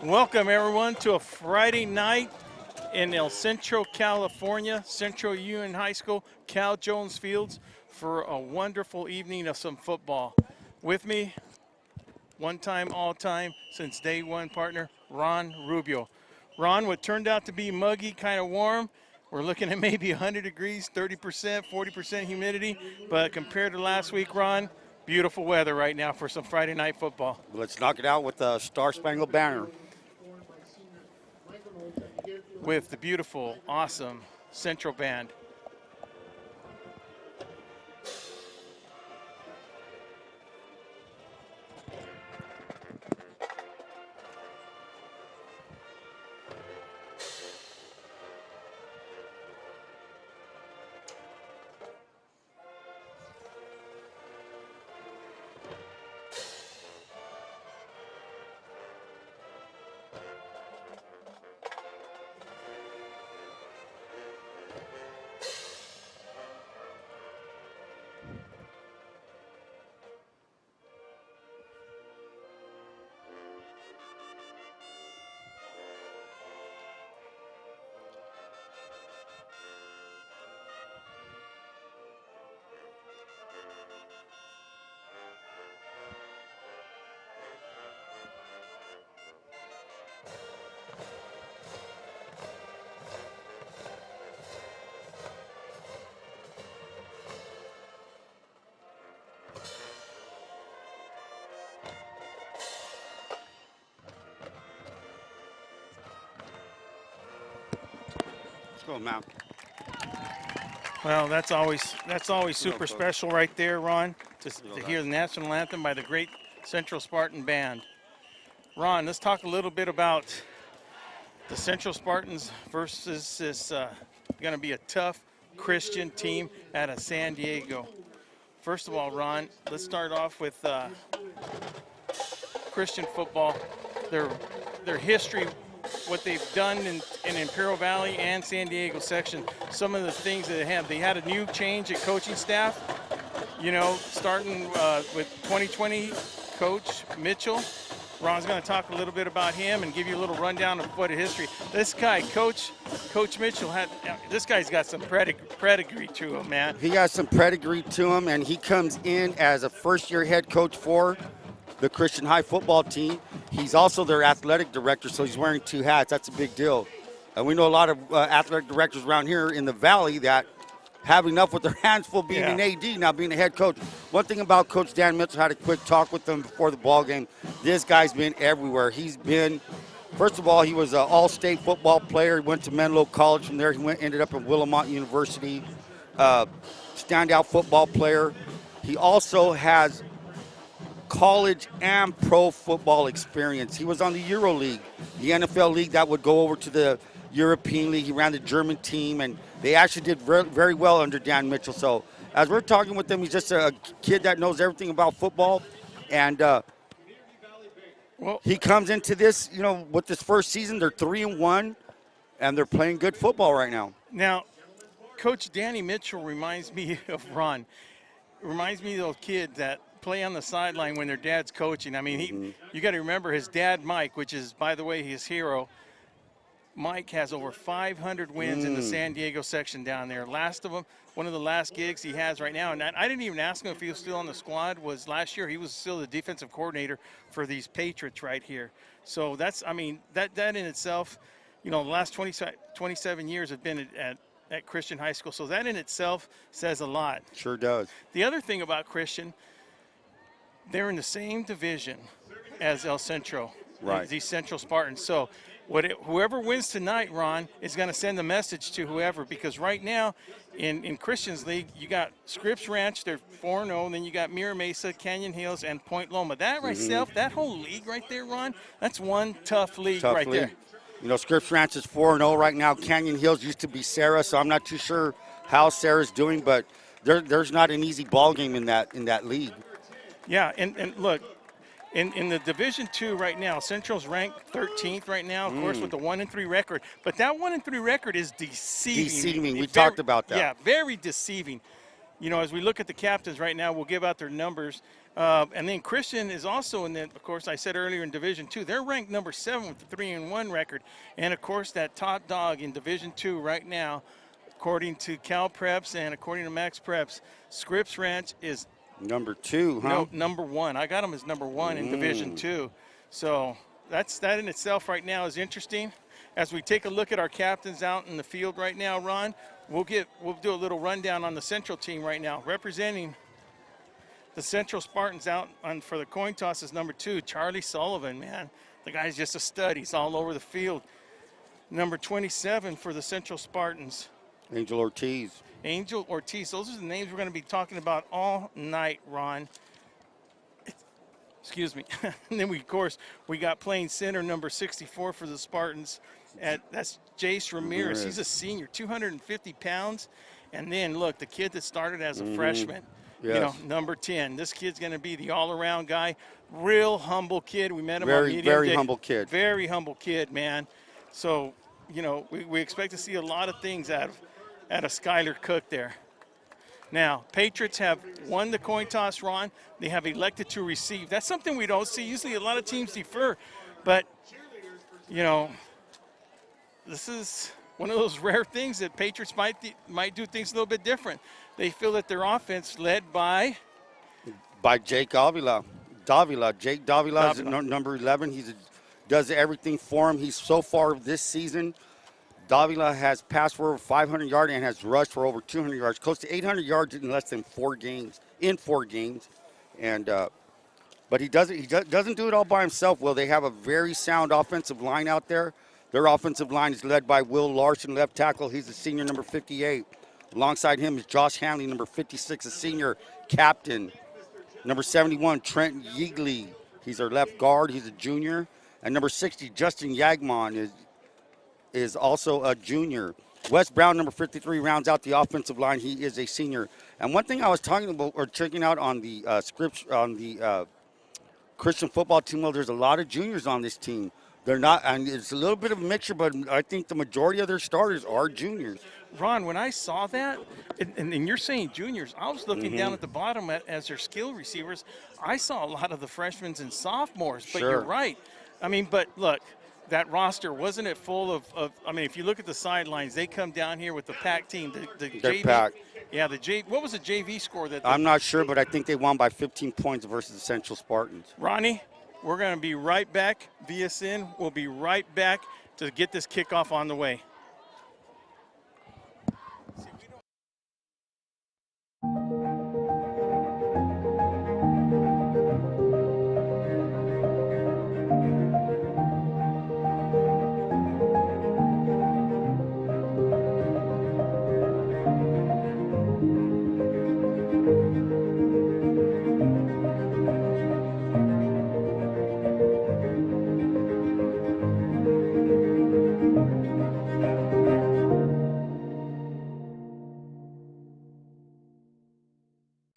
Welcome, everyone, to a Friday night in El Centro, California, Central Union High School, Cal Jones Fields, for a wonderful evening of some football. With me, one-time, all-time, since day one partner, Ron Rubio. Ron, what turned out to be muggy, kind of warm. We're looking at maybe 100 degrees, 30%, 40% humidity. But compared to last week, Ron, beautiful weather right now for some Friday night football. Let's knock it out with the Star-Spangled Banner. With the beautiful, awesome Central Band. Go, Mount. Well, that's always super special right there, Ron, to hear the national anthem by the great Central Spartan Band. Ron, let's talk a little bit about the Central Spartans versus this going to be a tough Christian team out of San Diego. First of all, Ron, let's start off with Christian football, their history, what they've done in Imperial Valley and San Diego section, some of the things that they have. They had a new change at coaching staff, you know, starting with 2020 Coach Mitchell. Ron's going to talk a little bit about him and give you a little rundown of what his history. This guy, Coach Mitchell, this guy's got some pedigree to him, man. He has some pedigree to him, and he comes in as a first-year head coach for the Christian High football team. He's also their athletic director, so he's wearing two hats. That's a big deal. And we know a lot of athletic directors around here in the valley that have enough with their hands full being an AD, now being a head coach. One thing about Coach Dan Mitchell, had a quick talk with him before the ball game. This guy's been everywhere. He's been, first of all, he was an all-state football player. He went to Menlo College. From there, he ended up at Willamette University. Standout football player. He also has college and pro football experience. He was on the Euro League, the NFL league that would go over to the European League. He ran the German team, and they actually did very well under Dan Mitchell. So as we're talking with him, he's just a kid that knows everything about football. And he comes into this, you know, with this first season, they're 3-1, and they're playing good football right now. Now, Coach Danny Mitchell reminds me of Ron. Reminds me of those kids that play on the sideline when their dad's coaching. I mean, you got to remember his dad, Mike, which is, by the way, his hero. Mike has over 500 wins in the San Diego section down there. Last of them, one of the last gigs he has right now, and I didn't even ask him if he was still on the squad, was last year. He was still the defensive coordinator for these Patriots right here. So that's, I mean, that in itself, you know, the last 27 years have been at Christian High School. So that in itself says a lot. Sure does. The other thing about Christian, they're in the same division as El Centro, right? These Central Spartans. So whoever wins tonight, Ron, is going to send a message to whoever, because right now in Christian's League, you got Scripps Ranch, they're 4-0, then you got Mira Mesa, Canyon Hills, and Point Loma. That myself, that whole league right there, Ron, that's one tough league there. You know, Scripps Ranch is 4-0 right now. Canyon Hills used to be Sarah, so I'm not too sure how Sarah's doing, but there's not an easy ball game in that league. Yeah, and look, in the Division II right now, Central's ranked 13th right now, of course, with the 1-3 record. But that 1-3 record is deceiving. We talked about that. Yeah, very deceiving. you know, as we look at the captains right now, we'll give out their numbers. And then Christian is also in the, of course, I said earlier in Division II, they're ranked number 7 with a 3-1 record. And of course, that top dog in Division II right now, according to Cal Preps and according to Max Preps, Scripps Ranch is number 2, huh? No, number 1. I got them as number 1 in Division II. So that in itself right now is interesting. As we take a look at our captains out in the field right now, Ron, we'll do a little rundown on the Central team right now. Representing the Central Spartans out for the coin toss is number 2, Charlie Sullivan, man. The guy's just a stud. He's all over the field. Number 27 for the Central Spartans, Angel Ortiz. Angel Ortiz. Those are the names we're going to be talking about all night, Ron. Excuse me. And then, of course, we got playing center number 64 for the Spartans. That's Jace Ramirez. He's a senior, 250 pounds. And then, look, the kid that started as a freshman, yes. you know, number 10. This kid's going to be the all-around guy. Real humble kid. We met him on Very, media very day. humble kid. Very humble kid, man. So, you know, we expect to see a lot of things out of Skylar Cook there. Now, Patriots have won the coin toss, Ron. They have elected to receive. That's something we don't see. Usually a lot of teams defer. But, you know, this is one of those rare things that Patriots might do things a little bit different. They feel that their offense led by Jake Davila. Jake Davila is number 11. He does everything for him. He's so far this season, Davila has passed for over 500 yards and has rushed for over 200 yards, close to 800 yards in less than 4 games. And but he doesn't do it all by himself. Well, they have a very sound offensive line out there. Their offensive line is led by Will Larson, left tackle. He's a senior, number 58. Alongside him is Josh Hanley, number 56, a senior captain. Number 71, Trent Yeagley. He's our left guard. He's a junior. And number 60, Justin Yagmon is also a junior. Wes Brown, number 53, rounds out the offensive line. He is a senior. And one thing I was talking about or checking out on the Christian football team, well, there's a lot of juniors on this team. They're not, and it's a little bit of a mixture, but I think the majority of their starters are juniors. Ron, when I saw that, and you're saying juniors, I was looking down at the bottom as their skill receivers. I saw a lot of the freshmen and sophomores, but Sure. You're right. I mean, but look, that roster, wasn't it full of I mean, if you look at the sidelines, they come down here with the pack team. The They're JV, packed. Yeah, what was the JV score that? I'm not sure, but I think they won by 15 points versus the Central Spartans. Ronnie, we're going to be right back. VSN will be right back to get this kickoff on the way.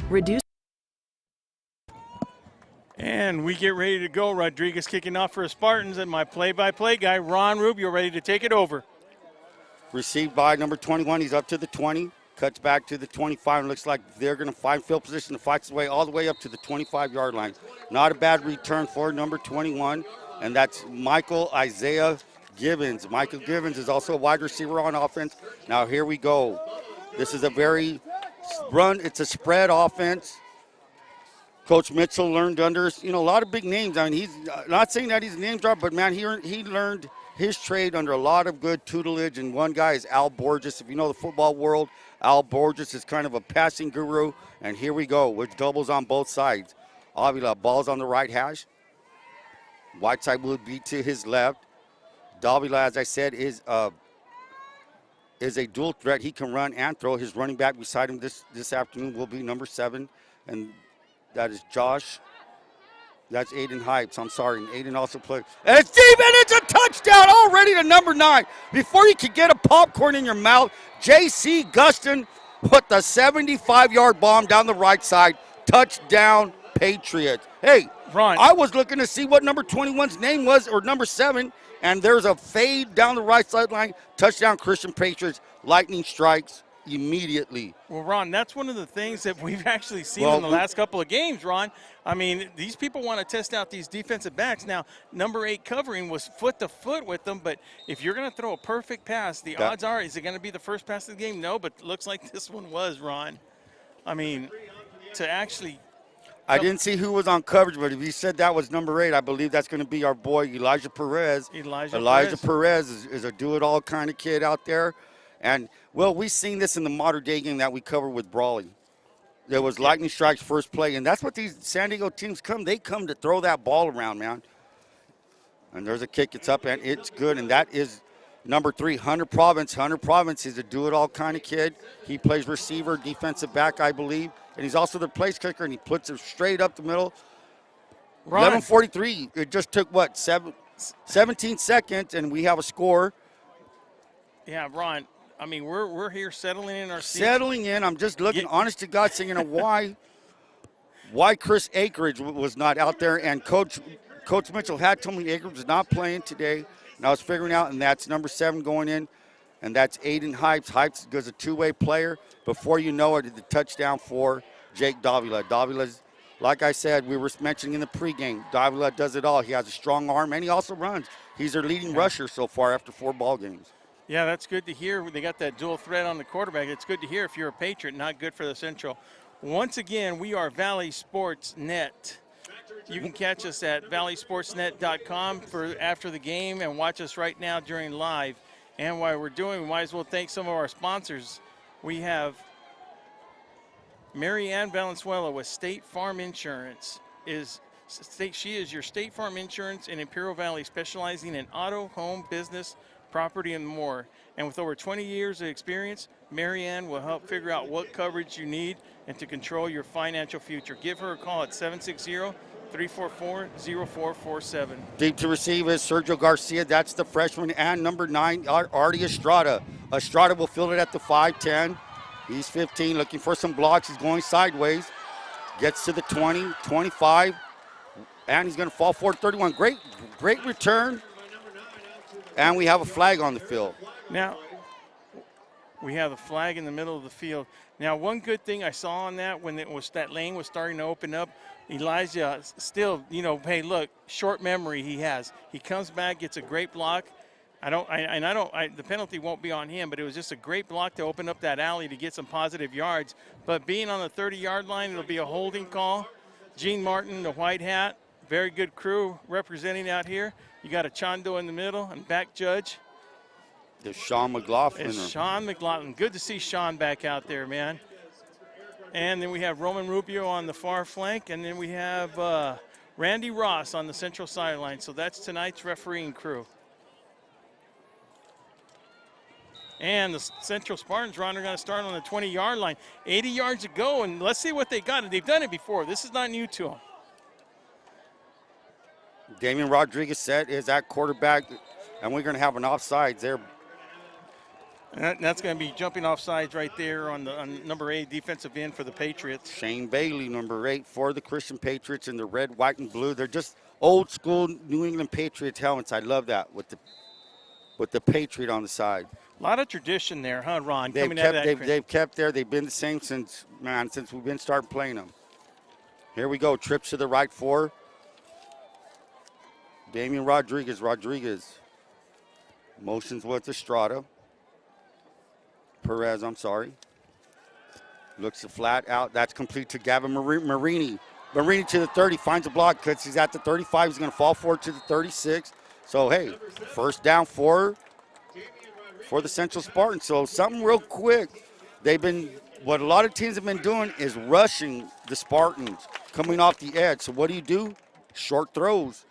Reduce. And we get ready to go. Rodriguez kicking off for the Spartans, and my play-by-play guy, Ron Rubio, ready to take it over. Received by number 21. He's up to the 20. Cuts back to the 25. And looks like they're going to find field position to fight his way all the way up to the 25-yard line. Not a bad return for number 21, and that's Michael Isaiah Gibbons. Michael Gibbons is also a wide receiver on offense. Now here we go. This is a very it's a spread offense. Coach Mitchell learned under, a lot of big names. I mean, he's not saying that he's a name drop, but, man, he learned his trade under a lot of good tutelage. And one guy is Al Borges. If you know the football world, Al Borges is kind of a passing guru. And here we go with doubles on both sides. Avila, ball's on the right hash. Whiteside will be to his left. Davila, as I said, is a dual threat. He can run and throw. His running back beside him this afternoon will be number 7, and that is Josh. That's Aiden Hypes. I'm sorry. And Aiden also plays. And it's deep, and it's a touchdown already to number 9. Before you could get a popcorn in your mouth, J.C. Guston put the 75-yard bomb down the right side. Touchdown, Patriots. Hey, Ron, I was looking to see what number 21's name was, or number 7, and there's a fade down the right sideline. Touchdown, Christian Patriots. Lightning strikes immediately. Well, Ron, that's one of the things that we've actually seen in the last couple of games, Ron. I mean, these people want to test out these defensive backs. Now, number 8 covering was foot to foot with them, but if you're going to throw a perfect pass, the odds are, is it going to be the first pass of the game? No, but it looks like this one was, Ron. I mean, to actually – I didn't see who was on coverage, but if you said that was number 8, I believe that's going to be our boy Elijah Perez. Elijah Perez is a do-it-all kind of kid out there. And, well, we've seen this in the modern day game that we covered with Brawley. There was lightning strikes first play, and that's what these San Diego teams come. They come to throw that ball around, man. And there's a kick. It's up, and it's good, and that is number 3, Hunter Province. Hunter Province is a do-it-all kind of kid. He plays receiver, defensive back, I believe. And he's also the place kicker, and he puts it straight up the middle. 11:43. It just took, 17 seconds, and we have a score. Yeah, Ron, I mean, we're here settling in our seats. Settling in. I'm just looking, honest to God, saying, why Chris Akridge was not out there. And Coach Mitchell had told me Akridge was not playing today. And I was figuring out, and that's number 7 going in. And that's Aiden Hypes. Hypes is a two-way player. Before you know it, the touchdown for Jake Davila. Davila's, like I said, we were mentioning in the pregame, Davila does it all. He has a strong arm, and he also runs. He's their leading rusher so far after 4 ball games. Yeah, that's good to hear. They got that dual threat on the quarterback. It's good to hear if you're a Patriot, not good for the Central. Once again, we are Valley Sports Net. You can catch us at valleysportsnet.com for after the game and watch us right now during live. And while we're doing, we might as well thank some of our sponsors. We have Mary Ann Valenzuela with State Farm Insurance. She is your State Farm Insurance in Imperial Valley, specializing in auto, home, business, property, and more. And with over 20 years of experience, Mary Ann will help figure out what coverage you need and to control your financial future. Give her a call at 760-344-0447. Deep to receive is Sergio Garcia. That's the freshman. And number 9, Artie Estrada. Estrada will field it at the 5-10. He's 15, looking for some blocks. He's going sideways. Gets to the 20, 25. And he's going to fall forward 31. Great return. And we have a flag on the field. Now, we have a flag in the middle of the field. Now, one good thing I saw on that, when that lane was starting to open up, Elijah still, hey, look, short memory he has. He comes back, gets a great block. The penalty won't be on him, but it was just a great block to open up that alley to get some positive yards. But being on the 30-yard line, it'll be a holding call. Gene Martin, the white hat, very good crew representing out here. You got a Chondo in the middle and back judge. It's Sean McLaughlin. It's Sean McLaughlin. Good to see Sean back out there, man. And then we have Roman Rubio on the far flank, and then we have Randy Ross on the central sideline. So that's tonight's refereeing crew. And the Central Spartans, Ron, are going to start on the 20-yard line. 80 yards to go, and let's see what they got. They've done it before. This is not new to them. Damian Rodriguez set is at quarterback, and we're going to have an offsides there. And that's going to be jumping off sides right there on number 8 defensive end for the Patriots. Shane Bailey, number 8 for the Christian Patriots in the red, white, and blue. They're just old school New England Patriots helmets. I love that with the Patriot on the side. A lot of tradition there, huh, Ron? They've kept there. They've been the same since we've been starting playing them. Here we go. Trips to the right for Damian Rodriguez. Motions with Estrada. Perez, I'm sorry. Looks flat out. That's complete to Gavin Marini. Marini to the 30, finds a block, cuts. He's at the 35. He's going to fall forward to the 36. So, hey, first down for the Central Spartans. So, something real quick. What a lot of teams have been doing is rushing the Spartans, coming off the edge. So, what do? Short throws.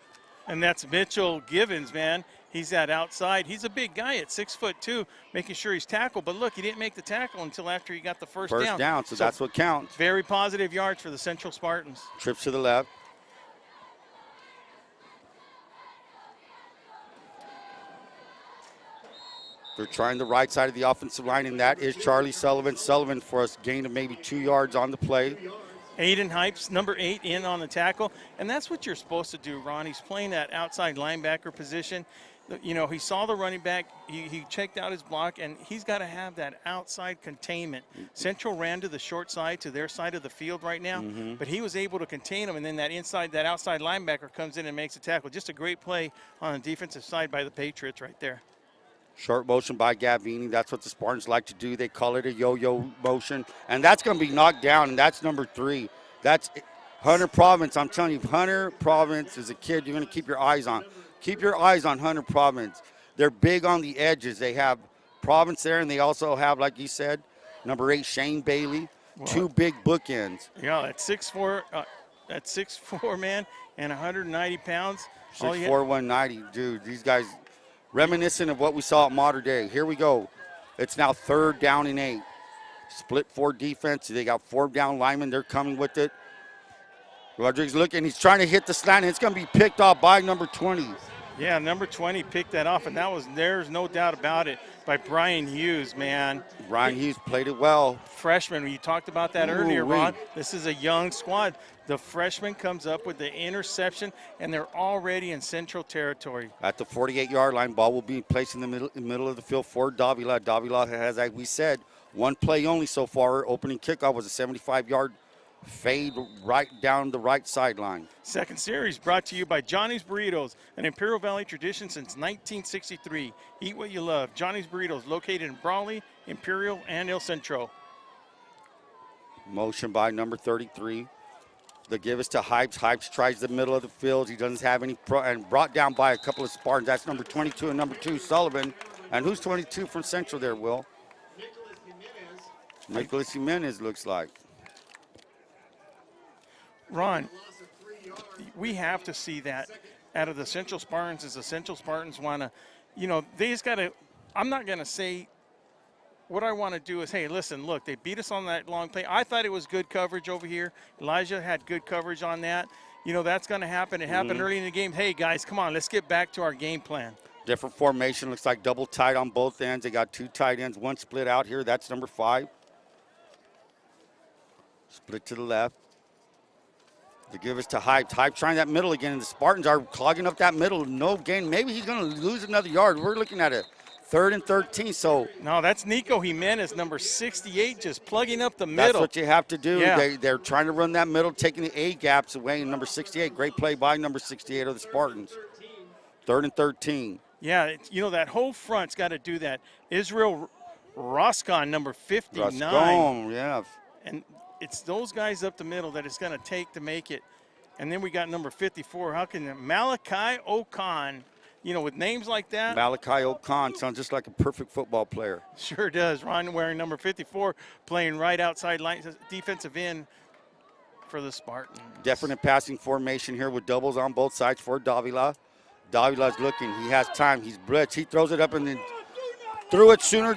And that's Mitchell Givens, man. He's that outside. He's a big guy at 6'2", making sure he's tackled. But look, he didn't make the tackle until after he got the first down. First down, so that's what counts. Very positive yards for the Central Spartans. Trips to the left. They're trying the right side of the offensive line, and that is Charlie Sullivan. Sullivan for a gain of maybe 2 yards on the play. Aiden Hypes, number 8, in on the tackle. And that's what you're supposed to do, Ron. He's playing that outside linebacker position. You know, he saw the running back. He checked out his block, and he's got to have that outside containment. Central ran to the short side, to their side of the field right now, but he was able to contain him, and then that outside linebacker comes in and makes a tackle. Just a great play on the defensive side by the Patriots right there. Short motion by Gavini. That's what the Spartans like to do. They call it a yo-yo motion, and that's going to be knocked down, and that's number 3. That's Hunter Province. I'm telling you, Hunter Province is a kid you're going to keep your eyes on. Keep your eyes on Hunter Province. They're big on the edges. They have Province there, and they also have, like you said, number 8, Shane Bailey. Well, 2 big bookends. Yeah, at 6'4", man, and 190 pounds. 6'4", 190. Dude, these guys reminiscent of what we saw at Mater Dei. Here we go. It's now 3rd down and 8. Split 4 defense. They got 4 down linemen. They're coming with it. Rodriguez looking. He's trying to hit the slant, and it's going to be picked off by number 20. Yeah, number 20 picked that off, and there's no doubt about it, by Brian Hughes, man. Brian Hughes played it well. Freshman, you talked about that earlier, Ron. This is a young squad. The freshman comes up with the interception, and they're already in Central territory. At the 48-yard line, ball will be placed in the middle of the field for Davila. Davila has, like we said, 1 play only so far. Opening kickoff was a 75-yard fade right down the right sideline. Second series brought to you by Johnny's Burritos, an Imperial Valley tradition since 1963. Eat what you love. Johnny's Burritos, located in Brawley, Imperial, and El Centro. Motion by number 33. The give is to Hypes. Hypes tries the middle of the field. He doesn't have any and brought down by a couple of Spartans. That's number 22 and number 2, Sullivan. And who's 22 from Central there, Will? Nicholas Jimenez looks like. Ron, we have to see that out of the Central Spartans, as the Central Spartans want to, they just got to, I'm not going to say, what I want to do is, hey, listen, look, they beat us on that long play. I thought it was good coverage over here. Elijah had good coverage on that. That's going to happen. It happened early in the game. Hey, guys, come on, let's get back to our game plan. Different formation. Looks like double tight on both ends. They got 2 tight ends, 1 split out here. That's number 5. Split to the left. The give is to Hype. Hype trying that middle again, and the Spartans are clogging up that middle. No gain. Maybe he's going to lose another yard. We're looking at it. 3rd and 13. So no, that's Nico Jimenez, number 68, just plugging up the middle. That's what you have to do. Yeah. They're trying to run that middle, taking the A gaps away. And number 68, great play by number 68 of the Spartans. 3rd and 13. Yeah, that whole front's got to do that. Israel Roscon, number 59. Roscon, yeah. And it's those guys up the middle that it's going to take to make it. And then we got number 54. How can Malachi Okan, with names like that? Malachi Okan sounds just like a perfect football player. Sure does. Ron wearing number 54, playing right outside line, defensive end for the Spartans. Definite passing formation here with doubles on both sides for Davila. Davila's looking. He has time. He's blitzed. He throws it up and then threw it sooner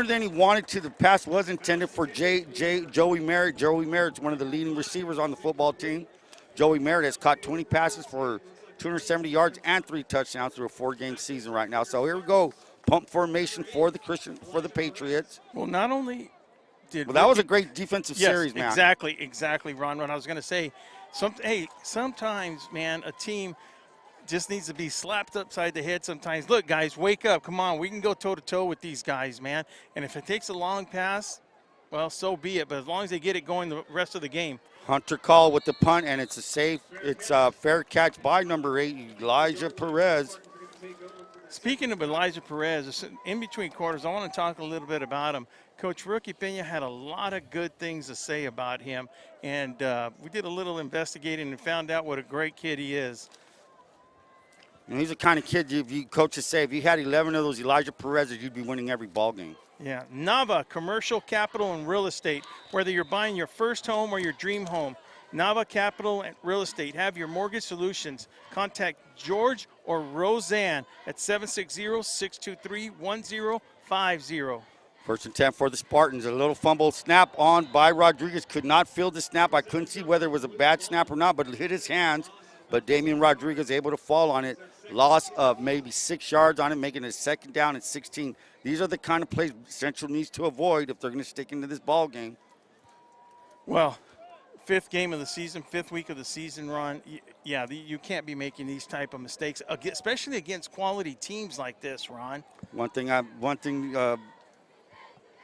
than he wanted to. The pass was intended for Joey Merritt. Joey Merritt's one of the leading receivers on the football team. Joey Merritt has caught 20 passes for 270 yards and 3 touchdowns through a 4-game season right now. So here we go. Pump formation for the Patriots. Well, not only did that was a great defensive series, man. Exactly, Ron. I was going to say, sometimes, man, a team just needs to be slapped upside the head sometimes. Look, guys, wake up. Come on, we can go toe-to-toe with these guys, man. And if it takes a long pass, well, so be it. But as long as they get it going the rest of the game. Hunter call with the punt, and it's a fair catch by number 8, Elijah Perez. Speaking of Elijah Perez, in between quarters, I want to talk a little bit about him. Coach Rookie Pena had a lot of good things to say about him. And we did a little investigating and found out what a great kid he is. He's the kind of kid coaches say, if you had 11 of those Elijah Perez's, you'd be winning every ball game. Yeah, Nava Commercial Capital and Real Estate. Whether you're buying your first home or your dream home, Nava Capital and Real Estate have your mortgage solutions. Contact George or Roseanne at 760-623-1050. First and 10 for the Spartans. A little fumble snap on by Rodriguez. Could not field the snap. I couldn't see whether it was a bad snap or not, but it hit his hands. But Damian Rodriguez able to fall on it. Loss of maybe 6 yards on it, making it 2nd down and 16. These are the kind of plays Central needs to avoid if they're going to stick into this ball game. Well, fifth game of the season, fifth week of the season, Ron. Yeah, you can't be making these type of mistakes, especially against quality teams like this, Ron. One thing,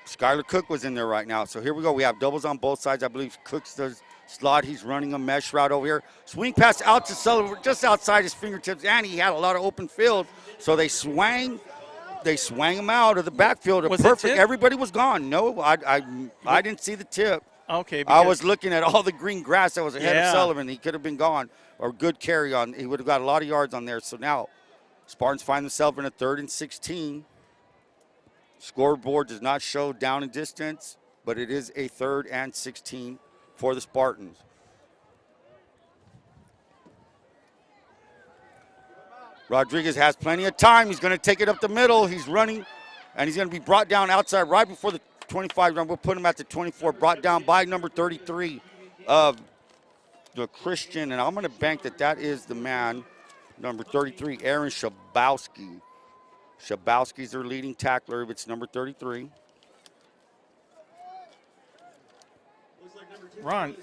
Skylar Cook was in there right now. So here we go. We have doubles on both sides. I believe Cook's the slot. He's running a mesh route over here. Swing pass out to Sullivan, just outside his fingertips, and he had a lot of open field. So they swang him out of the backfield. Was Perfect. it tip? Everybody was gone. No, I didn't see the tip. Okay. I was looking at all the green grass that was ahead Yeah. of Sullivan. He could have been gone, or good carry on. He would have got a lot of yards on there. So now Spartans find themselves in a 3rd and 16. Scoreboard does not show down and distance, but it is a 3rd and 16 for the Spartans. Rodriguez has plenty of time. He's going to take it up the middle. He's running, and he's going to be brought down outside right before the 25 run. We'll put him at the 24, brought down by number 33 of the Christian, and I'm going to bank that is the man, number 33, Aaron Schabowski. Schabowski's their leading tackler. It's number 33. Ron,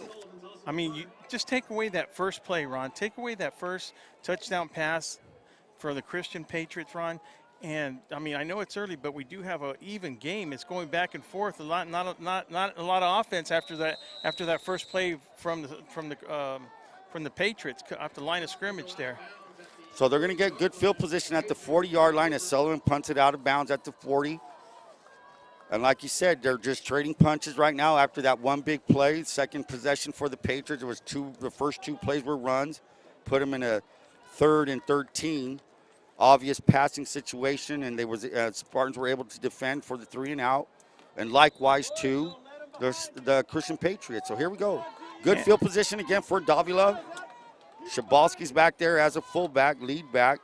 I mean, you just take away that first play, Ron. Take away that first touchdown pass for the Christian Patriots, Ron. And I mean, I know it's early, but we do have an even game. It's going back and forth a lot. Not a lot of offense after that first play from the Patriots off the line of scrimmage there. So they're going to get good field position at the 40-yard line as Sullivan punts it out of bounds at the 40. And like you said, they're just trading punches right now after that one big play. Second possession for the Patriots. It was the first 2 plays were runs. Put them in a 3rd and 13. Obvious passing situation, and Spartans were able to defend for the 3 and out. And likewise, too, the Christian Patriots. So here we go. Good field position again for Davila. Schabowski's back there as a fullback, lead back,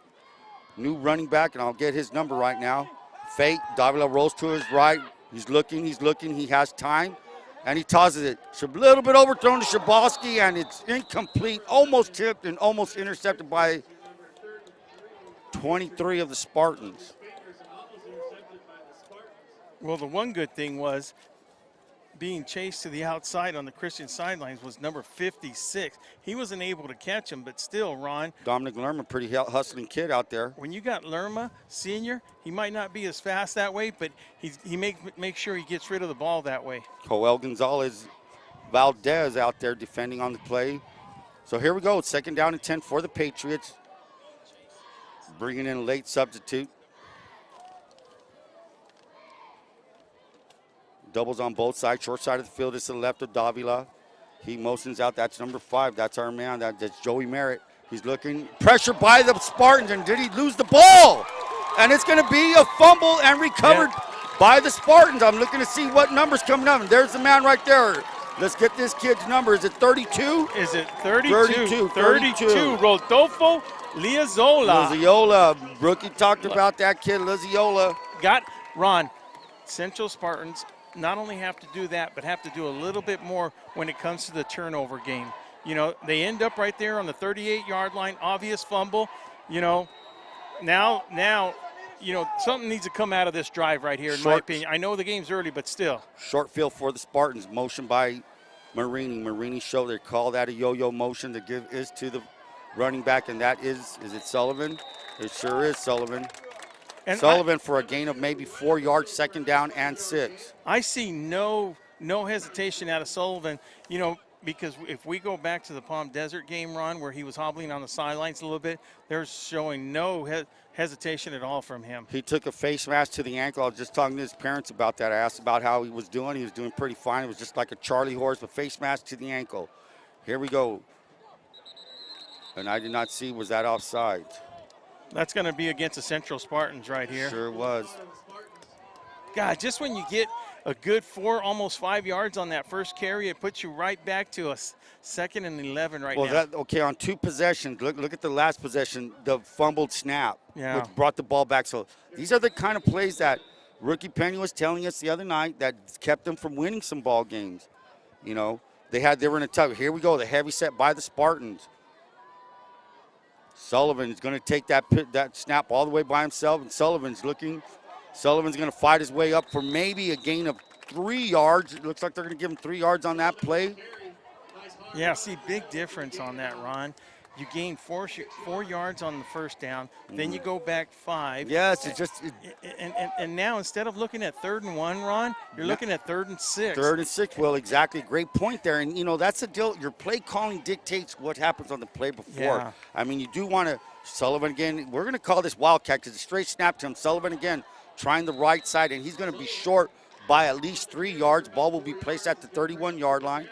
new running back, and I'll get his number right now. Fake, Davila rolls to his right. He's looking, he has time, and he tosses it. A little bit overthrown to Schabowski, and it's incomplete, almost tipped and almost intercepted by 23 of the Spartans. Well, the one good thing was being chased to the outside on the Christian sidelines was number 56. He wasn't able to catch him, but still, Ron. Dominic Lerma, pretty hustling kid out there. When you got Lerma, senior, he might not be as fast that way, but he makes sure he gets rid of the ball that way. Joel Gonzalez Valdez out there defending on the play. So here we go, 2nd down and 10 for the Patriots. Bringing in a late substitute. Doubles on both sides. Short side of the field is to the left of Davila. He motions out. That's number 5. That's our man. That's Joey Merritt. He's looking. Pressure by the Spartans. And did he lose the ball? And it's going to be a fumble and recovered by the Spartans. I'm looking to see what number's coming up. And there's the man right there. Let's get this kid's number. Is it 32? Is it 32? 32. Rodolfo Liazola. Liziola. Rookie talked about that kid, Liziola. Got Ron. Central Spartans not only have to do that, but have to do a little bit more when it comes to the turnover game. You know, they end up right there on the 38-yard line, obvious fumble. You know, now, you know, something needs to come out of this drive right here, in my opinion. I know the game's early, but still. Short field for the Spartans, motion by Marini. Marini showed they call that a yo-yo motion to give is to the running back, and that is it Sullivan? It sure is Sullivan. And Sullivan for a gain of maybe 4 yards, 2nd down and 6. I see no hesitation out of Sullivan, you know, because if we go back to the Palm Desert game, Ron, where he was hobbling on the sidelines a little bit, there's showing no hesitation at all from him. He took a face mask to the ankle. I was just talking to his parents about that. I asked about how he was doing. He was doing pretty fine. It was just like a Charlie horse, but face mask to the ankle. Here we go. And I did not see, was that offside? That's going to be against the Central Spartans right here. Sure was. God, just when you get a good 4, almost 5 yards on that first carry, it puts you right back to a 2nd and 11 right now. Okay, on 2 possessions, look at the last possession, the fumbled snap, which brought the ball back. So these are the kind of plays that Rookie Penny was telling us the other night that kept them from winning some ball games. You know, they were in a tough. Here we go, the heavy set by the Spartans. Sullivan's going to take that snap all the way by himself, and Sullivan's going to fight his way up for maybe a gain of 3 yards. It looks like they're going to give him 3 yards on that play. Yeah, see, big difference on that, Ron. You gain 4 yards on the first down, then you go back 5. Yes, it's just And now instead of looking at 3rd and 1, Ron, you're looking at 3rd and 6. 3rd and 6. Well, exactly. Great point there. And, that's the deal. Your play calling dictates what happens on the play before. Yeah. I mean, you do want to, Sullivan again, we're going to call this wildcat because it's a straight snap to him. Sullivan again trying the right side, and he's going to be short by at least 3 yards. Ball will be placed at the 31-yard line.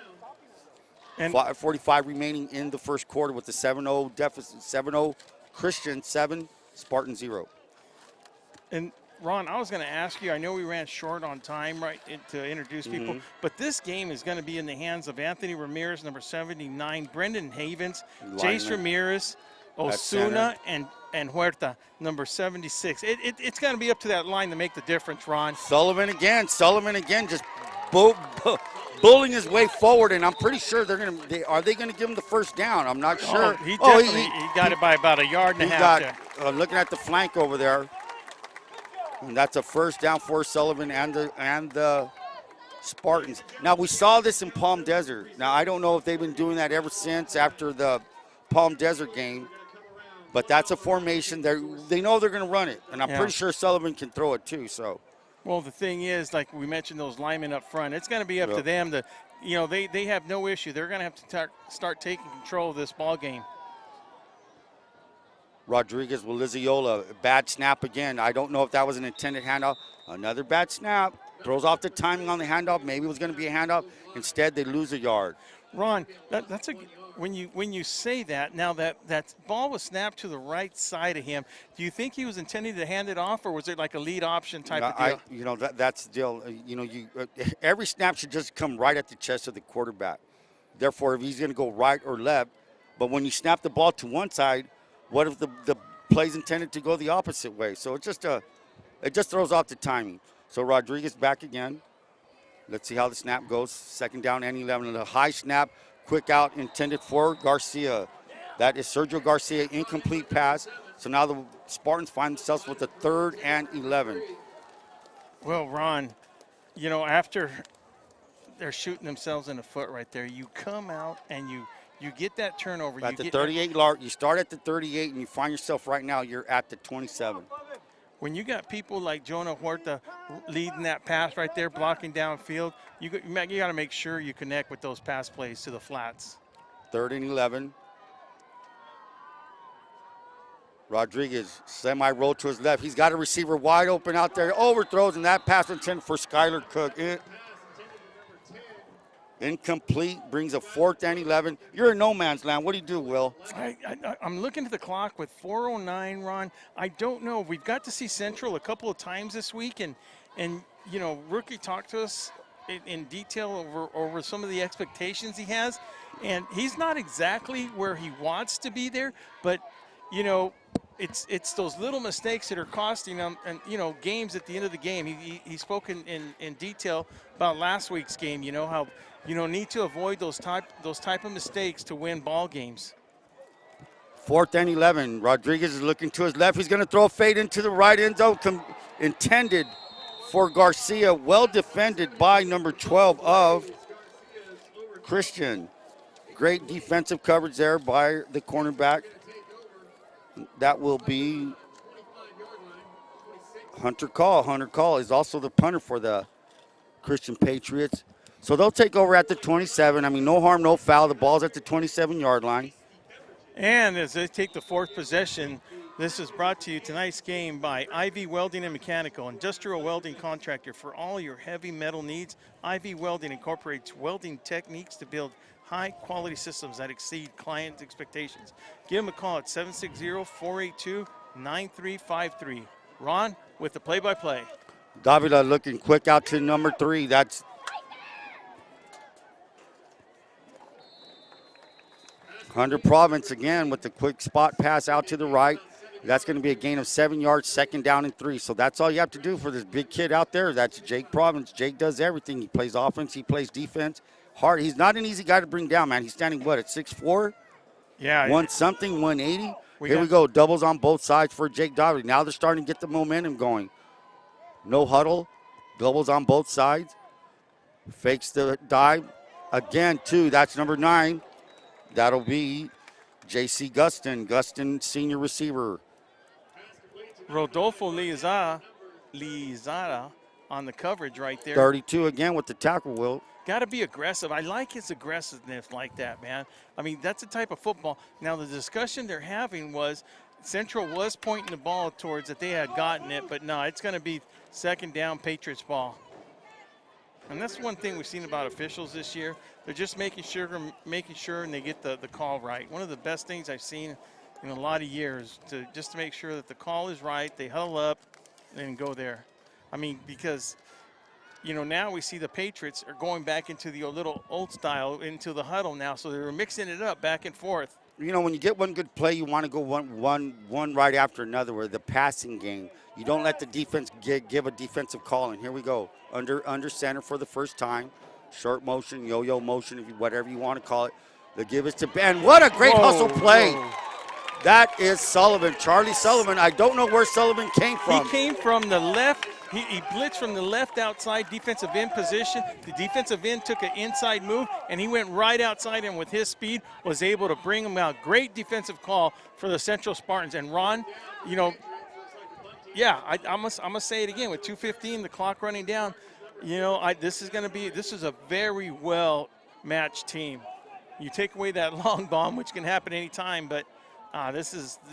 And 45 remaining in the first quarter with the 7-0 deficit. 7-0 Christian 7, Spartan 0. And Ron, I was going to ask you, I know we ran short on time to introduce people, but this game is going to be in the hands of Anthony Ramirez, number 79, Brendan Havens, Jace Ramirez, Osuna, and Huerta, number 76. It's going to be up to that line to make the difference, Ron. Sullivan again just bullying his way forward, and I'm pretty sure are they going to give him the first down? I'm not sure. He got it by about a yard and a half. Looking at the flank over there, and that's a first down for Sullivan and the Spartans. Now, we saw this in Palm Desert. Now, I don't know if they've been doing that ever since after the Palm Desert game, but that's a formation. They know they're going to run it, and I'm pretty sure Sullivan can throw it too. So. Well, the thing is, like we mentioned, those linemen up front, it's going to be up to them to, they have no issue. They're going to have to start taking control of this ball game. Rodriguez with Liziola, bad snap again. I don't know if that was an intended handoff. Another bad snap. Throws off the timing on the handoff. Maybe it was going to be a handoff. Instead, they lose a yard. Ron, when you say that, now that ball was snapped to the right side of him, do you think he was intending to hand it off, or was it like a lead option type of deal? That's the deal. Every snap should just come right at the chest of the quarterback. Therefore, if he's going to go right or left, but when you snap the ball to one side, what if the play's intended to go the opposite way? So it just throws off the timing. So Rodriguez back again. Let's see how the snap goes. 2nd down and 11. A high snap, quick out intended for Garcia. That is Sergio Garcia, incomplete pass. So now the Spartans find themselves with a 3rd and 11. Well, Ron, after they're shooting themselves in the foot right there, you come out and you get that turnover. At the 38 yard, you start at the 38 and you find yourself right now, you're at the 27. When you got people like Jonah Huerta leading that pass right there, blocking downfield, you got to make sure you connect with those pass plays to the flats. 3rd and 11. Rodriguez, semi-roll to his left. He's got a receiver wide open out there. Overthrows, and that pass intended for Skylar Cook. Incomplete, brings a 4th and 11. You're in no man's land. What do you do, Will? I'm looking at the clock with 4:09, Ron. I don't know. We've got to see Central a couple of times this week, and Rookie talked to us in detail over some of the expectations he has, and he's not exactly where he wants to be there, but, it's those little mistakes that are costing him, and games at the end of the game. He spoke in detail about last week's game. How need to avoid those type of mistakes to win ball games. 4th and 11. Rodriguez is looking to his left. He's going to throw a fade into the right end zone, intended for Garcia. Well defended by number 12 of Christian. Great defensive coverage there by the cornerback. That will be Hunter Call. Hunter Call is also the punter for the Christian Patriots. So they'll take over at the 27. I mean, no harm, no foul. The ball's at the 27-yard line. And as they take the 4th possession, this is brought to you tonight's game by IV Welding and Mechanical, industrial welding contractor for all your heavy metal needs. IV Welding incorporates welding techniques to build high-quality systems that exceed client expectations. Give them a call at 760-482-9353. Ron with the play-by-play. Davila looking quick out to number 3. That's Hunter Province again with the quick spot pass out to the right. That's going to be a gain of 7 yards, 2nd down and 3. So that's all you have to do for this big kid out there. That's Jake Province. Jake does everything. He plays offense. He plays defense. Hard. He's not an easy guy to bring down, man. He's standing, at 6'4"? Yeah. 180? Here we go. Doubles on both sides for Jake Davila. Now they're starting to get the momentum going. No huddle. Doubles on both sides. Fakes the dive. Again, 2. That's number 9. That'll be J.C. Gustin, senior receiver. Rodolfo Lizada on the coverage right there. 32 again with the tackle, Will. Got to be aggressive. I like his aggressiveness like that, man. I mean, that's the type of football. Now, the discussion they're having was Centro was pointing the ball towards that they had gotten it, but no, it's going to be second down Patriots ball. And that's one thing we've seen about officials this year. They're just making sure and they get the call right. One of the best things I've seen in a lot of years to make sure that the call is right. They huddle up and go there. I mean, because, you know, now we see the Patriots are going back into the little old style, into the huddle now. So they're mixing it up back and forth. You know, when you get one good play, you want to go one right after another. Where the passing game, you don't let the defense give a defensive call. And here we go, under center for the first time, short motion, yo-yo motion, whatever you want to call it. They give it to Ben. What a great hustle play! Whoa. That is Sullivan, Charlie Sullivan. I don't know where Sullivan came from. He came from the left. He blitzed from the left outside defensive end position. The defensive end took an inside move, and he went right outside, and with his speed was able to bring him out. Great defensive call for the Central Spartans. And Ron, you know, yeah, I'm gonna say it again. With 2:15, the clock running down, you know, this is a very well matched team. You take away that long bomb, which can happen anytime, but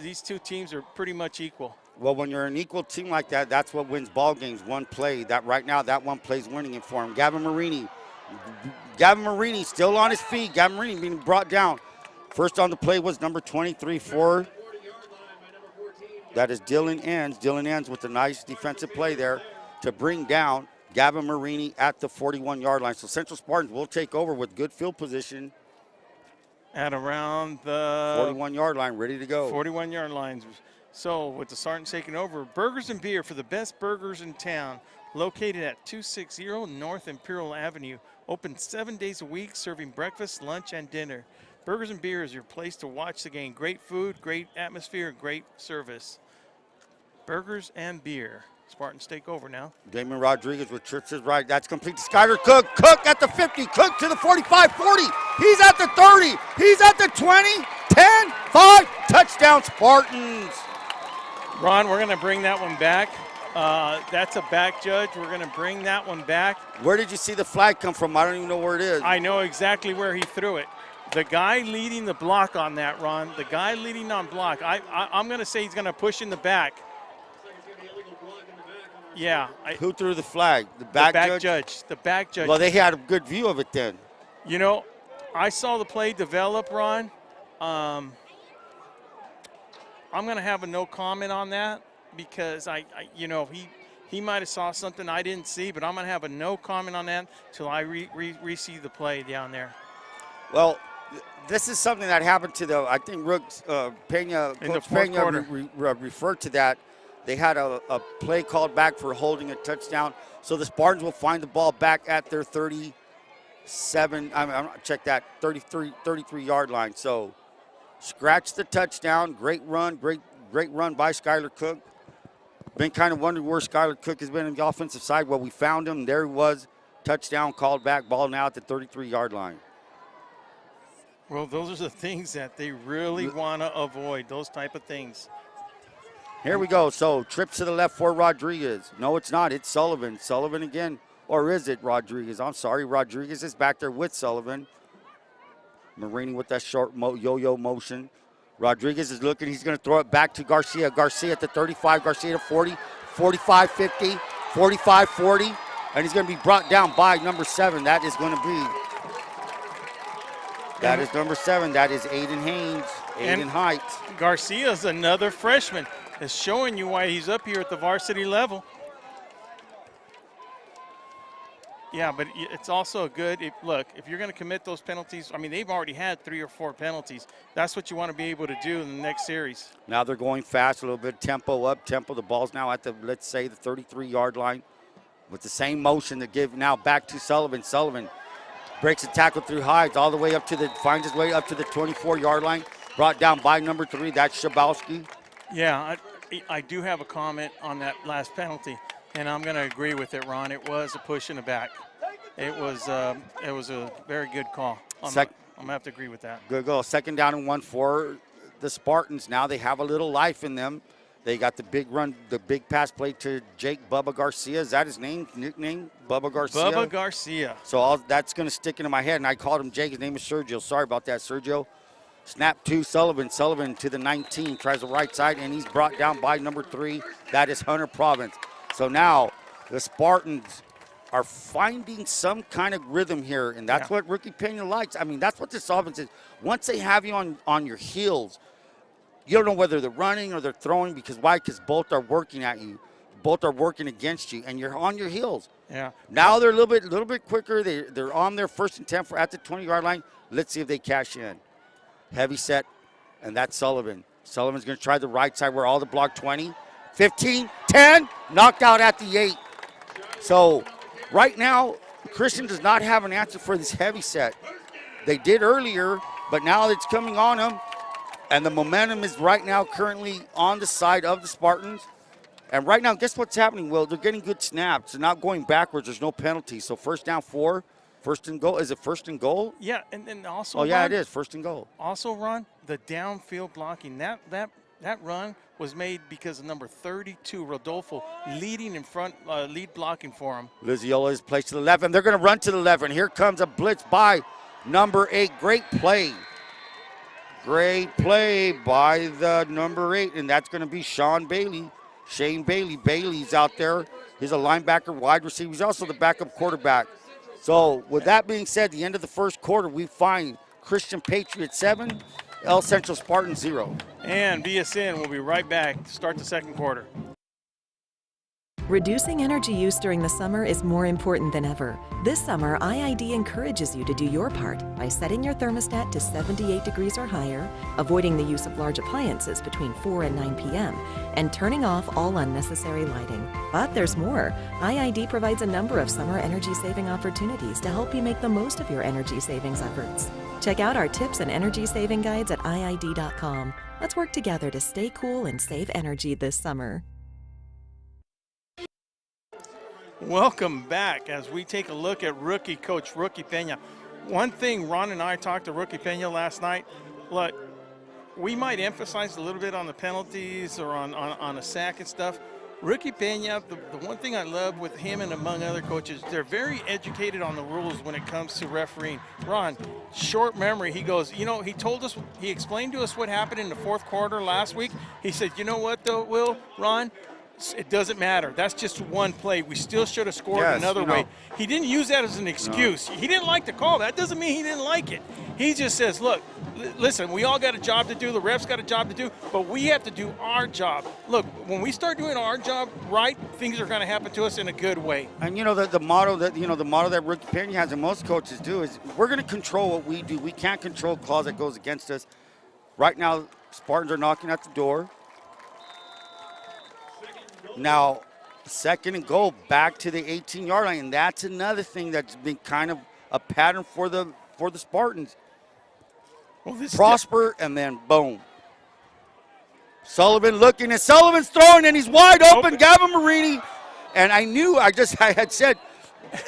these two teams are pretty much equal. Well, when you're an equal team like that, that's what wins ball games. One play. That right now, that one play's winning it for him. Gavin Marini still on his feet. Gavin Marini being brought down. First on the play was number 23 for. That is Dylan Enns. Dylan Enns with a nice defensive play there to bring down Gavin Marini at the 41-yard line. So Central Spartans will take over with good field position. At around the 41-yard line, ready to go. 41-yard lines. So with the Spartans taking over, Burgers and Beer for the best burgers in town, located at 260 North Imperial Avenue. Open 7 days a week, serving breakfast, lunch, and dinner. Burgers and Beer is your place to watch the game. Great food, great atmosphere, great service. Burgers and Beer. Spartans take over now. Damon Rodriguez with trips his right. That's complete to Skyler Cook. Cook at the 50. Cook to the 45, 40. He's at the 30. He's at the 20, 10, 5. Touchdown, Spartans. Ron, we're going to bring that one back. That's a back, Judge. We're going to bring that one back. Where did you see the flag come from? I don't even know where it is. I know exactly where he threw it. The guy leading the block on that, Ron, the guy leading on block, I'm going to say he's going to push in the back. Yeah. Who threw the flag? The back judge? The back judge. Well, they had a good view of it then. You know, I saw the play develop, Ron. I'm going to have a no comment on that because you know, he might have saw something I didn't see, but I'm going to have a no comment on that until I re-see the play down there. Well, this is something that happened to I think Coach Pena referred to that. They had a play called back for holding a touchdown. So the Spartans will find the ball back at their 33-yard line. So scratch the touchdown. Great run by Skyler Cook. Been kind of wondering where Skyler Cook has been on the offensive side. Well, we found him. There he was. Touchdown called back. Ball now at the 33-yard line. Well, those are the things that they really want to avoid, those type of things. Here we go. So trips to the left for Rodriguez. No, it's not. It's Sullivan. Sullivan again. Or is it Rodriguez? I'm sorry. Rodriguez is back there with Sullivan. Marini with that short yo-yo motion. Rodriguez is looking. He's going to throw it back to Garcia. Garcia at the 35. Garcia to 40. 45, 50. 45, 40. And he's going to be brought down by number 7. That is going to be. That is number 7. That is Aiden Haynes. Aiden Height. Garcia's another freshman. Is showing you why he's up here at the varsity level. Yeah, but it's also good. Look, if you're going to commit those penalties, I mean, they've already had 3 or 4 penalties. That's what you want to be able to do in the next series. Now they're going fast, a little bit tempo up. The ball's now at the, let's say, the 33-yard line with the same motion to give now back to Sullivan. Sullivan breaks a tackle through Hides all the way up to finds his way up to the 24-yard line. Brought down by number 3. That's Schabowski. Yeah, I do have a comment on that last penalty, and I'm going to agree with it, Ron. It was a push in the back. It was a very good call. I'm going to have to agree with that. Good goal. 2nd down and 1 for the Spartans. Now they have a little life in them. They got the big run, the big pass play to Jake Bubba Garcia. Is that his nickname? Bubba Garcia? Bubba Garcia. So that's going to stick into my head, and I called him Jake. His name is Sergio. Sorry about that, Sergio. Snap to Sullivan. Sullivan to the 19. Tries the right side, and he's brought down by number 3. That is Hunter Province. So now the Spartans are finding some kind of rhythm here, and that's what Rookie Pena likes. I mean, that's what this offense is. Once they have you on your heels, you don't know whether they're running or they're throwing. Because why? Because both are working at you. Both are working against you, and you're on your heels. Yeah. Now they're a little bit quicker. They're on their 1st and 10 for at the 20-yard line. Let's see if they cash in. Heavy set, and that's Sullivan. Sullivan's going to try the right side where all the block 20, 15, 10, knocked out at the 8. So right now, Christian does not have an answer for this heavy set. They did earlier, but now it's coming on them. And the momentum is right now currently on the side of the Spartans. And right now, guess what's happening, Will? They're getting good snaps. They're not going backwards. There's no penalty. So 1st down 4, 1st and goal. Is it 1st and goal? Yeah, and also, Oh, yeah, Ron, it is 1st and goal. Also, Ron, the downfield blocking, that run was made because of number 32, Rodolfo, leading in front, lead blocking for him. Liziola is placed to the left, and they're going to run to the left. And here comes a blitz by number 8. Great play. Great play by the number 8, and that's going to be Shane Bailey. Bailey's out there. He's a linebacker, wide receiver. He's also the backup quarterback. So with that being said, the end of the 1st quarter, we find Christian Patriots 7, El Centro Spartans 0. And VSN will be right back to start the 2nd quarter. Reducing energy use during the summer is more important than ever. This summer, IID encourages you to do your part by setting your thermostat to 78 degrees or higher, avoiding the use of large appliances between 4 and 9 p.m., and turning off all unnecessary lighting. But there's more. IID provides a number of summer energy-saving opportunities to help you make the most of your energy savings efforts. Check out our tips and energy saving guides at IID.com. Let's work together to stay cool and save energy this summer. Welcome back as we take a look at rookie coach Rookie Pena. One thing, Ron and I talked to Rookie Pena last night. Look, we might emphasize a little bit on the penalties or on a sack and stuff. Rookie Pena, the one thing I love with him and among other coaches, they're very educated on the rules when it comes to refereeing. Ron, short memory, he goes, he explained to us what happened in the 4th quarter last week. He said, you know what though, Ron? It doesn't matter. That's just one play. We still should have scored another way. He didn't use that as an excuse. No. He didn't like the call. That doesn't mean he didn't like it. He just says, look, listen, we all got a job to do. The refs got a job to do, but we have to do our job. Look, when we start doing our job right, things are going to happen to us in a good way. And the motto that Rookie Pena has and most coaches do is we're going to control what we do. We can't control calls that goes against us. Right now, Spartans are knocking at the door. Now, 2nd and goal back to the 18-yard line, and that's another thing that's been kind of a pattern for the Spartans. Well, Prosper, and then boom. Sullivan looking, and Sullivan's throwing, and he's wide open. Gavin Marini, and I had said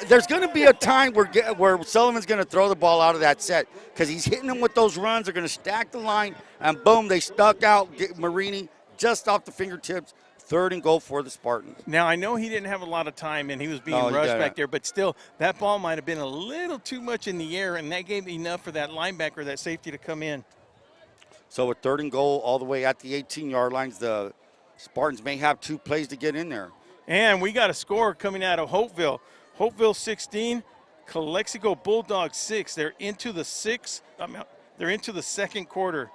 there's going to be a time where Sullivan's going to throw the ball out of that set because he's hitting them with those runs. They're going to stack the line, and boom, they stuck out Marini just off the fingertips. 3rd and goal for the Spartans. Now, I know he didn't have a lot of time and he was being rushed back there, but still, that ball might have been a little too much in the air, and that gave enough for that linebacker, that safety, to come in. So with 3rd and goal all the way at the 18-yard lines, the Spartans may have 2 plays to get in there. And we got a score coming out of Hopeville. Hopeville 16, Calexico Bulldogs 6. They're into the 2nd quarter.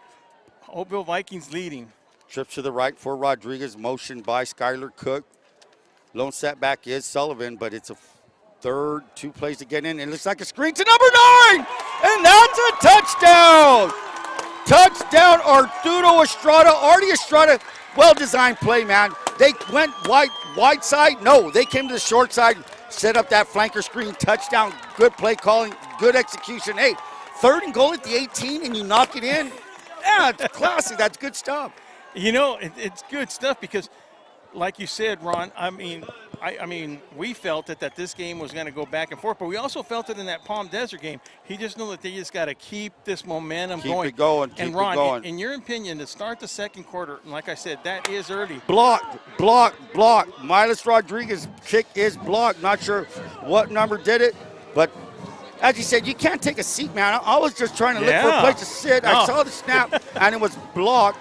Hopeville Vikings leading. Trips to the right for Rodriguez, motioned by Skylar Cook. Lone setback is Sullivan, but it's a 3rd, 2 plays to get in. And it looks like a screen to number 9, and that's a touchdown. Touchdown, Arturo Estrada. Artie Estrada, well-designed play, man. They went wide side. No, they came to the short side, set up that flanker screen, touchdown, good play calling, good execution. Hey, 3rd and goal at the 18, and you knock it in. Yeah, it's classic. That's good stuff. You know, it's good stuff because, like you said, Ron, I mean, I mean, we felt it that this game was going to go back and forth, but we also felt it in that Palm Desert game. He just knew that they just got to keep this momentum going. Keep it going. And Ron, in your opinion, to start the second quarter, and like I said, that is early. Blocked. Miles Rodriguez kick is blocked. Not sure what number did it, but as you said, you can't take a seat, man. I was just trying to look for a place to sit. I saw the snap, and it was blocked.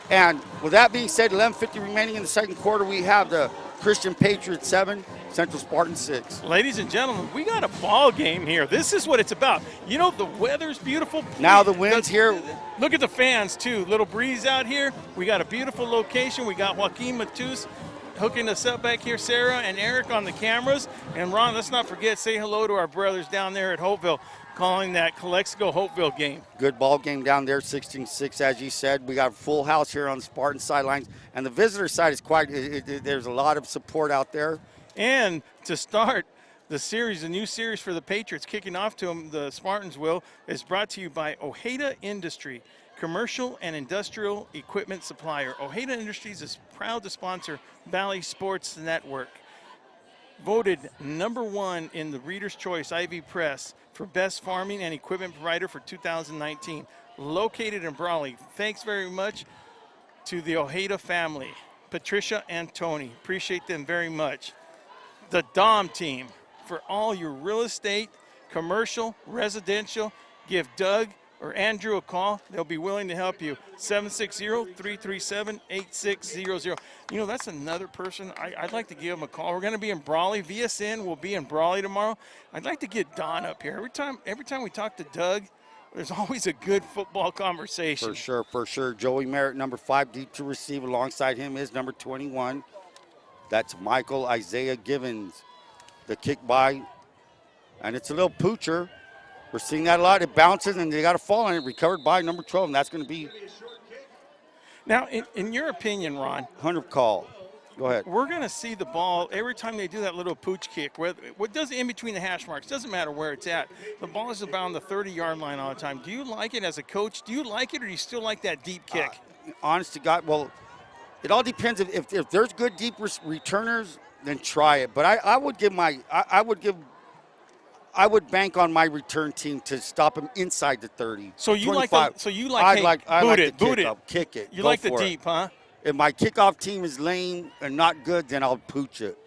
And with that being said, 11:50 remaining in the second quarter, we have the Christian Patriots 7, Central Spartans 6. Ladies and gentlemen, we got a ball game here. This is what it's about. You know, the weather's beautiful. Now the wind's here. Look at the fans, too. Little breeze out here. We got a beautiful location. We got Joaquin Matus hooking us up back here, Sarah and Eric on the cameras. And, Ron, let's not forget, say hello to our brothers down there at Hopeville, calling that Calexico Hopeville game. Good ball game down there, 16-6, as you said. We got a full house here on the Spartan sidelines. And the visitor side is there's a lot of support out there. And to start the series, a new series for the Patriots, kicking off to them, the Spartans will, is brought to you by Ojeda Industry, commercial and industrial equipment supplier. Ojeda Industries is proud to sponsor Valley Sports Network. Voted #1 in the Reader's Choice Ivy Press for best farming and equipment provider for 2019. Located in Brawley. Thanks very much to the Ojeda family, Patricia and Tony. Appreciate them very much. The Dom team, for all your real estate, commercial, residential, give Doug or Andrew a call. They'll be willing to help you. 760-337-8600. You know, that's another person I'd like to give them a call. We're going to be in Brawley. VSN will be in Brawley tomorrow. I'd like to get Don up here. Every time we talk to Doug, there's always a good football conversation. For sure. Joey Merritt, number 5, deep to receive. Alongside him is number 21. That's Michael Isaiah Givens. The kick by, and it's a little poocher. We're seeing that a lot. It bounces, and they got to fall on it. Recovered by number 12, and that's going to be. Now, in your opinion, Ron. 100 call. Go ahead. We're going to see the ball every time they do that little pooch kick. What does it in between the hash marks? Doesn't matter where it's at. The ball is about on the 30-yard line all the time. Do you like it as a coach? Do you like it, or do you still like that deep kick? Honest to God, well, it all depends. If there's good deep returners, then try it. But I would bank on my return team to stop him inside the 30. So you 25. boot it. Kick it. You like the deep, huh? If my kickoff team is lame and not good, then I'll pooch it.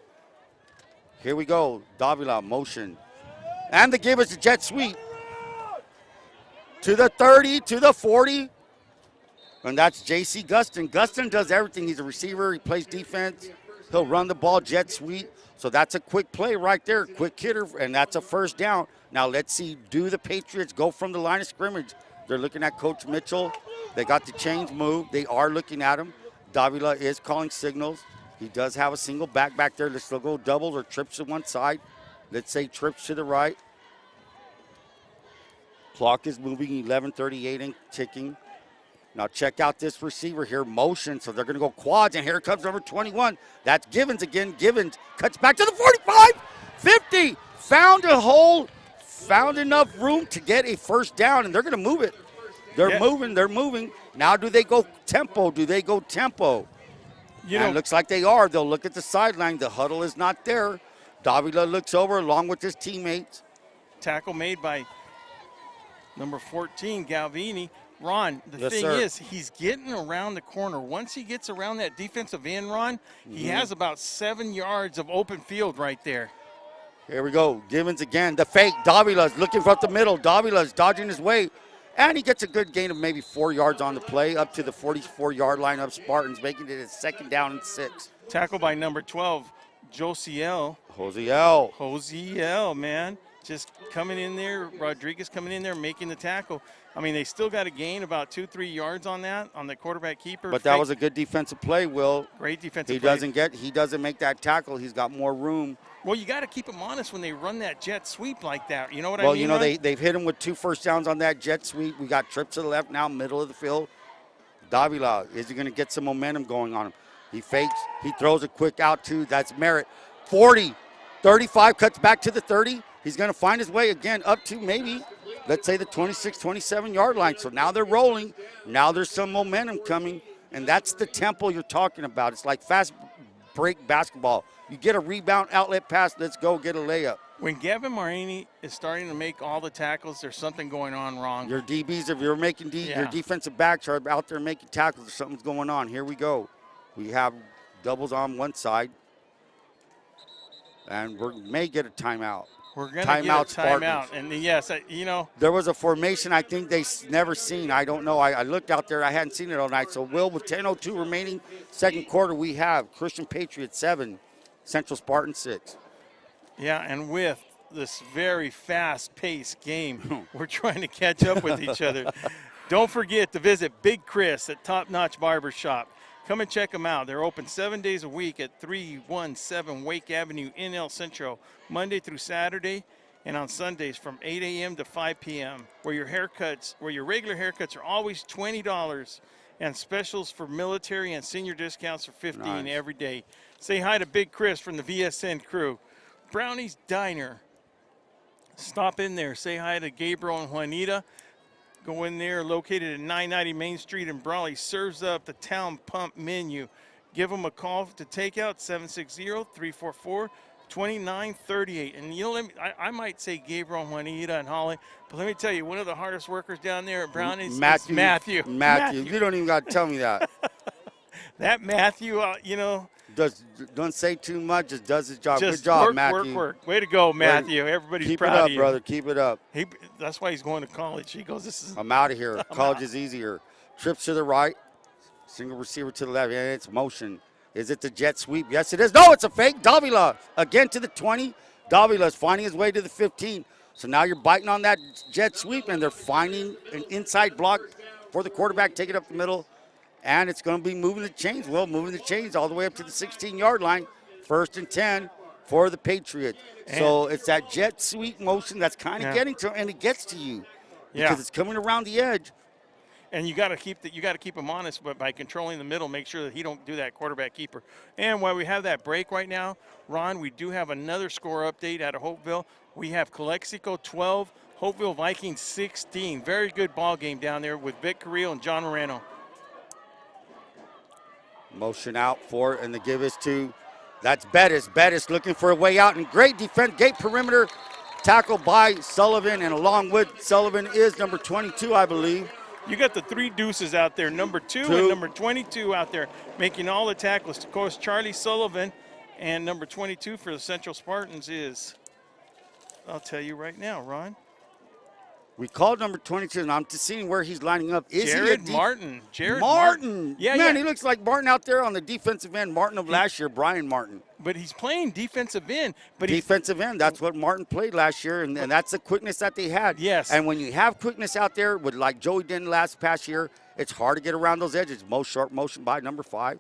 Here we go. Davila, motion. And they give us a jet sweep. To the 30, to the 40. And that's J.C. Gustin. Gustin does everything. He's a receiver. He plays defense. He'll run the ball, jet sweep. So that's a quick play right there, quick hitter, and that's a first down. Now let's see, do the Patriots go from the line of scrimmage? They're looking at Coach Mitchell. They got the chains moved. They are looking at him. Davila is calling signals. He does have a single back there. Let's still go doubles or trips to one side. Let's say trips to the right. Clock is moving, 11:38 and ticking. Now check out this receiver here, motion, so they're going to go quads, and here comes number 21. That's Givens again. Givens cuts back to the 45, 50, found a hole, found enough room to get a first down, and they're going to move it. They're moving. Now do they go tempo? It looks like they are. They'll look at the sideline. The huddle is not there. Davila looks over along with his teammates. Tackle made by number 14, Galvini. Ron, the thing is, he's getting around the corner. Once he gets around that defensive end, Ron, he has about 7 yards of open field right there. Here we go. Givens again. The fake. Davila's looking for up the middle. Davila's dodging his way. And he gets a good gain of maybe 4 yards on the play up to the 44-yard line of Spartans, making it a 2nd down and 6. Tackle by number 12, Josiel, man. Just coming in there, Rodriguez coming in there, making the tackle. I mean, they still got to gain about 2-3 yards on the quarterback keeper. But that was a good defensive play, Will. Great defensive play. He doesn't make that tackle. He's got more room. Well, you got to keep him honest when they run that jet sweep like that. You know what I mean? Well, they've hit him with 2 first downs on that jet sweep. We got trips to the left now, middle of the field. Davila, is he going to get some momentum going on him? He fakes. He throws a quick out to, that's Merritt. 40, 35, cuts back to the 30. He's going to find his way again up to maybe, let's say, the 26, 27-yard line. So now they're rolling. Now there's some momentum coming, and that's the tempo you're talking about. It's like fast break basketball. You get a rebound, outlet pass, let's go get a layup. When Gavin Marini is starting to make all the tackles, there's something going on wrong. Your DBs, if you're making your defensive backs are out there making tackles, something's going on. Here we go. We have doubles on one side, and we may get a timeout. We're going to get a timeout. And yes, there was a formation I think they never seen. I don't know. I looked out there. I hadn't seen it all night. So, Will, with 10:02 remaining, second quarter, we have Christian Patriots 7, Central Spartans 6. Yeah, and with this very fast-paced game, we're trying to catch up with each other. Don't forget to visit Big Chris at Top Notch Barber Shop. Come and check them out. They're open 7 days a week at 317 Wake Avenue in El Centro, Monday through Saturday, and on Sundays from 8 a.m. to 5 p.m., where your regular haircuts are always $20, and specials for military and senior discounts are $15 every day. Say hi to Big Chris from the VSN crew. Brownie's Diner. Stop in there. Say hi to Gabriel and Juanita. Go in there, located at 990 Main Street in Brawley. Serves up the Town Pump menu. Give them a call to take out 760-344-2938. And I might say Gabriel and Juanita and Holly, but let me tell you, one of the hardest workers down there at Brownie's is Matthew. You don't even got to tell me that. That Matthew, Don't say too much. Just does his job. Just Good job, work, Matthew. Work. Way to go, Matthew. Everybody's proud of you. Keep it up, brother. Keep it up. That's why he's going to college. He goes, I'm out of here. College is easier. Trips to the right. Single receiver to the left. Yeah, it's motion. Is it the jet sweep? Yes, it is. No, it's a fake. Davila again to the 20. Davila is finding his way to the 15. So now you're biting on that jet sweep, and they're finding an inside block for the quarterback. Take it up the middle. And it's going to be moving the chains. Well, moving the chains all the way up to the 16-yard line. 1st and 10 for the Patriots. So it's that jet sweep motion that's kind of getting to him, and it gets to you because it's coming around the edge. And you got to keep him honest, but by controlling the middle, make sure that he don't do that quarterback keeper. And while we have that break right now, Ron, we do have another score update out of Hopeville. We have Calexico 12, Hopeville Vikings 16. Very good ball game down there with Vic Carrillo and John Moreno. Motion out for it, and the give is to, that's Bettis. Bettis looking for a way out, and great defense, gate perimeter tackle by Sullivan, and along with Sullivan is number 22, I believe. You got the three deuces out there, number 2 and number 22 out there making all the tackles. Of course, Charlie Sullivan, and number 22 for the Central Spartans is, I'll tell you right now, Ron. We called number 22, and I'm just seeing where he's lining up. Jared Martin. Jared Martin. Man, he looks like Martin out there on the defensive end. Martin of last year, Brian Martin. But he's playing defensive end. Defensive end, that's what Martin played last year, and that's the quickness that they had. Yes. And when you have quickness out there, with like Joey did past year, it's hard to get around those edges. Most sharp motion by number 5.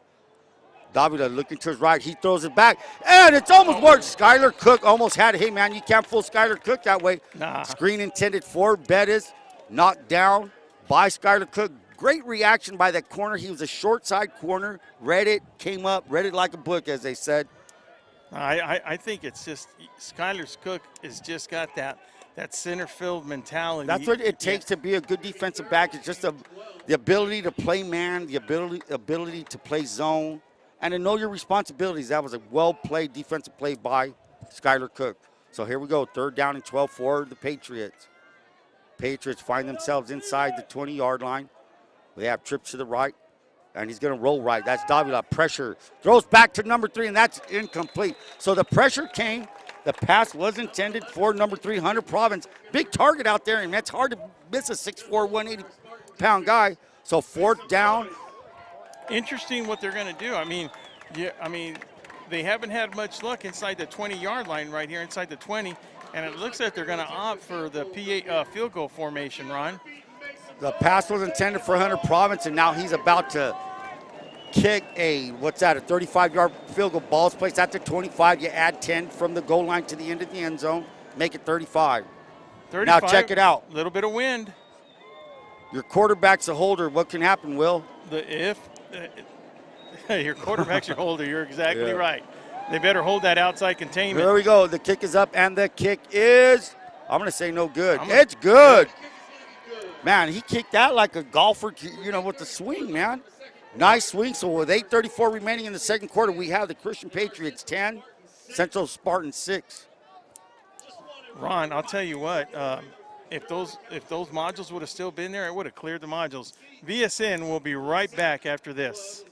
Davila looking to his right. He throws it back, and it's almost worked. Skylar Cook almost had it. Hey, man, you can't fool Skylar Cook that way. Nah. Screen intended for Bettis. Knocked down by Skylar Cook. Great reaction by that corner. He was a short side corner. Read it, came up, read it like a book, as they said. I think it's just Skylar Cook has just got that center field mentality. That's what it takes to be a good defensive back. It's just the ability to play man, the ability to play zone, and to know your responsibilities. That was a well-played defensive play by Skylar Cook. So here we go, 3rd down and 12 for the Patriots. Patriots find themselves inside the 20-yard line. They have trips to the right, and he's going to roll right. That's Davila. Pressure. Throws back to number 3, and that's incomplete. So the pressure came. The pass was intended for number 3, Hunter Province. Big target out there, and that's hard to miss a 6'4", 180-pound guy. So 4th down. Interesting what they're going to do. They haven't had much luck inside the 20-yard line right here, inside the 20, and it looks like they're going to opt for the field goal formation, Ron. The pass was intended for Hunter Province, and now he's about to kick a 35-yard field goal. Ball's placed at the 25. You add 10 from the goal line to the end of the end zone, make it 35. Now check it out. A little bit of wind. Your quarterback's a holder. What can happen, Will? Your quarterback's your holder. You're exactly right. They better hold that outside containment. There we go. The kick is up, and the kick is, I'm going to say no good. It's good. Man, he kicked that like a golfer, with the swing, man. Nice swing. So with 8:34 remaining in the second quarter, we have the Christian Patriots 10, Central Spartans 6. Ron, I'll tell you what. If those modules would have still been there, it would have cleared the modules. VSN will be right back after this.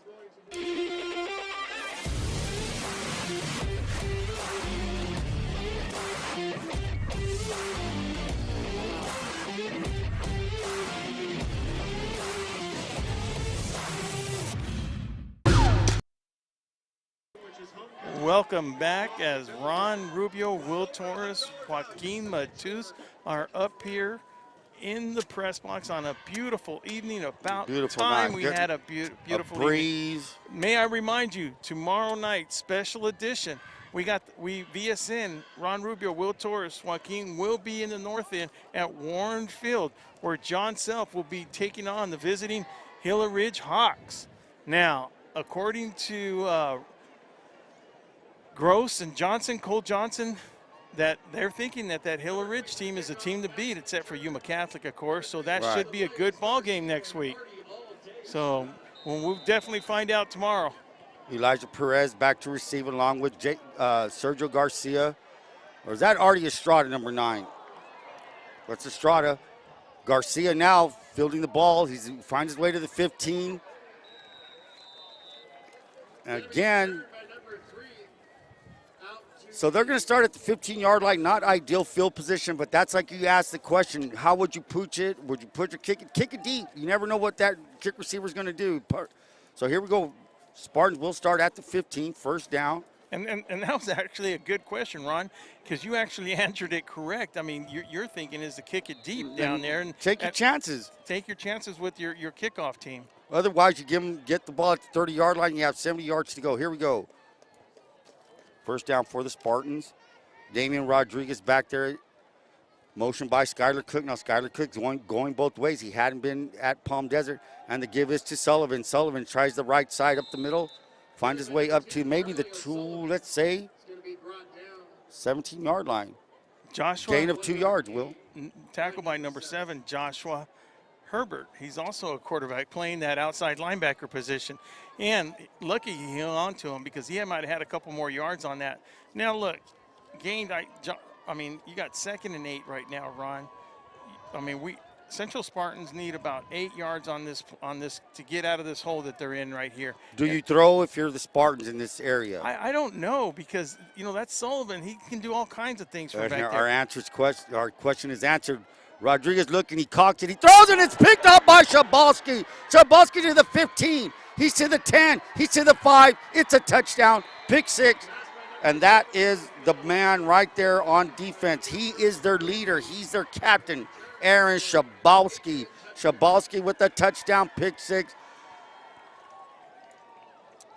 Welcome back as Ron, Rubio, Will Torrez, Joaquin Matus are up here in the press box on a beautiful evening. About Beautiful time night. we had a beautiful breeze. evening. May I remind you, tomorrow night, special edition. We VSN, Ron Rubio, Will Torres, Joaquin will be in the north end at Warren Field, where John Self will be taking on the visiting Gila Ridge Hawks. Now, according to Gross and Johnson, Cole Johnson, that they're thinking that Gila Ridge team is a team to beat, except for Yuma Catholic, of course. So that should be a good ball game next week. So we'll definitely find out tomorrow. Elijah Perez back to receive along with Sergio Garcia. Or is that already Estrada, number 9? That's Estrada. Garcia now fielding the ball. He finds his way to the 15. And again, so they're going to start at the 15-yard line. Not ideal field position, but that's like you asked the question, how would you pooch it? Would you pooch or kick it? Kick it deep. You never know what that kick receiver is going to do. So here we go. Spartans will start at the 15, first down. And that was actually a good question, Ron, because you actually answered it correct. I mean, you're thinking is to kick it deep down there. And take your chances. Take your chances with your kickoff team. Otherwise, you get the ball at the 30-yard line, you have 70 yards to go. Here we go. First down for the Spartans. Damian Rodriguez back there. Motion by Skylar Cook. Now Skylar Cook's going both ways. He hadn't been at Palm Desert. And the give is to Sullivan. Sullivan tries the right side up the middle. Finds his way up to maybe the 17-yard line. Joshua. Gain of 2 yards, Will. Tackled by number 7, Joshua Herbert. He's also a quarterback playing that outside linebacker position. And lucky he hung on to him because he might have had a couple more yards on that. Now, look, gained, I mean, you got 2nd and 8 right now, Ron. I mean, Central Spartans need about 8 yards on this to get out of this hole that they're in right here. Do you throw if you're the Spartans in this area? I don't know because, that's Sullivan. He can do all kinds of things from back there. Our question is answered. Rodriguez looking, he cocks it, he throws it, it's picked up by Shabalski. Shabalski to the 15, he's to the 10, he's to the 5, it's a touchdown, pick 6. And that is the man right there on defense. He is their leader, he's their captain, Aaron Shabalski. Shabalski with the touchdown, pick 6.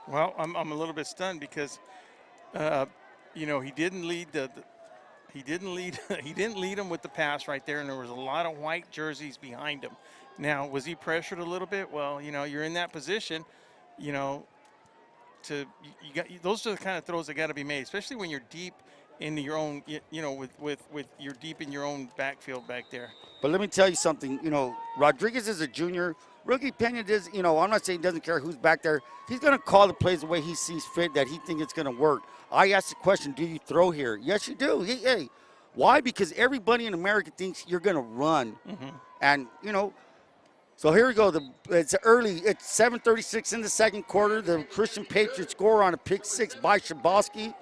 Well, I'm a little bit stunned because, he didn't lead He didn't lead him with the pass right there, and there was a lot of white jerseys behind him. Now, was he pressured a little bit? Well, you're in that position, those are the kind of throws that got to be made, especially when you're deep into your own, with you're deep in your own backfield back there. But let me tell you something, Rodriguez is a junior. Rookie Pena does, I'm not saying he doesn't care who's back there. He's going to call the plays the way he sees fit, that he thinks it's going to work. I asked the question, do you throw here? Yes, you do. Hey, why? Because everybody in America thinks you're going to run. Mm-hmm. And, so here we go. It's early. It's 7:36 in the second quarter. The Christian Patriots score on a pick 6 by Shabalski.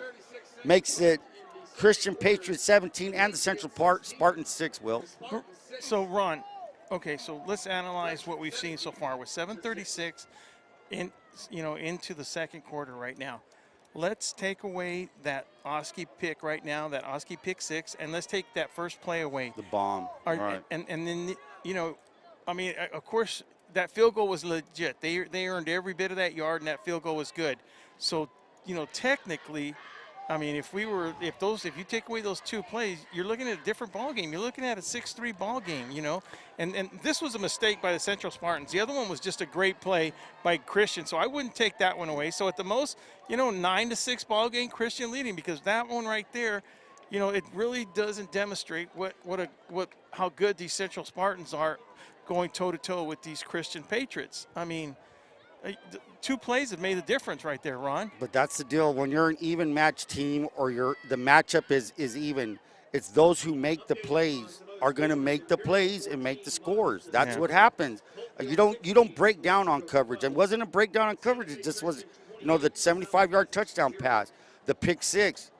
Makes it Christian Patriots 17 and the Central Spartans 6, Will. So, Ron, okay, so let's analyze what we've seen so far. With 7:36 into the second quarter right now. Let's take away that Oski pick right now, that Oski pick 6, and let's take that first play away. The bomb. Right. And then, of course, that field goal was legit. They earned every bit of that yard, and that field goal was good. So, technically, if you take away those 2 plays, you're looking at a different ball game. You're looking at a 6-3 ball game, And this was a mistake by the Central Spartans. The other one was just a great play by Christian, so I wouldn't take that one away. So at the most, 9-6 ball game, Christian leading, because that one right there, it really doesn't demonstrate how good these Central Spartans are going toe-to-toe with these Christian Patriots. 2 plays have made the difference right there, Ron. But that's the deal. When you're an even match team or the matchup is even, it's those who make the plays are going to make the plays and make the scores. That's what happens. You don't break down on coverage. It wasn't a breakdown on coverage. It just was, the 75-yard touchdown pass, the pick six.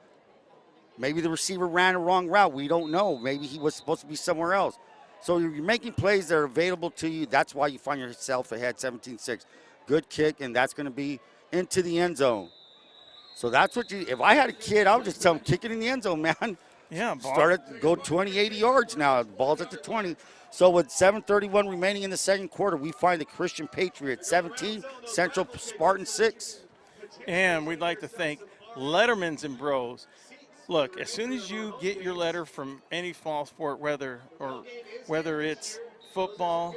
Maybe the receiver ran a wrong route. We don't know. Maybe he was supposed to be somewhere else. So you're making plays that are available to you. That's why you find yourself ahead 17-6. Good kick, and that's going to be into the end zone. So that's what if I had a kid, I would just tell him, kick it in the end zone, man. Yeah, Go 20, 80 yards now. The ball's at the 20. So with 7:31 remaining in the second quarter, we find the Christian Patriots 17, Centro Spartans 6. And we'd like to thank Letterman's and Bros. Look, as soon as you get your letter from any fall sport, whether it's football,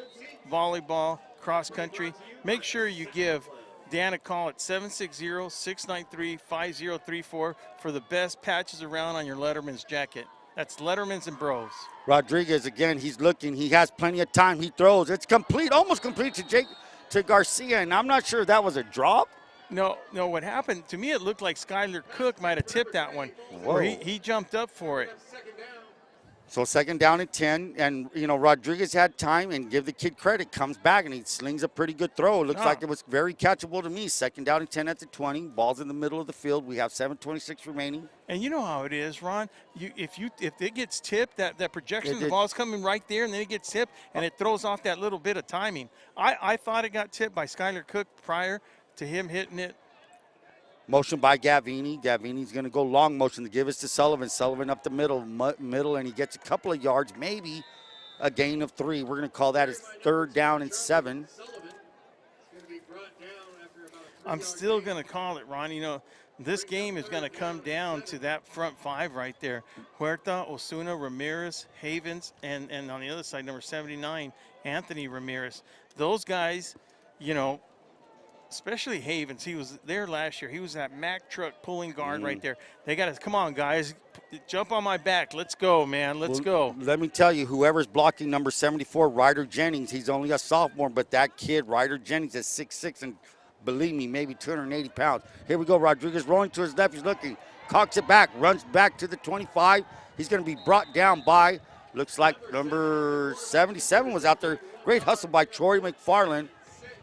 volleyball, cross country, make sure you give Dan a call at 760-693-5034 for the best patches around on your Letterman's jacket. That's Letterman's and Bros. Rodriguez, again, he's looking. He has plenty of time. He throws. It's complete, almost complete to Garcia, and I'm not sure that was a drop. No, what happened, to me it looked like Skylar Cook might have tipped that one. Whoa. Where he jumped up for it. So 2nd down and 10, and, Rodriguez had time, and give the kid credit, comes back, and he slings a pretty good throw. It looks like it was very catchable to me. 2nd down and 10 at the 20, ball's in the middle of the field. We have 7:26 remaining. And you know how it is, Ron. If it gets tipped, that projection, the ball's coming right there, and then it gets tipped, and it throws off that little bit of timing. I thought it got tipped by Skylar Cook prior to him hitting it. Motion by Gavini. Gavini's going to go long motion to give us to Sullivan. Sullivan up the middle, and he gets a couple of yards, maybe a gain of 3. We're going to call that his 3rd down and 7. I'm still going to call it, Ron. This game is going to come down to that front 5 right there. Huerta, Osuna, Ramirez, Havens, and on the other side, number 79, Anthony Ramirez. Those guys, especially Havens, he was there last year. He was that Mack truck pulling guard right there. They got to, come on, guys, jump on my back. Let's go, man. Let's go. Let me tell you, whoever's blocking number 74, Ryder Jennings, he's only a sophomore, but that kid, Ryder Jennings, is 6'6", and believe me, maybe 280 pounds. Here we go. Rodriguez rolling to his left. He's looking. Cocks it back. Runs back to the 25. He's going to be brought down by, looks like number 77 was out there. Great hustle by Troy McFarland.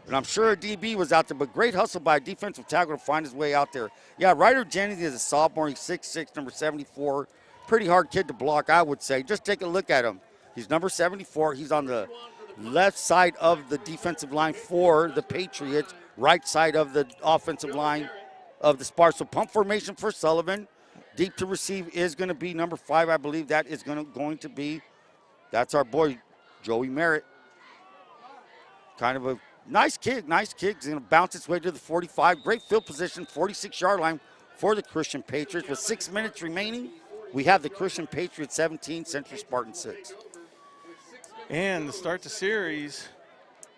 And I'm sure a DB was out there, but great hustle by a defensive tackle to find his way out there. Yeah, Ryder Jennings is a sophomore. He's 6'6", number 74. Pretty hard kid to block, I would say. Just take a look at him. He's number 74. He's on the left side of the defensive line for the Patriots, right side of the offensive line of the Spartans. So pump formation for Sullivan. Deep to receive is going to be number 5. I believe that is going to be, that's our boy, Joey Merritt. Kind of a nice kick. He's going to bounce its way to the 45. Great field position, 46-yard line for the Christian Patriots. With 6 minutes remaining, we have the Christian Patriots 17, Central Spartans 6. And to start the series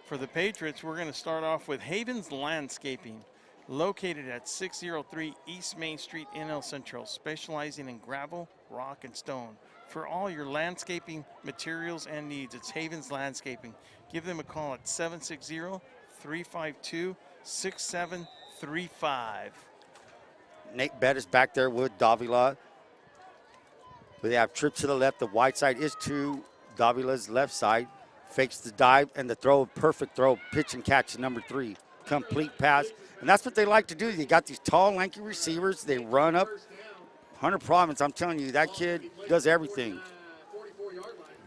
for the Patriots, we're going to start off with Havens Landscaping, located at 603 East Main Street in El Centro, specializing in gravel, rock, and stone. For all your landscaping materials and needs, it's Havens Landscaping. Give them a call at 760-352-6735. Nate Bettis back there with Davila. They have trip to the left. The wide side is to Davila's left side. Fakes the dive and the throw, perfect throw, pitch and catch to number 3. Complete pass. And that's what they like to do. You got these tall, lanky receivers. They run up. Hunter Province, I'm telling you, that kid does everything.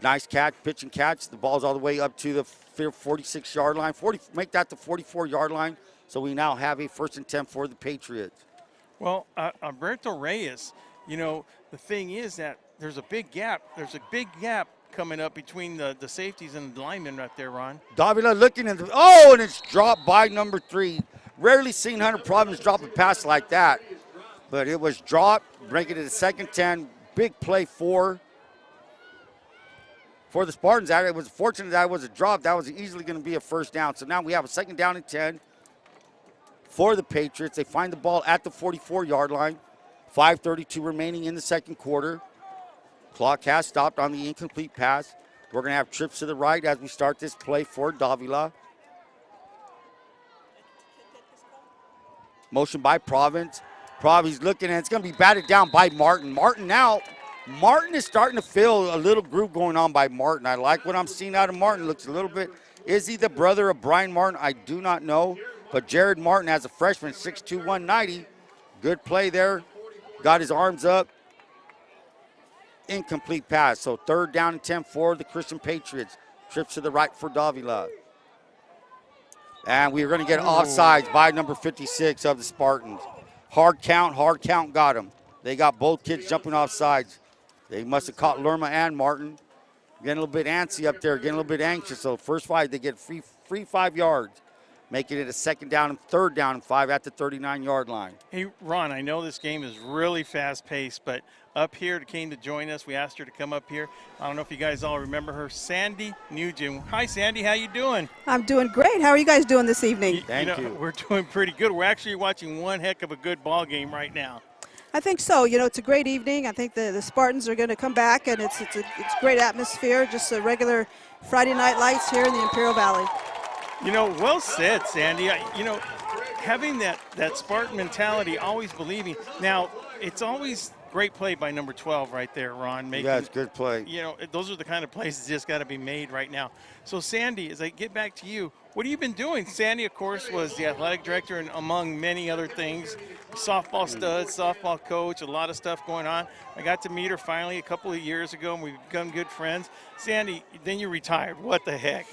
Nice catch, pitch and catch. The ball's all the way up to the 46-yard line. Make that the 44-yard line. So we now have a 1st and 10 for the Patriots. Well, Alberto Reyes, the thing is that there's a big gap. There's a big gap coming up between the safeties and the linemen right there, Ron. Davila looking at and it's dropped by number 3. Rarely seen Hunter Province drop a pass like that. But it was dropped, breaking it to 2nd 10. Big play for the Spartans. It was fortunate that it was a drop. That was easily going to be a 1st down. So now we have a 2nd down and 10 for the Patriots. They find the ball at the 44-yard line. 5:32 remaining in the second quarter. Clock has stopped on the incomplete pass. We're going to have trips to the right as we start this play for Davila. Motion by Province. He's looking, and it's going to be batted down by Martin. Martin is starting to feel a little groove going on by Martin. I like what I'm seeing out of Martin. Looks a little bit, is he the brother of Brian Martin? I do not know. But Jared Martin, as a freshman, 6'2", 190. Good play there. Got his arms up. Incomplete pass. So 3rd down and 10 for the Christian Patriots. Trips to the right for Davila. And we're going to get offsides by number 56 of the Spartans. Hard count got him. They got both kids jumping off sides. They must have caught Lerma and Martin. Getting a little bit antsy up there, getting a little bit anxious. So first 5, they get free 5 yards, making it a 2nd down and 3rd down and 5 at the 39-yard line. Hey, Ron, I know this game is really fast-paced, but up here came to join us. We asked her to come up here. I don't know if you guys all remember her, Sandy Nugent. Hi, Sandy. How you doing? I'm doing great. How are you guys doing this evening? Thank you. We're doing pretty good. We're actually watching one heck of a good ball game right now. I think so. It's a great evening. I think the Spartans are going to come back, and it's a great atmosphere, just a regular Friday night lights here in the Imperial Valley. Well said, Sandy. Having that Spartan mentality, always believing. Now, it's always great play by number 12 right there, Ron. It's good play. Those are the kind of plays that just got to be made right now. So, Sandy, as I get back to you, what have you been doing? Sandy, of course, was the athletic director and among many other things, softball stud, softball coach, a lot of stuff going on. I got to meet her finally a couple of years ago, and we've become good friends. Sandy, then you retired. What the heck,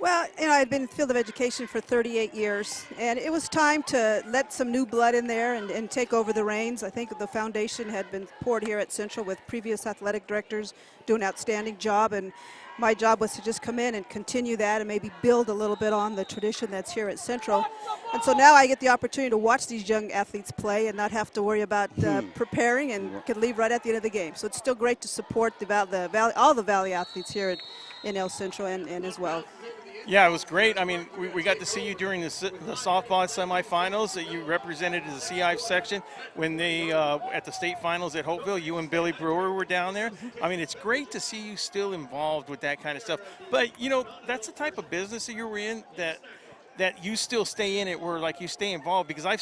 Well, I'd been in the field of education for 38 years, and it was time to let some new blood in there and take over the reins. I think the foundation had been poured here at Central with previous athletic directors doing an outstanding job, and my job was to just come in and continue that and maybe build a little bit on the tradition that's here at Central. And so now I get the opportunity to watch these young athletes play and not have to worry about preparing, and can leave right at the end of the game. So it's still great to support all the Valley athletes here in El Centro and as well. Yeah, it was great. I mean, we got to see you during the softball semifinals that you represented as the CI section when they, at the state finals at Hopeville, you and Billy Brewer were down there. I mean, it's great to see you still involved with that kind of stuff. But, that's the type of business that you're in that you still stay in it, where like you stay involved, because we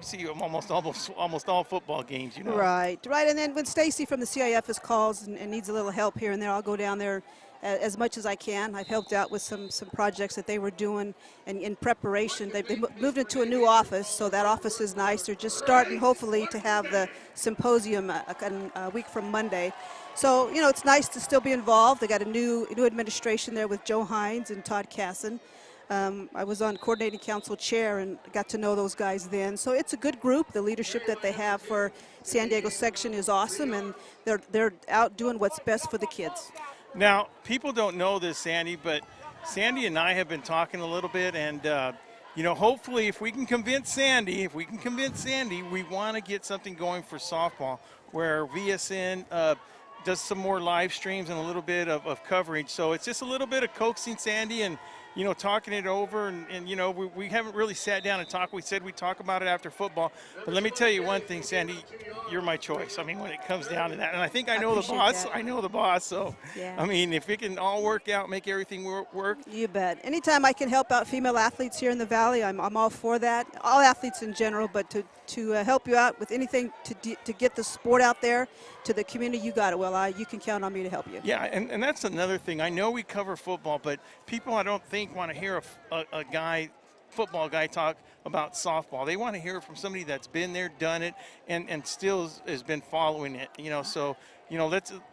see you almost all football games, Right. And then when Stacy from the CIF calls and needs a little help here and there, I'll go down there as much as I can. I've helped out with some projects that they were doing and in preparation. They moved into a new office, so that office is nice. They're just starting, hopefully, to have the symposium a week from Monday. So, it's nice to still be involved. They got a new administration there with Joe Hines and Todd Casson. I was on coordinating council chair and got to know those guys then. So it's a good group. The leadership that they have for San Diego section is awesome, and they're out doing what's best for the kids. Now, people don't know this, Sandy, but Sandy and I have been talking a little bit, and, hopefully if we can convince Sandy, we want to get something going for softball where VSN does some more live streams and a little bit of coverage. So it's just a little bit of coaxing Sandy and, talking it over, and we haven't really sat down and talked. We said we'd talk about it after football. But let me tell you one thing, Sandy, you're my choice. I mean, when it comes down to that. And I think I know the boss. That. I know the boss. So, yeah. I mean, if it can all work out, make everything work. You bet. Anytime I can help out female athletes here in the Valley, I'm all for that. All athletes in general, but to help you out with anything to get the sport out there to the community, you got it. Well, you can count on me to help you. Yeah, and that's another thing. I know we cover football, but people, I don't think, want to hear a football guy talk about softball. They want to hear it from somebody that's been there, done it, and still has been following it. So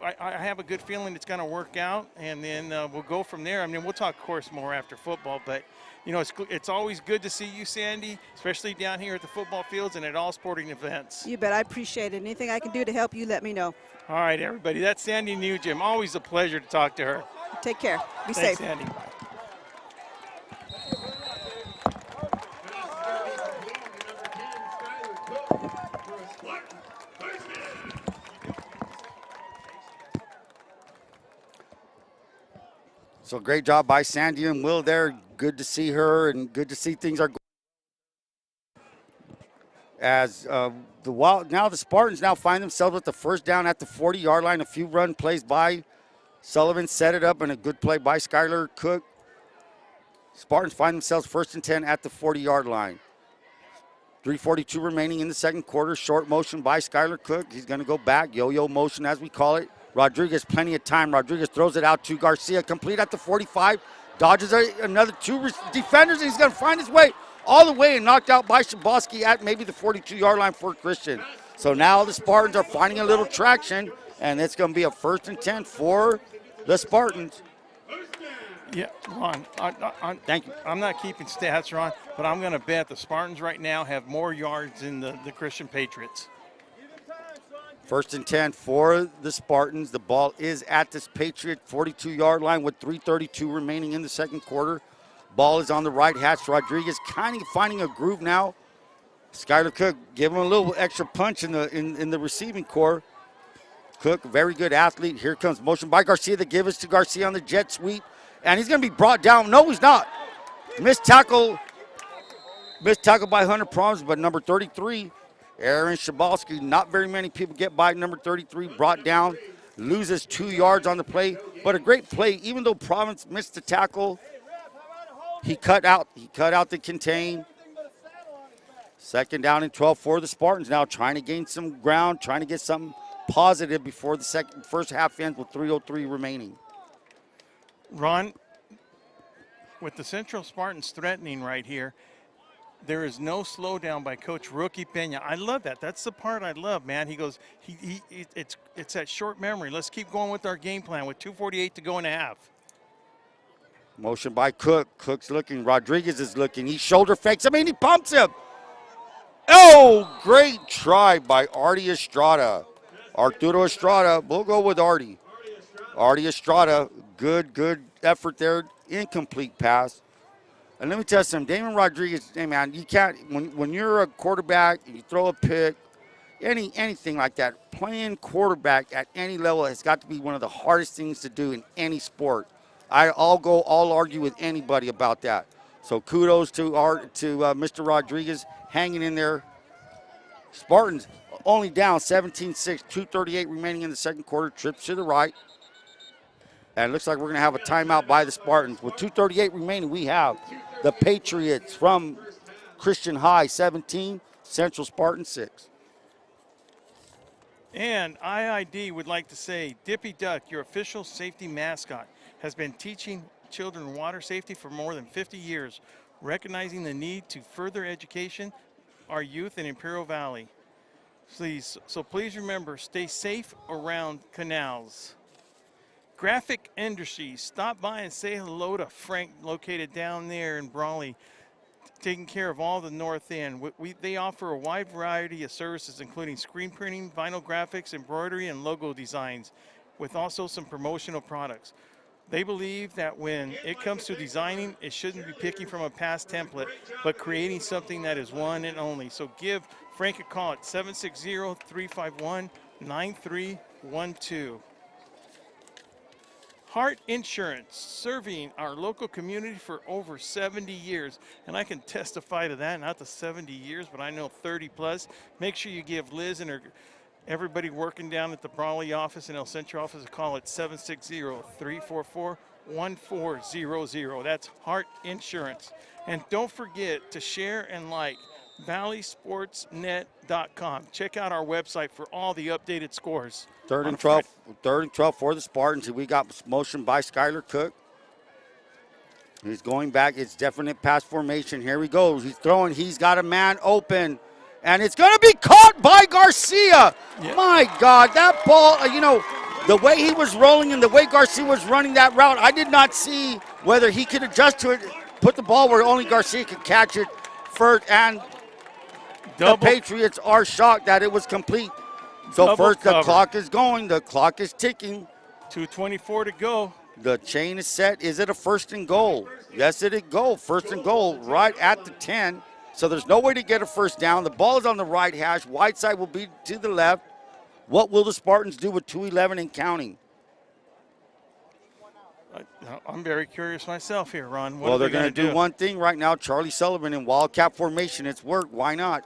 I have a good feeling it's going to work out, and then we'll go from there. I mean, we'll talk, of course, more after football, but it's always good to see you, Sandy, especially down here at the football fields and at all sporting events. You bet. I appreciate it. Anything I can do to help you, let me know. All right, everybody. That's Sandy Nugent. Always a pleasure to talk to her. Take care. Be Thanks, safe. Sandy. So great job by Sandy and Will there. Good to see her and good to see things are going. As now the Spartans now find themselves with the first down at the 40-yard line. A few run plays by Sullivan, set it up, and a good play by Skylar Cook. Spartans find themselves 1st and 10 at the 40-yard line. 3:42 remaining in the second quarter. Short motion by Skylar Cook. He's going to go back. Yo-yo motion, as we call it. Rodriguez, plenty of time. Rodriguez throws it out to Garcia. Complete at the 45. Dodges another 2 defenders, and he's going to find his way all the way and knocked out by Shaboski at maybe the 42-yard line for Christian. So now the Spartans are finding a little traction, and it's going to be a 1st and 10 for the Spartans. Yeah, Ron, Thank you. I'm not keeping stats, Ron, but I'm going to bet the Spartans right now have more yards than the Christian Patriots. 1st and 10 for the Spartans. The ball is at this Patriot 42-yard line with 3:32 remaining in the second quarter. Ball is on the right hash. Rodriguez kind of finding a groove now. Skylar Cook giving him a little extra punch in the receiving core. Cook, very good athlete. Here comes motion by Garcia. The give is to Garcia on the jet sweep. And he's going to be brought down. No, he's not. Missed tackle by Hunter Proms, but number 33, Aaron Shabalski. Not very many people get by number 33. Brought down, loses 2 yards on the play. But a great play. Even though Province missed the tackle, he cut out the contain. 2nd down and 12 for the Spartans now, trying to gain some ground, trying to get something positive before the first half ends with 3:03 remaining. Ron, with the Central Spartans threatening right here, there is no slowdown by Coach Rookie Pena. I love that. That's the part I love, man. He goes, it's that short memory. Let's keep going with our game plan with 2:48 to go in a half. Motion by Cook. Cook's looking. Rodriguez is looking. He shoulder fakes. He pumps him. Oh, great try by Artie Estrada. Arturo Estrada. We'll go with Artie. Artie Estrada. Good effort there. Incomplete pass. And let me tell you something. Damon Rodriguez, hey, man, you can't, when you're a quarterback and you throw a pick, anything like that, playing quarterback at any level has got to be one of the hardest things to do in any sport. I'll argue with anybody about that. So kudos to Mr. Rodriguez hanging in there. Spartans only down 17-6, 2:38 remaining in the second quarter. Trips to the right. And it looks like we're going to have a timeout by the Spartans. With 2:38 remaining, we have the Patriots from Christian High 17, Central Spartan 6. And IID would like to say, Dippy Duck, your official safety mascot, has been teaching children water safety for more than 50 years, recognizing the need to further education our youth in Imperial Valley. Please remember, stay safe around canals. Graphic Industries, stop by and say hello to Frank, located down there in Brawley, taking care of all the north end. They offer a wide variety of services, including screen printing, vinyl graphics, embroidery, and logo designs, with also some promotional products. They believe that when it comes to designing, it shouldn't be picking from a past template, but creating something that is one and only. So give Frank a call at 760-351-9312. Hart Insurance, serving our local community for over 70 years. And I can testify to that, not the 70 years, but I know 30 plus. Make sure you give Liz and everybody working down at the Brawley office and El Centro office a call at 760-344-1400. That's Hart Insurance. And don't forget to share and like valleysportsnet.com. Check out our website for all the updated scores. 3rd and 12 for the Spartans. We got motion by Skylar Cook. He's going back. It's definite pass formation. Here he goes. He's throwing. He's got a man open. And it's going to be caught by Garcia. Yeah. My God, that ball, the way he was rolling and the way Garcia was running that route, I did not see whether he could adjust to it, put the ball where only Garcia could catch it first. And the Patriots are shocked that it was complete. So first, the clock is going. The clock is ticking. 2:24 to go. The chain is set. Is it a 1st and goal? Yes, it is goal. 1st and goal right at the 10. So there's no way to get a first down. The ball is on the right hash. Whiteside will be to the left. What will the Spartans do with 2:11 and counting? I'm very curious myself here, Ron. Well, they're going to do one thing right now. Charlie Sullivan in Wildcat formation. It's worked. Why not?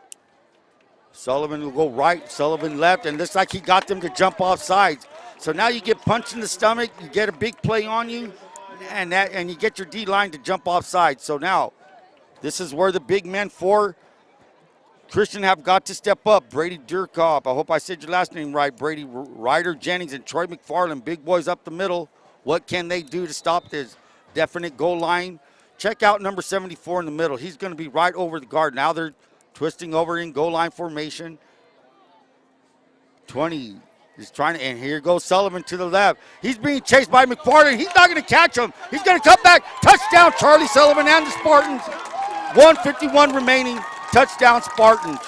Sullivan will go right, Sullivan left, and looks like he got them to jump off sides. So now you get punched in the stomach, you get a big play on you, and you get your D-line to jump off sides. So now this is where the big men for Christian have got to step up. Brady Durkop, I hope I said your last name right. Brady Ryder Jennings and Troy McFarland, big boys up the middle. What can they do to stop this definite goal line? Check out number 74 in the middle. He's going to be right over the guard. Now they're twisting over in goal line formation. 20 is trying to, and here goes Sullivan to the left. He's being chased by McFarland. He's not going to catch him. He's going to come back. Touchdown, Charlie Sullivan and the Spartans. 1:51 remaining. Touchdown, Spartans.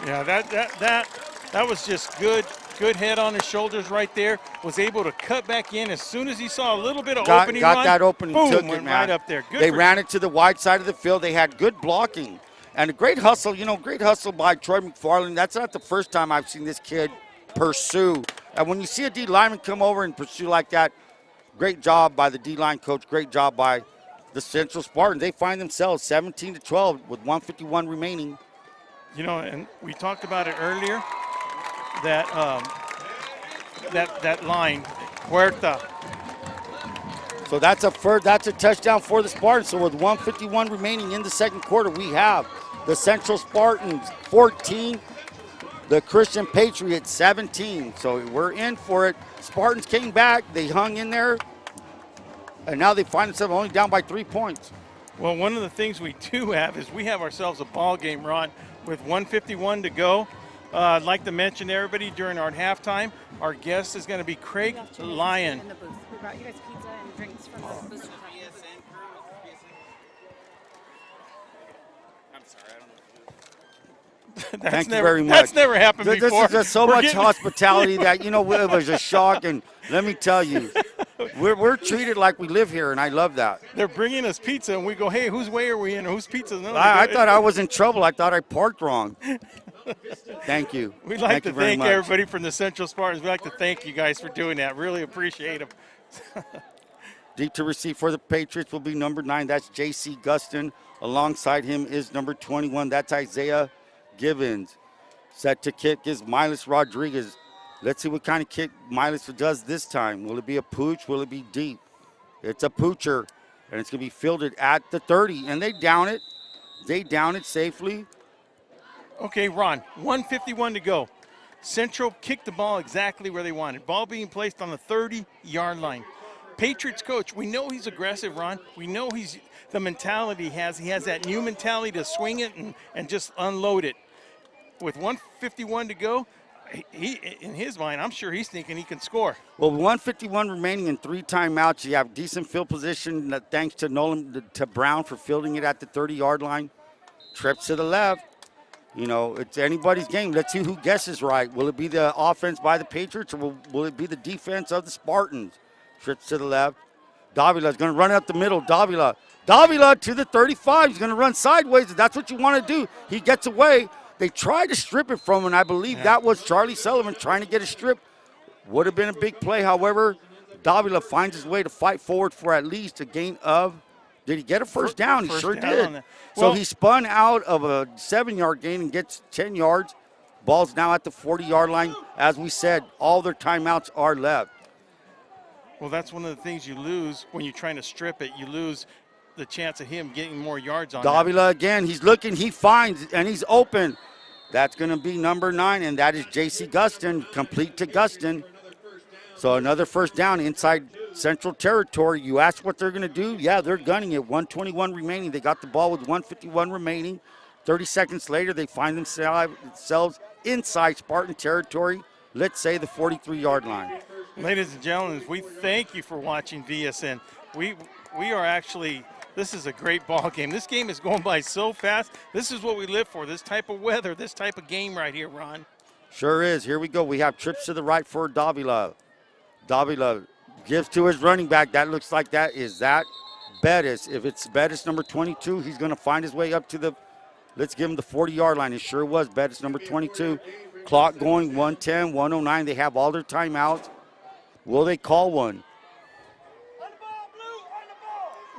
Yeah, that was just good. Good head on his shoulders right there. Was able to cut back in as soon as he saw a little bit of opening. Got that opening, boom, took went it, man. right up there. Good they ran it to the wide side of the field. They had good blocking and a great hustle. Great hustle by Troy McFarland. That's not the first time I've seen this kid pursue. And when you see a D lineman come over and pursue like that, great job by the D-line coach. Great job by the Central Spartans. They find themselves 17-12 with 1:51 remaining. And we talked about it earlier, that that line, Huerta. So that's a touchdown for the Spartans. So with 1:51 remaining in the second quarter, we have the Central Spartans 14, the Christian Patriots 17. So we're in for it. Spartans came back. They hung in there. And now they find themselves only down by 3 points. Well, one of the things we do have is we have ourselves a ball game, Ron, with 1:51 to go. I'd like to mention to everybody during our halftime, our guest is going to be Craig Lyon. In the booth. We brought you guys pizza and drinks from the booth. VSN crew. I'm sorry, I don't know. Thank you very much. That's never happened before. This is just so much hospitality that, it was a shock. And let me tell you, we're treated like we live here, and I love that. They're bringing us pizza, and we go, hey, whose way are we in, or whose pizza? No, I thought I was in trouble. I thought I parked wrong. Thank you. We'd like to thank much. everybody from the Central Spartans. We'd like to thank you guys for doing that. Really appreciate them. Deep to receive for the Patriots will be number 9. That's J.C. Gustin. Alongside him is number 21. That's Isaiah Givens. Set to kick is Miles Rodriguez. Let's see what kind of kick Miles does this time. Will it be a pooch? Will it be deep? It's a poocher, and it's going to be fielded at the 30. And they down it. They down it safely. Okay, Ron, 1:51 to go. Central kicked the ball exactly where they wanted. Ball being placed on the 30-yard line. Patriots coach, we know he's aggressive, Ron. We know the mentality he has. He has that new mentality to swing it and just unload it. With 1:51 to go, he in his mind, I'm sure he's thinking he can score. Well, 1:51 remaining and 3 timeouts. You have decent field position thanks to Brown for fielding it at the 30-yard line. Trips to the left. It's anybody's game. Let's see who guesses right. Will it be the offense by the Patriots, or will it be the defense of the Spartans? Trips to the left. Davila is going to run up the middle. Davila to the 35. He's going to run sideways. That's what you want to do. He gets away. They tried to strip it from him, and I believe that was Charlie Sullivan trying to get a strip. Would have been a big play. However, Davila finds his way to fight forward for at least a gain of. Did he get a first down? He sure did. So he spun out of a 7-yard gain and gets 10 yards. Ball's now at the 40-yard line. As we said, all their timeouts are left. Well, that's one of the things you lose when you're trying to strip it. You lose the chance of him getting more yards on Davila again. He's looking. He finds, and he's open. That's going to be number 9, and that is J.C. Gustin, complete to Gustin. So another first down inside Central territory. You ask what they're going to do? Yeah, they're gunning it. 1:21 remaining. They got the ball with 1:51 remaining. 30 seconds later, they find themselves inside Spartan territory. Let's say the 43-yard line. Ladies and gentlemen, we thank you for watching VSN. We are actually, this is a great ball game. This game is going by so fast. This is what we live for, this type of weather, this type of game right here, Ron. Sure is. Here we go. We have trips to the right for Davila. Davila gives to his running back. That looks like that is Bettis. If it's Bettis, number 22, he's going to find his way up to the, let's give him the 40-yard line. It sure was Bettis, number 22. Clock going, 1:10, 1:09. They have all their timeouts. Will they call one?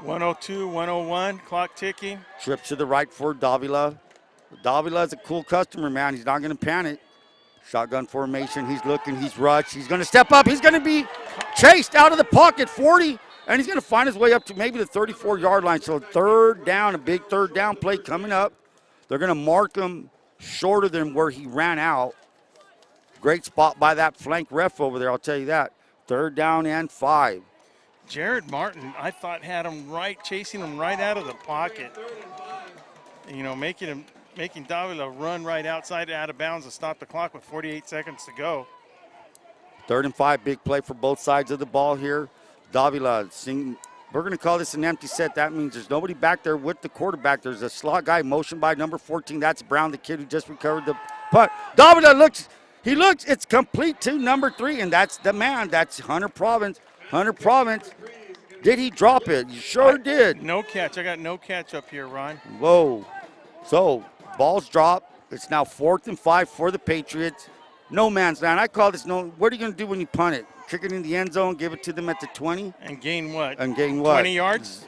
1:02, 1:01, clock ticking. Trip to the right for Davila. Davila is a cool customer, man. He's not going to panic. Shotgun formation. He's looking. He's rushed. He's going to step up. He's going to be chased out of the pocket, 40, and he's going to find his way up to maybe the 34-yard line. So third down, a big third down play coming up. They're going to mark him shorter than where he ran out. Great spot by that flank ref over there, I'll tell you that. 3rd down and 5. Jared Martin, I thought, had him chasing him right out of the pocket. You know, making Davila run right outside out of bounds to stop the clock with 48 seconds to go. 3rd and 5, big play for both sides of the ball here. Davila, we're going to call this an empty set. That means there's nobody back there with the quarterback. There's a slot guy motioned by number 14. That's Brown, the kid who just recovered the punt. Davila looks, it's complete to number 3, and that's the man. That's Hunter Province. Hunter Province, did he drop it? You sure did. No catch. I got no catch up here, Ron. Whoa. So, ball's dropped. It's now 4th and 5 for the Patriots. No man's land. I call this no. What are you going to do when you punt it? Kick it in the end zone, give it to them at the 20? And gain what? 20 yards?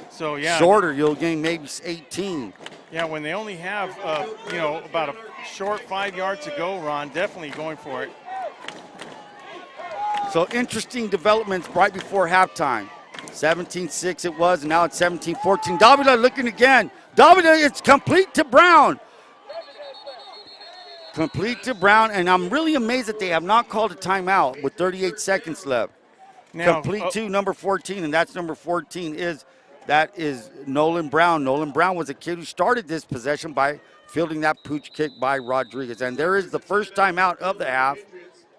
So, yeah. Shorter, you'll gain maybe 18. Yeah, when they only have, about a short 5 yards to go, Ron, definitely going for it. So interesting developments right before halftime. 17-6 it was, and now it's 17-14. Davila looking again. Davila, it's complete to Brown. Complete to Brown, and I'm really amazed that they have not called a timeout with 38 seconds left. Now, complete to number 14, and that's number 14 is Nolan Brown. Nolan Brown was a kid who started this possession by fielding that pooch kick by Rodriguez. And there is the first timeout of the half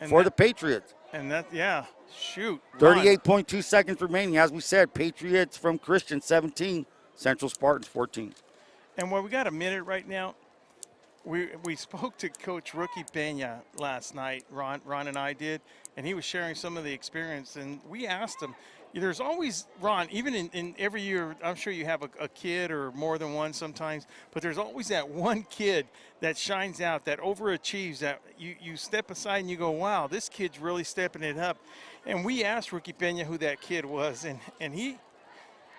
for the Patriots. And that, yeah, shoot. 38.2 seconds remaining. As we said, Patriots from Christian 17, Central Spartans 14. And we got a minute right now. We spoke to Coach Rookie Pena last night, Ron and I did, and he was sharing some of the experience. And we asked him, there's always, Ron, even in every year, I'm sure you have a kid or more than one sometimes, but there's always that one kid that shines out, that overachieves, that you step aside and you go, wow, this kid's really stepping it up. And we asked Rookie Pena who that kid was, and he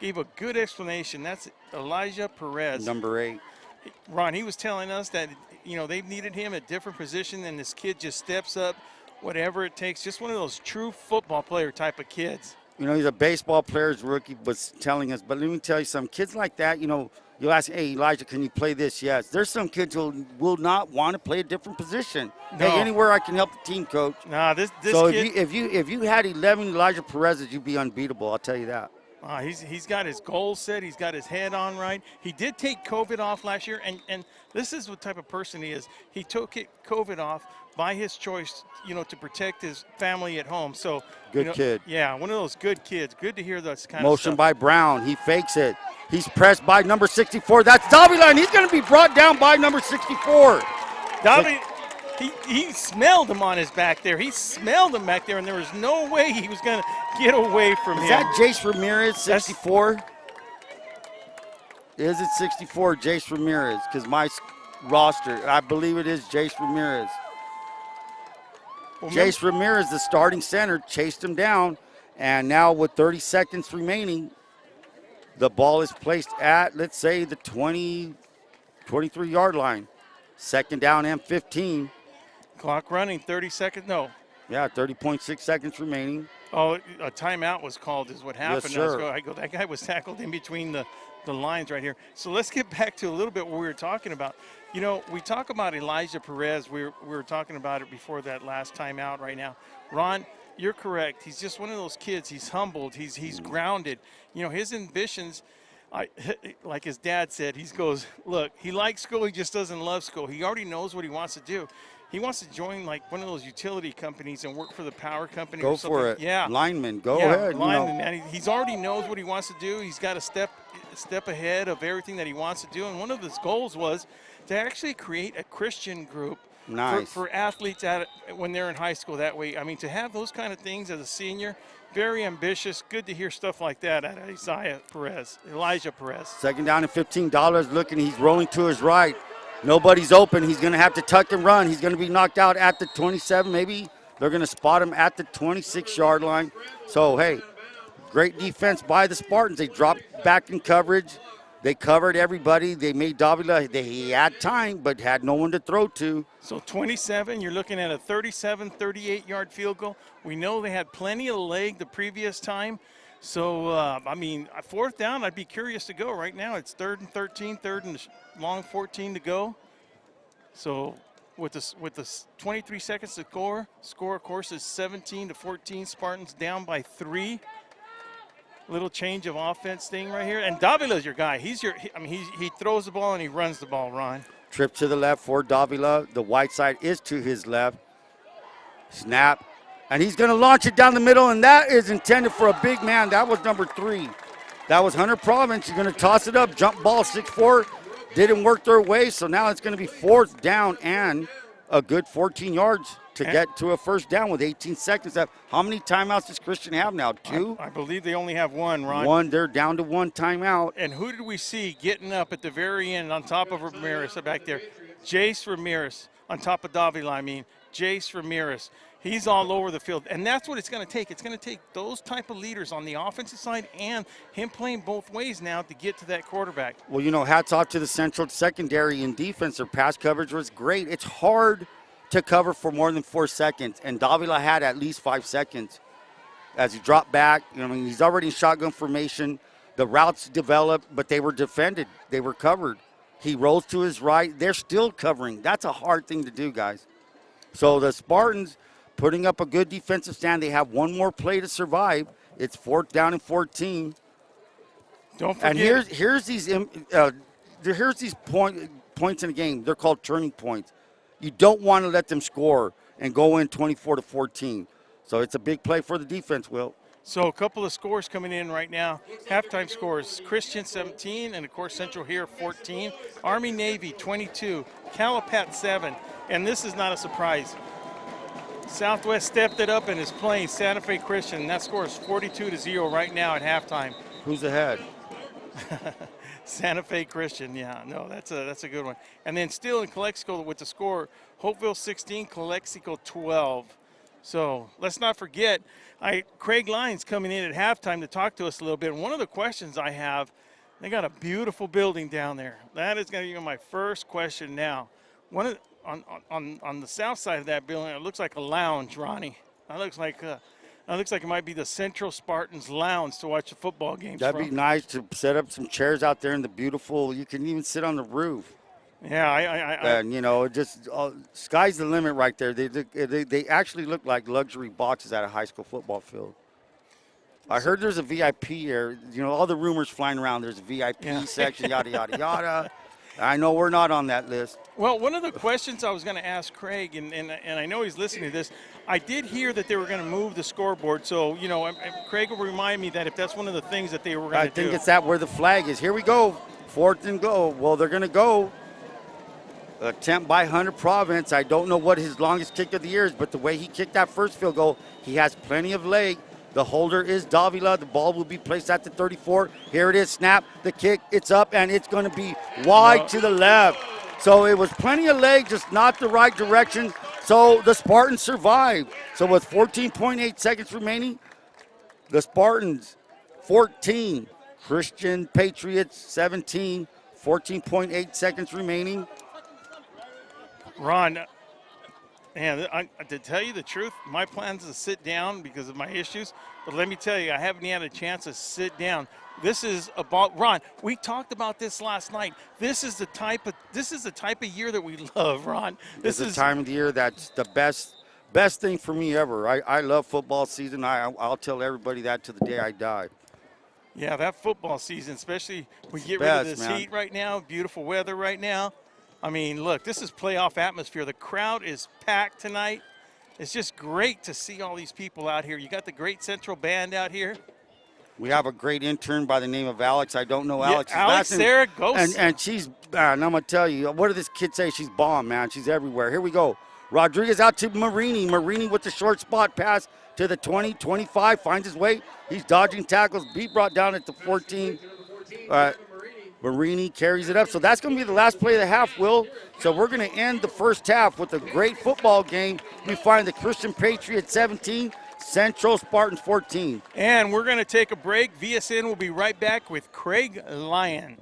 gave a good explanation. That's Elijah Perez. Number 8. Ron, he was telling us that, they've needed him at different position, and this kid just steps up, whatever it takes. Just one of those true football player type of kids. He's a baseball player, his rookie was telling us. But let me tell you something. Kids like that, you'll ask, hey, Elijah, can you play this? Yes. There's some kids who will not want to play a different position. No. Hey, anywhere I can help the team, coach. Nah, this so kid. if you had 11 Elijah Perez's, you'd be unbeatable, I'll tell you that. He's got his goals set. He's got his head on right. He did take COVID off last year, and this is what type of person he is. He took COVID off by his choice, to protect his family at home. So good kid. Yeah, one of those good kids. Good to hear this kind of stuff. Motion by Brown. He fakes it. He's pressed by number 64. That's Davila, and he's going to be brought down by number 64. Davila. He smelled him on his back there. He smelled him back there, and there was no way he was going to get away from him. Is that Jace Ramirez, 64? Is it 64, Jace Ramirez? Because my roster, I believe it is Jace Ramirez. Jace Ramirez, the starting center, chased him down, and now with 30 seconds remaining, the ball is placed at, let's say, the 23-yard line. 2nd down and 15. Clock running, 30 seconds, no. Yeah, 30.6 seconds remaining. Oh, a timeout was called is what happened. Yes, sir. I go, that guy was tackled in between the lines right here. So let's get back to a little bit what we were talking about. We talk about Elijah Perez. We were talking about it before that last timeout right now. Ron, you're correct. He's just one of those kids. He's humbled. He's grounded. His ambitions, like his dad said, he goes, look, he likes school. He just doesn't love school. He already knows what he wants to do. He wants to join like one of those utility companies and work for the power company. Go or something. for it. Yeah. Lineman, go ahead. Lineman, man. He's already knows what he wants to do. He's got a step ahead of everything that he wants to do. And one of his goals was to actually create a Christian group for athletes when they're in high school that way. I mean, to have those kind of things as a senior, very ambitious. Good to hear stuff like that out of Elijah Perez. 2nd down and $15. Looking, he's rolling to his right. Nobody's open. He's going to have to tuck and run. He's going to be knocked out at the 27. Maybe they're going to spot him at the 26-yard line. So, hey, great defense by the Spartans. They dropped back in coverage. They covered everybody. They made Davila. He had time, but had no one to throw to. So 27, you're looking at a 37, 38-yard field goal. We know they had plenty of leg the previous time. So, 4th down, I'd be curious to go. Right now, it's 3rd and 13, 3rd and long 14 to go. So with the 23 seconds to score of course is 17-14. Spartans down by 3. Little change of offense thing right here. And Davila's your guy. He throws the ball and he runs the ball, Ron. Trip to the left for Davila. The white side is to his left. Snap. And he's going to launch it down the middle, and that is intended for a big man. That was number 3. That was Hunter Province. He's going to toss it up. Jump ball 6'4". Didn't work their way, so now it's going to be 4th down and a good 14 yards to get to a first down with 18 seconds left. How many timeouts does Christian have now? 2? I believe they only have 1, Ron. 1. They're down to 1 timeout. And who did we see getting up at the very end on top of Ramirez back there? Jace Ramirez on top of Davila, Jace Ramirez. He's all over the field, and that's what it's going to take. It's going to take those type of leaders on the offensive side and him playing both ways now to get to that quarterback. Well, hats off to the Central secondary in defense. Their pass coverage was great. It's hard to cover for more than 4 seconds, and Davila had at least 5 seconds as he dropped back. He's already in shotgun formation. The routes developed, but they were defended. They were covered. He rolls to his right. They're still covering. That's a hard thing to do, guys. So the Spartans putting up a good defensive stand. They have 1 more play to survive. It's 4th down and 14. Don't forget. And here's these points in the game. They're called turning points. You don't want to let them score and go in 24-14. So it's a big play for the defense, Will. So a couple of scores coming in right now. Halftime scores, Christian 17, and of course Central here 14. Army-Navy 22, Calapat 7. And this is not a surprise. Southwest stepped it up and is playing Santa Fe Christian. And that score is 42-0 right now at halftime. Who's ahead? Santa Fe Christian, yeah. No, that's a good one. And then still in Calexico with the score, Hopeville 16, Calexico 12. So let's not forget, Craig Lyons coming in at halftime to talk to us a little bit. And one of the questions I have, they got a beautiful building down there. That is going to be my first question now. On the south side of that building, it looks like a lounge, Ronnie. That looks like it might be the Central Spartans lounge to watch the football games. That'd be nice to set up some chairs out there in the beautiful. You can even sit on the roof. Yeah, and sky's the limit right there. They actually look like luxury boxes at a high school football field. I heard there's a VIP area. All the rumors flying around. There's a VIP section, yada yada yada. I know we're not on that list. Well, one of the questions I was going to ask Craig, and I know he's listening to this, I did hear that they were going to move the scoreboard. So, Craig will remind me that if that's one of the things that they were going to do. I think it's that where the flag is. Here we go. 4th and go. Well, they're going to go. Attempt by Hunter Province. I don't know what his longest kick of the year is, but the way he kicked that first field goal, he has plenty of leg. The holder is Davila. The ball will be placed at the 34. Here it is. Snap. The kick. It's up, and it's going to be wide to the left. So it was plenty of leg, just not the right direction. So the Spartans survived. So with 14.8 seconds remaining, the Spartans 14. Christian Patriots 17. 14.8 seconds remaining. Ron, man, to tell you the truth, my plan is to sit down because of my issues. But let me tell you, I haven't had a chance to sit down. This is about Ron. We talked about this last night. This is the type of year that we love, Ron. This is the time of the year that's the best thing for me ever. I love football season. I'll tell everybody that to the day I die. Yeah, that football season, especially we get rid of this heat right now, beautiful weather right now. Look, this is playoff atmosphere. The crowd is packed tonight. It's just great to see all these people out here. You got the great Central band out here. We have a great intern by the name of Alex. I don't know Alex. Yeah, Alex Zaragoza. And she's, and I'm going to tell you, what did this kid say? She's bomb, man. She's everywhere. Here we go. Rodriguez out to Marini. Marini with the short spot pass to the 20, 25, finds his way. He's dodging tackles. Beat brought down at the 14. Marini carries it up. So that's going to be the last play of the half, Will. So we're going to end the first half with a great football game. We find the Christian Patriots 17, Central Spartans 14. And we're going to take a break. VSN will be right back with Craig Lyon.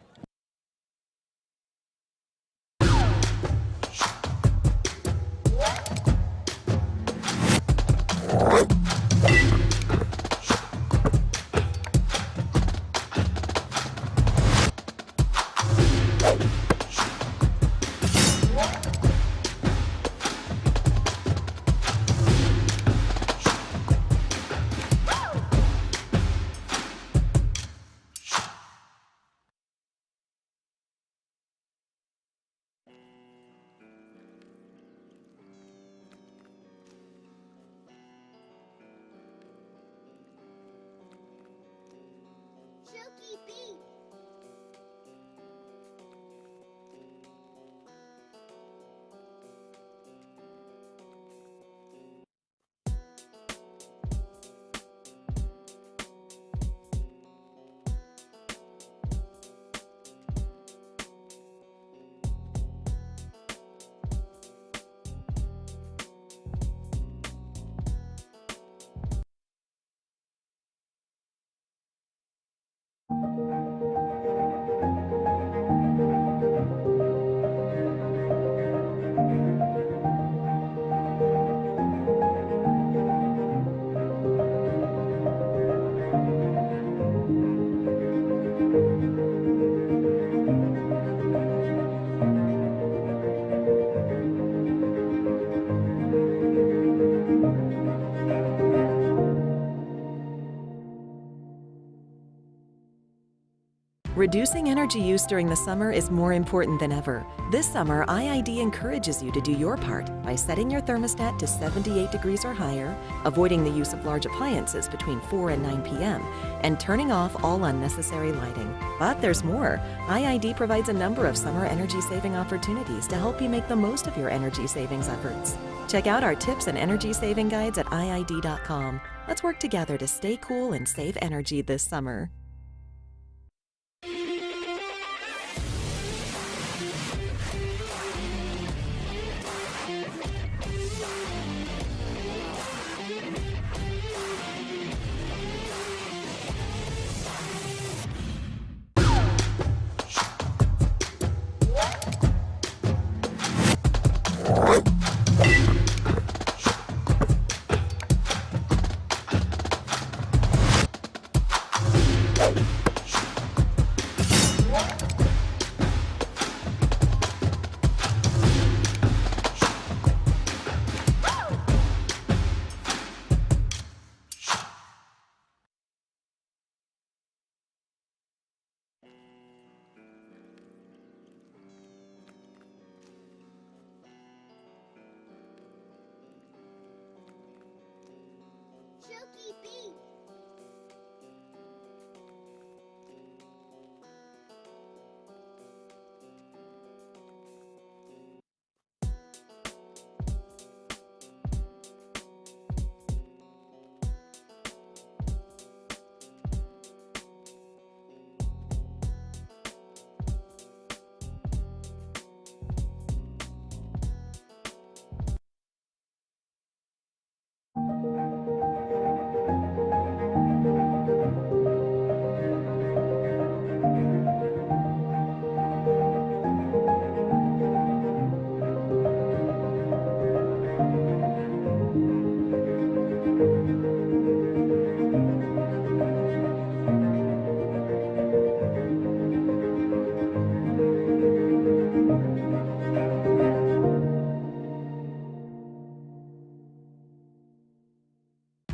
Reducing energy use during the summer is more important than ever. This summer, IID encourages you to do your part by setting your thermostat to 78 degrees or higher, avoiding the use of large appliances between 4 and 9 p.m., and turning off all unnecessary lighting. But there's more. IID provides a number of summer energy-saving opportunities to help you make the most of your energy savings efforts. Check out our tips and energy saving guides at IID.com. Let's work together to stay cool and save energy this summer.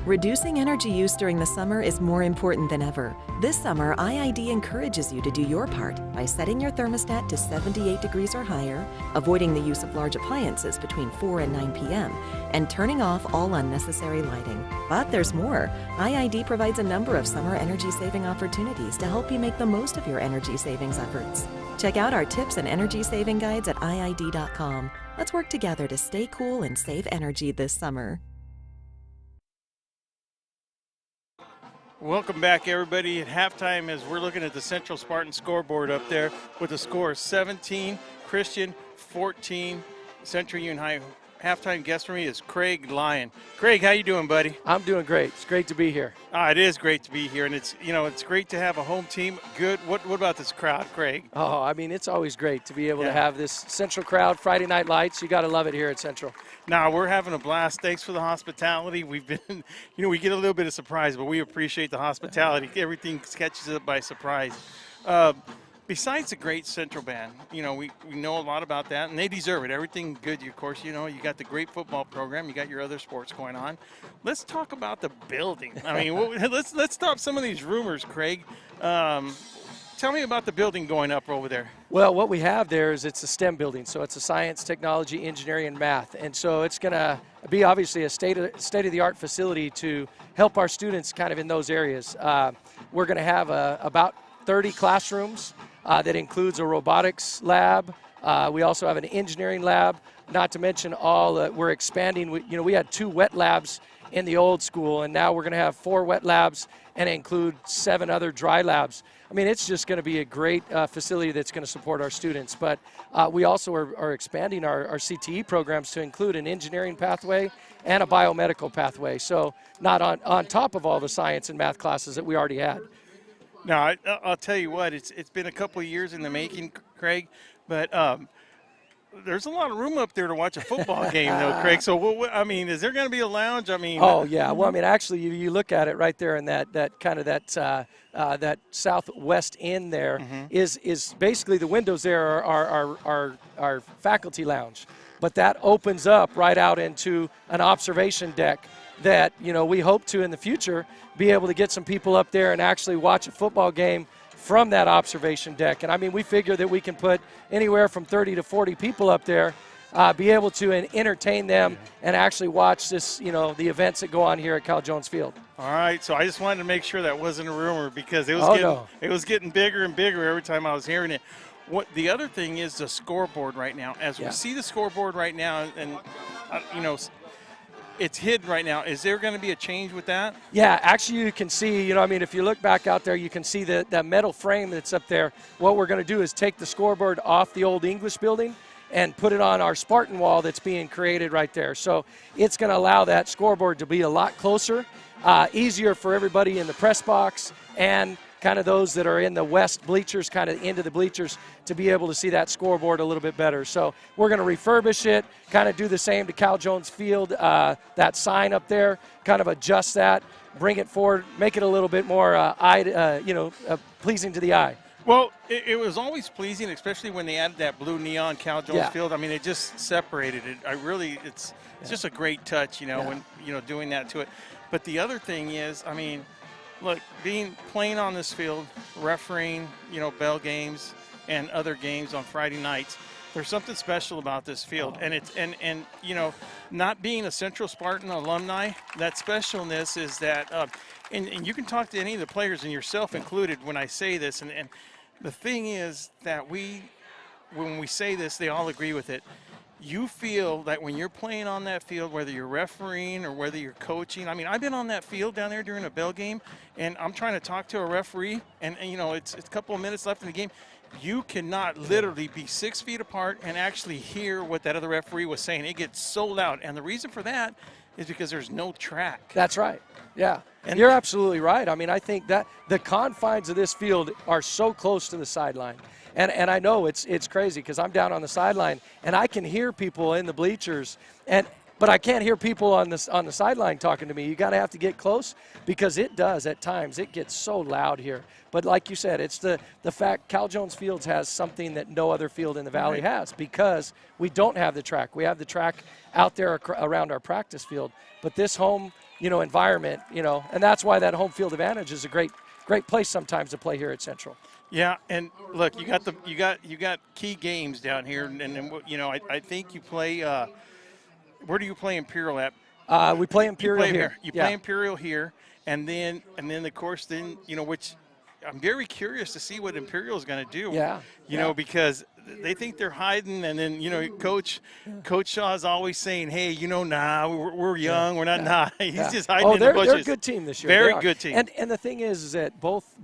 Reducing energy use during the summer is more important than ever. This summer, IID encourages you to do your part by setting your thermostat to 78 degrees or higher, avoiding the use of large appliances between 4 and 9 p.m., and turning off all unnecessary lighting. But there's more. IID provides a number of summer energy-saving opportunities to help you make the most of your energy savings efforts. Check out our tips and energy saving guides at IID.com. Let's work together to stay cool and save energy this summer. Welcome back, everybody. At halftime, as we're looking at the Central Spartan scoreboard up there with the score 17, Christian 14, Centro Union High. Halftime guest for me is Craig Lyon. Craig, how you doing, buddy? I'm doing great. It's great to be here. It is great to be here, and it's great to have a home team. Good. What about this crowd, Craig? Oh, I mean, it's always great to be able to have this Central crowd, Friday Night Lights. You got to love it here at Central. Now, we're having a blast. Thanks for the hospitality. We've been, we get a little bit of surprise, but we appreciate the hospitality. Everything catches us by surprise. Besides the great Central band, we know a lot about that, and they deserve it. Everything good, of course, you got the great football program. You got your other sports going on. Let's talk about the building. I mean, let's stop some of these rumors, Craig. Tell me about the building going up over there. Well, what we have there is it's a STEM building, so it's a science, technology, engineering, and math. And so it's going to be obviously a state-of-the-art facility to help our students kind of in those areas. We're going to have about 30 classrooms. That includes a robotics lab. We also have an engineering lab, not to mention we're expanding. We had 2 wet labs in the old school, and now we're going to have 4 wet labs and include 7 other dry labs. I mean, it's just going to be a great facility that's going to support our students. But we also are expanding our CTE programs to include an engineering pathway and a biomedical pathway. So not on top of all the science and math classes that we already had. Now, I'll tell you what, it's been a couple of years in the making, Craig, but there's a lot of room up there to watch a football game, though, Craig. So, is there going to be a lounge? Oh, yeah. Well, actually, you look at it right there in that southwest end there is basically the windows there are faculty lounge. But that opens up right out into an observation deck that, we hope to in the future be able to get some people up there and actually watch a football game from that observation deck. And I mean, we figure that we can put anywhere from 30 to 40 people up there, be able to entertain them and actually watch this, you know, the events that go on here at Cal Jones Field. All right, so I just wanted to make sure that wasn't a rumor because it was it was getting bigger and bigger every time I was hearing it. What the other thing is the scoreboard right now. As we see the scoreboard right now, and you know, it's hidden right now. Is there going to be a change with that? Yeah, actually you can see, you know, I mean, if you look back out there, you can see that metal frame that's up there. What we're going to do is take the scoreboard off the old English building and put it on our Spartan wall that's being created right there. So it's going to allow that scoreboard to be a lot closer, easier for everybody in the press box and kind of those that are in the west bleachers, kind of into the bleachers, to be able to see that scoreboard a little bit better. So we're going to refurbish it, kind of do the same to Cal Jones Field, that sign up there, kind of adjust that, bring it forward, make it a little bit more pleasing to the eye. Well, it was always pleasing, especially when they added that blue neon Cal Jones Field. I mean, it just separated it. It's just a great touch, you know, when, you know, doing that to it. But the other thing is, I mean, look, playing on this field, refereeing, you know, bell games and other games on Friday nights, there's something special about this field. And it's and you know, not being a Central Spartan alumni, that specialness is that and you can talk to any of the players and yourself included when I say this, and the thing is that when we say this, they all agree with it. You feel that when you're playing on that field, whether you're refereeing or whether you're coaching, I mean, I've been on that field down there during a bell game, and I'm trying to talk to a referee, and you know, it's a couple of minutes left in the game. You cannot literally be 6 feet apart and actually hear what that other referee was saying. It gets so loud, and the reason for that is because there's no track. That's right. Yeah, and you're absolutely right. I mean, I think that the confines of this field are so close to the sideline. And I know it's crazy because I'm down on the sideline and I can hear people in the bleachers, but I can't hear people on the sideline talking to me. You got to have to get close because it does at times. It gets so loud here. But like you said, it's the fact Cal Jones Fields has something that no other field in the Valley has because we don't have the track. We have the track out there around our practice field. But this home, you know, environment, you know, and that's why that home field advantage is a great place sometimes to play here at Central. Yeah, and look, you got key games down here, and you know, I think you play. Where do you play Imperial at? We play Imperial here. You play Imperial here, and then of course, you know, which I'm very curious to see what Imperial is going to do. Yeah. You know, because they think they're hiding, and then, you know, Coach Shaw is always saying, hey, you know, we're young, we're not. He's just hiding in the bushes. They're a good team this year. Very good team. And the thing is that both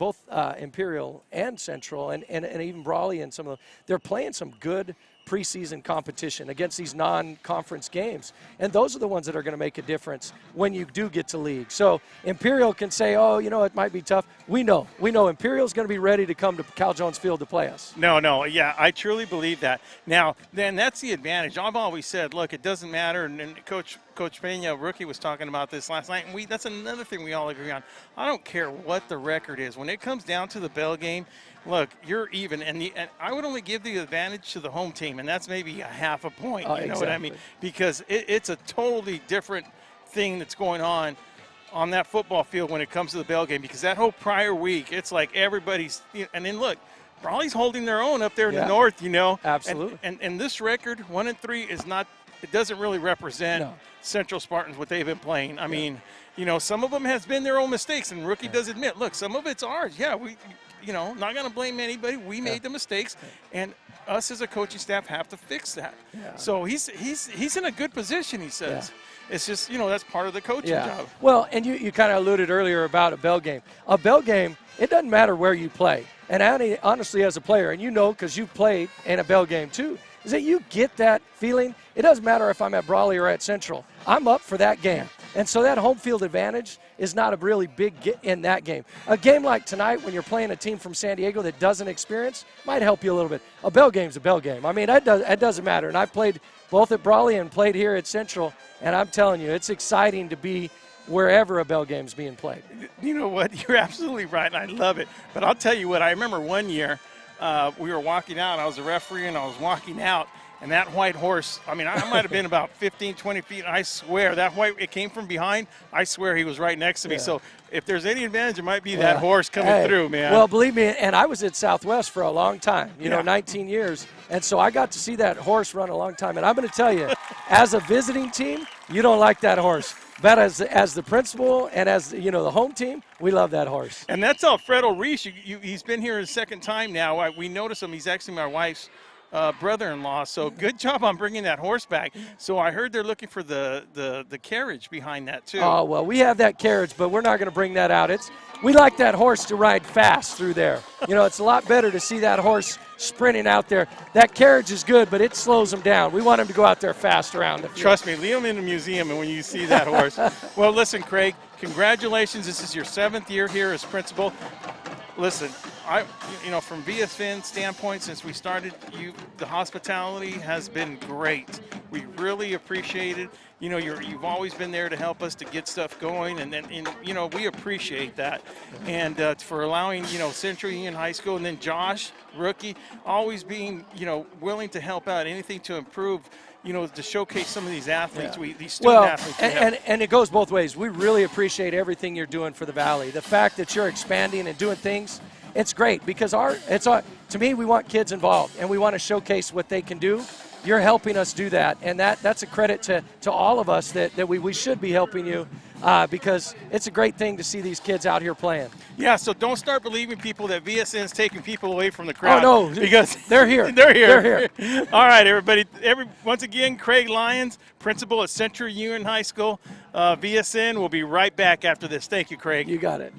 Imperial and Central and even Brawley and some of them, they're playing some good preseason competition against these non-conference games. And those are the ones that are going to make a difference when you do get to league. So Imperial can say, oh, you know, it might be tough. We know Imperial's going to be ready to come to Cal Jones Field to play us. No, yeah, I truly believe that. Now, then that's the advantage. I've always said, look, it doesn't matter, and Coach Pena, rookie, was talking about this last night, and that's another thing we all agree on. I don't care what the record is. When it comes down to the bell game, look, you're even, and I would only give the advantage to the home team, and that's maybe a half a point. You know what I mean? Because it's a totally different thing that's going on that football field when it comes to the bell game. Because that whole prior week, it's like everybody's, and then look, Brawley's holding their own up there in the north. You know, absolutely. And this record, 1-3, is not. It doesn't really represent Central Spartans what they've been playing. I mean, you know, some of them has been their own mistakes, and rookie does admit, look, some of it's ours. Yeah, we. You know, not going to blame anybody. We made the mistakes, and us as a coaching staff have to fix that. Yeah. So he's in a good position, he says. Yeah. It's just, you know, that's part of the coaching job. Well, and you kind of alluded earlier about a bell game. A bell game, it doesn't matter where you play. And honestly, as a player, and you know because you've played in a bell game too, is that you get that feeling. It doesn't matter if I'm at Brawley or at Central. I'm up for that game. And so that home field advantage is not a really big get in that game. A game like tonight when you're playing a team from San Diego that doesn't experience might help you a little bit. A bell game's a bell game. I mean, it doesn't matter. And I've played both at Brawley and played here at Central, and I'm telling you, it's exciting to be wherever a bell game's being played. You know what? You're absolutely right, and I love it. But I'll tell you what, I remember one year we were walking out. I was a referee, and I was walking out, And that white horse, I mean, I might have been about 15, 20 feet. I swear that it came from behind. I swear he was right next to me. So if there's any advantage, it might be that horse coming through, man. Well, believe me, and I was at Southwest for a long time, 19 yeyears. And so I got to see that horse run a long time. And I'm going to tell you, as a visiting team, you don't like that horse. But as the principal and as, the home team, we love that horse. And that's Alfredo Reese. He's been here his second time now. We noticed him. He's actually my wife's brother-in-law. So good job on bringing that horse back. So I heard they're looking for the carriage behind that too. Oh, well, we have that carriage, but we're not going to bring that out. We like that horse to ride fast through there. It's a lot better to see that horse sprinting out there. That carriage is good, but it slows him down. We want him to go out there fast around the field. Trust me, leave him in the museum and when you see that horse. Well, listen, Craig, congratulations. This is your 7th year here as principal. Listen, from VSN standpoint, since we started, the hospitality has been great. We really appreciate it. You've always been there to help us to get stuff going, and we appreciate that. And for allowing, Centro Union High School, and then Josh, rookie, always being, willing to help out, anything to improve, to showcase some of these athletes, these student athletes. And it goes both ways. We really appreciate everything you're doing for the Valley. The fact that you're expanding and doing things, it's great because to me, we want kids involved and we want to showcase what they can do. You're helping us do that, and that's a credit to all of us that we should be helping you because it's a great thing to see these kids out here playing. Yeah, so don't start believing people that VSN's taking people away from the crowd. Oh, no, because they're here. They're here. They're here. All right, everybody. Once again, Craig Lyons, principal at Centro Union High School. VSN will be right back after this. Thank you, Craig. You got it.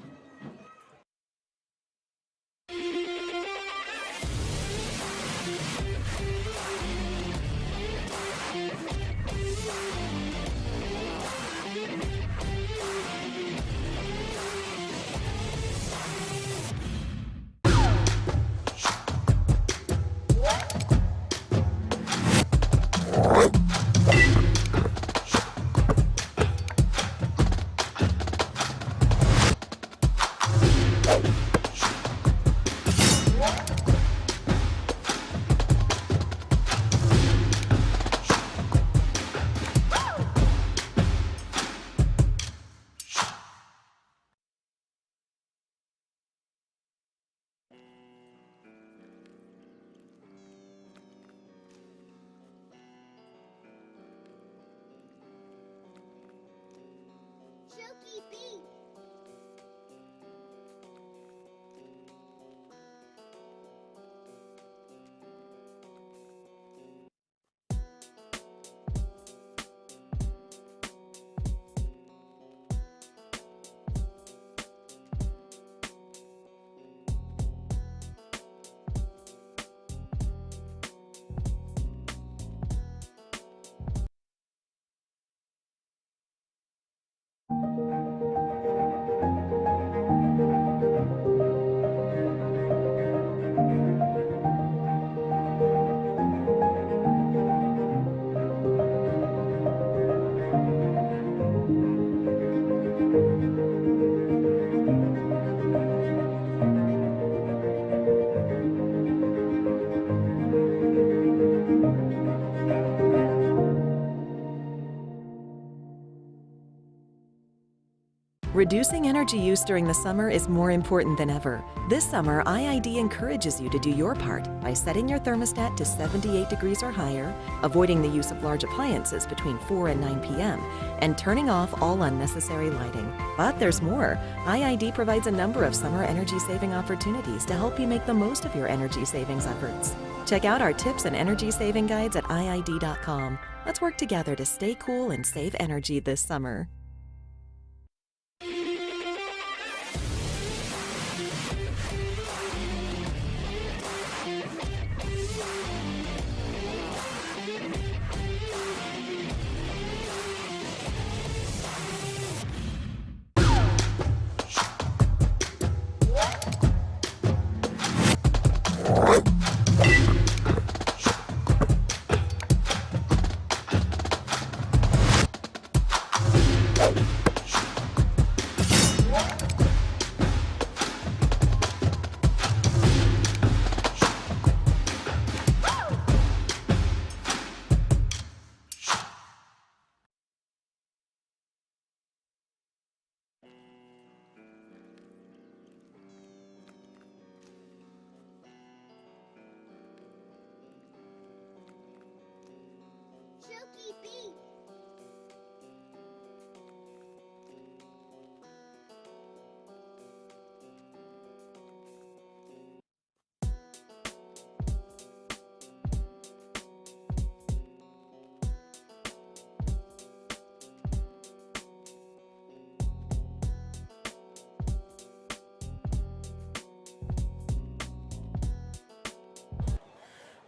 Reducing energy use during the summer is more important than ever. This summer, IID encourages you to do your part by setting your thermostat to 78 degrees or higher, avoiding the use of large appliances between 4 and 9 p.m., and turning off all unnecessary lighting. But there's more. IID provides a number of summer energy-saving opportunities to help you make the most of your energy savings efforts. Check out our tips and energy saving guides at IID.com. Let's work together to stay cool and save energy this summer.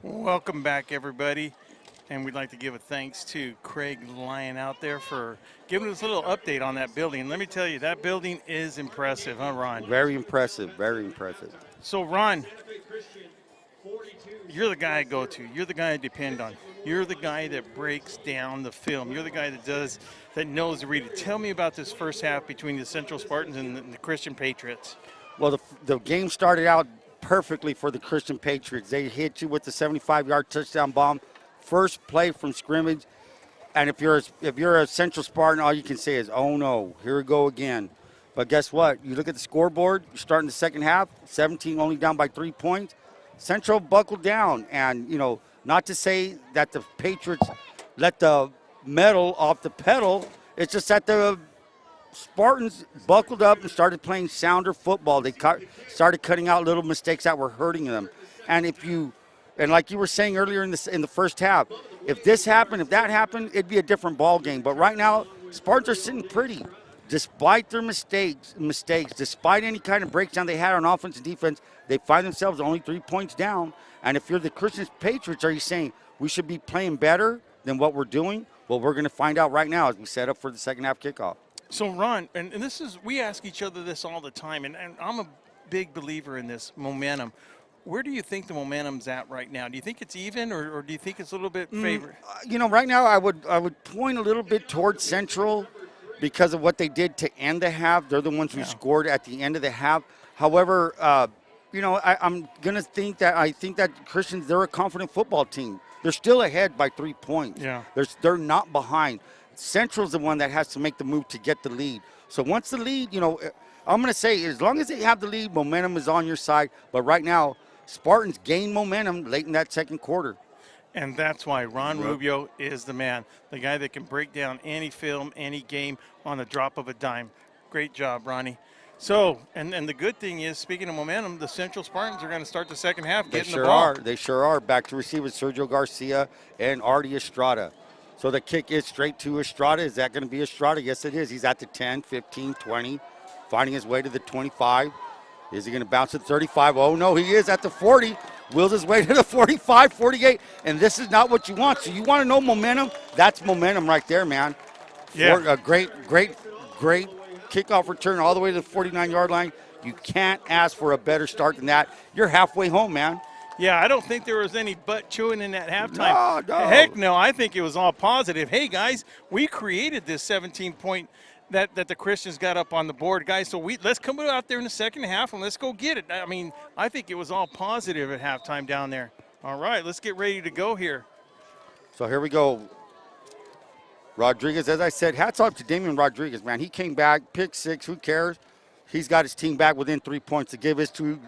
Welcome back, everybody. And we'd like to give a thanks to Craig Lyon out there for giving us a little update on that building. And let me tell you, that building is impressive, huh, Ron? Very impressive, very impressive. So, Ron, you're the guy I go to. You're the guy I depend on. You're the guy that breaks down the film. You're the guy that knows to read it. Tell me about this first half between the Central Spartans and the Christian Patriots. Well, the game started out perfectly for the Christian Patriots. They hit you with the 75-yard touchdown bomb. First play from scrimmage, and if you're a Central Spartan, all you can say is, "Oh no, here we go again." But guess what? You look at the scoreboard. You're starting the second half, 17 only down by 3 points. Central buckled down, and not to say that the Patriots let the metal off the pedal. It's just that the Spartans buckled up and started playing sounder football. They started cutting out little mistakes that were hurting them, and like you were saying earlier in the first half, if this happened, if that happened, it'd be a different ball game. But right now, Spartans are sitting pretty. Despite their mistakes, despite any kind of breakdown they had on offense and defense, they find themselves only 3 points down. And if you're the Christian Patriots, are you saying we should be playing better than what we're doing? Well, we're going to find out right now as we set up for the second half kickoff. So, Ron, and we ask each other this all the time, and I'm a big believer in this momentum. Where do you think the momentum's at right now? Do you think it's even, or do you think it's a little bit favored? Right now I would point a little bit towards Central because of what they did to end the half. They're the ones who scored at the end of the half. However, I'm going to think that Christians, they're a confident football team. They're still ahead by 3 points. Yeah. They're not behind. Central's the one that has to make the move to get the lead. So once the lead, I'm going to say as long as they have the lead, momentum is on your side. But right now, Spartans gain momentum late in that second quarter. And that's why Ron Rubio is the man, the guy that can break down any film, any game on the drop of a dime. Great job, Ronnie. So, and the good thing is, speaking of momentum, the Central Spartans are going to start the second half getting the ball. They sure are. Back to receivers, Sergio Garcia and Artie Estrada. So the kick is straight to Estrada. Is that going to be Estrada? Yes, it is. He's at the 10, 15, 20, finding his way to the 25. Is he going to bounce to 35? Oh, no, he is at the 40. Wheels his way to the 45, 48. And this is not what you want. So you want to know momentum? That's momentum right there, man. Yeah. A great kickoff return all the way to the 49-yard line. You can't ask for a better start than that. You're halfway home, man. Yeah, I don't think there was any butt chewing in that halftime. No. Heck no, I think it was all positive. Hey, guys, we created this 17-point that the Christians got up on the board, guys. So let's come out there in the second half and let's go get it. I mean, I think it was all positive at halftime down there. All right, let's get ready to go here. So here we go. Rodriguez, as I said, hats off to Damian Rodriguez, man. He came back, pick six, who cares? He's got his team back within 3 points to give his two.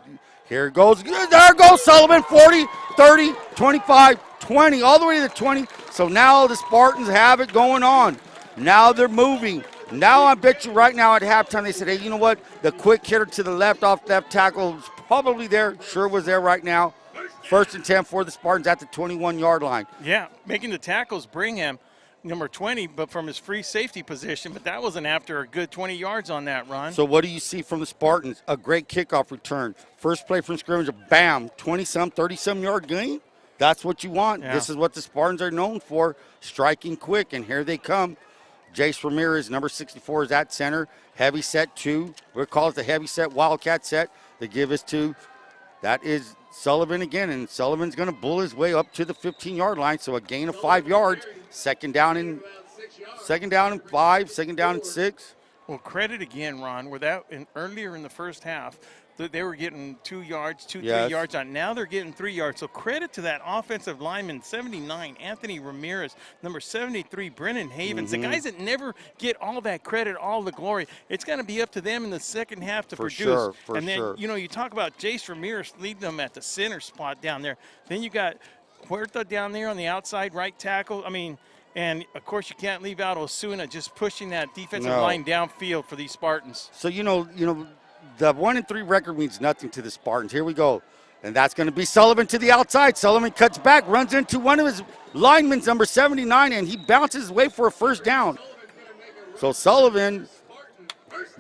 Here it goes. There goes Sullivan, 40, 30, 25, 20, all the way to the 20. So now the Spartans have it going on. Now they're moving. Now I bet you right now at halftime they said, hey, you know what? The quick hitter to the left off left tackle is probably there. Sure was there right now. First and 10 for the Spartans at the 21-yard line. Yeah, making the tackles bring him number 20, but from his free safety position. But that wasn't after a good 20 yards on that run. So what do you see from the Spartans? A great kickoff return. First play from scrimmage, bam, 20-some, 30-some yard gain. That's what you want. Yeah. This is what the Spartans are known for, striking quick, and here they come. Jace Ramirez, number 64, is at center. Heavy set two. We'll call it the heavy set Wildcat set. They give us to, that is Sullivan again, and Sullivan's going to bull his way up to the 15-yard line, so a gain of 5 yards. Second down and 5, second down and 6. Well, credit again, Ron, earlier in the first half, they were getting 2 yards, 3 yards on. Now they're getting 3 yards. So credit to that offensive lineman, 79, Anthony Ramirez, number 73, Brennan Havens. The guys that never get all that credit, all the glory. It's going to be up to them in the second half to produce. Sure, and then, you talk about Jace Ramirez leading them at the center spot down there. Then you got Huerta down there on the outside right tackle. I mean, and, of course, you can't leave out Osuna just pushing that defensive line downfield for these Spartans. So, the 1-3 record means nothing to the Spartans. Here we go. And that's going to be Sullivan to the outside. Sullivan cuts back, runs into one of his linemen, number 79, and he bounces his way for a first down. So Sullivan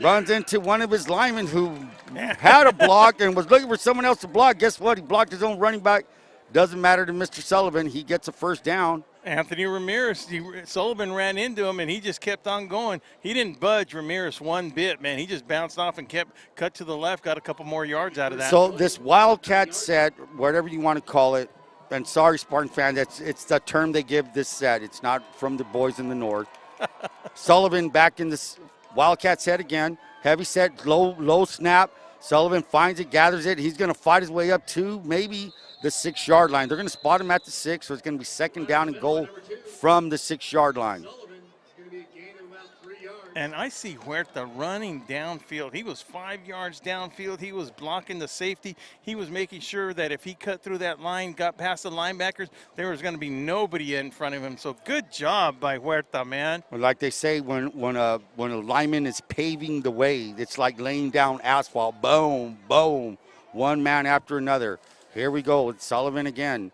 runs into one of his linemen who had a block and was looking for someone else to block. Guess what? He blocked his own running back. Doesn't matter to Mr. Sullivan. He gets a first down. Anthony Ramirez, Sullivan ran into him, and he just kept on going. He didn't budge Ramirez one bit, man. He just bounced off and kept cut to the left, got a couple more yards out of that. So this Wildcat set, whatever you want to call it, and sorry, Spartan fans, it's the term they give this set. It's not from the boys in the north. Sullivan back in this Wildcat set again. Heavy set, low snap. Sullivan finds it, gathers it. He's going to fight his way up to maybe the 6-yard line. They're going to spot him at the 6, so it's going to be second down and goal from the 6-yard line. And I see Huerta running downfield. He was 5 yards downfield. He was blocking the safety. He was making sure that if he cut through that line, got past the linebackers, there was going to be nobody in front of him. So good job by Huerta, man. Well, like they say, when a lineman is paving the way, it's like laying down asphalt. Boom, boom, one man after another. Here we go. It's Sullivan again.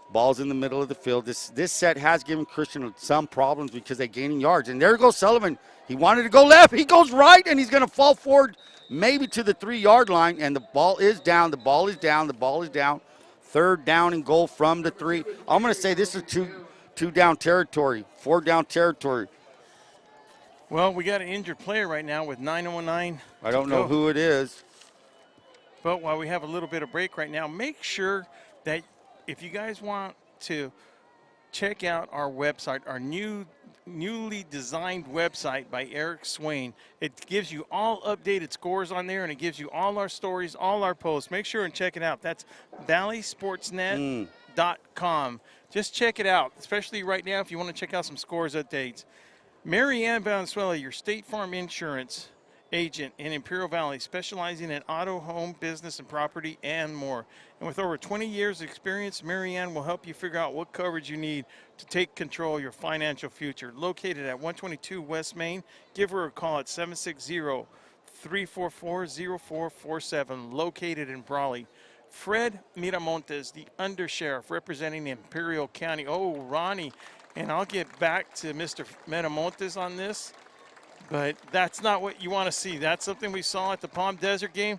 Ball's in the middle of the field. This set has given Christian some problems because they're gaining yards. And there goes Sullivan. He wanted to go left. He goes right, and he's going to fall forward maybe to the 3-yard line. And the ball is down. The ball is down. The ball is down. Third down and goal from the 3. I'm going to say this is two down territory, 4 down territory. Well, we got an injured player right now with 9:09. I don't know who it is. But while we have a little bit of break right now, make sure that if you guys want to check out our website, our newly designed website by Eric Swain, it gives you all updated scores on there, and it gives you all our stories, all our posts. Make sure and check it out. That's valleysportsnet.com. Just check it out, especially right now if you want to check out some scores updates. Mary Ann Valenzuela, your State Farm Insurance agent in Imperial Valley, specializing in auto, home, business, and property, and more. And with over 20 years of experience, Mary Ann will help you figure out what coverage you need to take control of your financial future. Located at 122 West Main, give her a call at 760-344-0447, located in Brawley. Fred Miramontes, the undersheriff representing Imperial County. Oh, Ronnie, and I'll get back to Mr. Miramontes on this. But that's not what you want to see. That's something we saw at the Palm Desert game.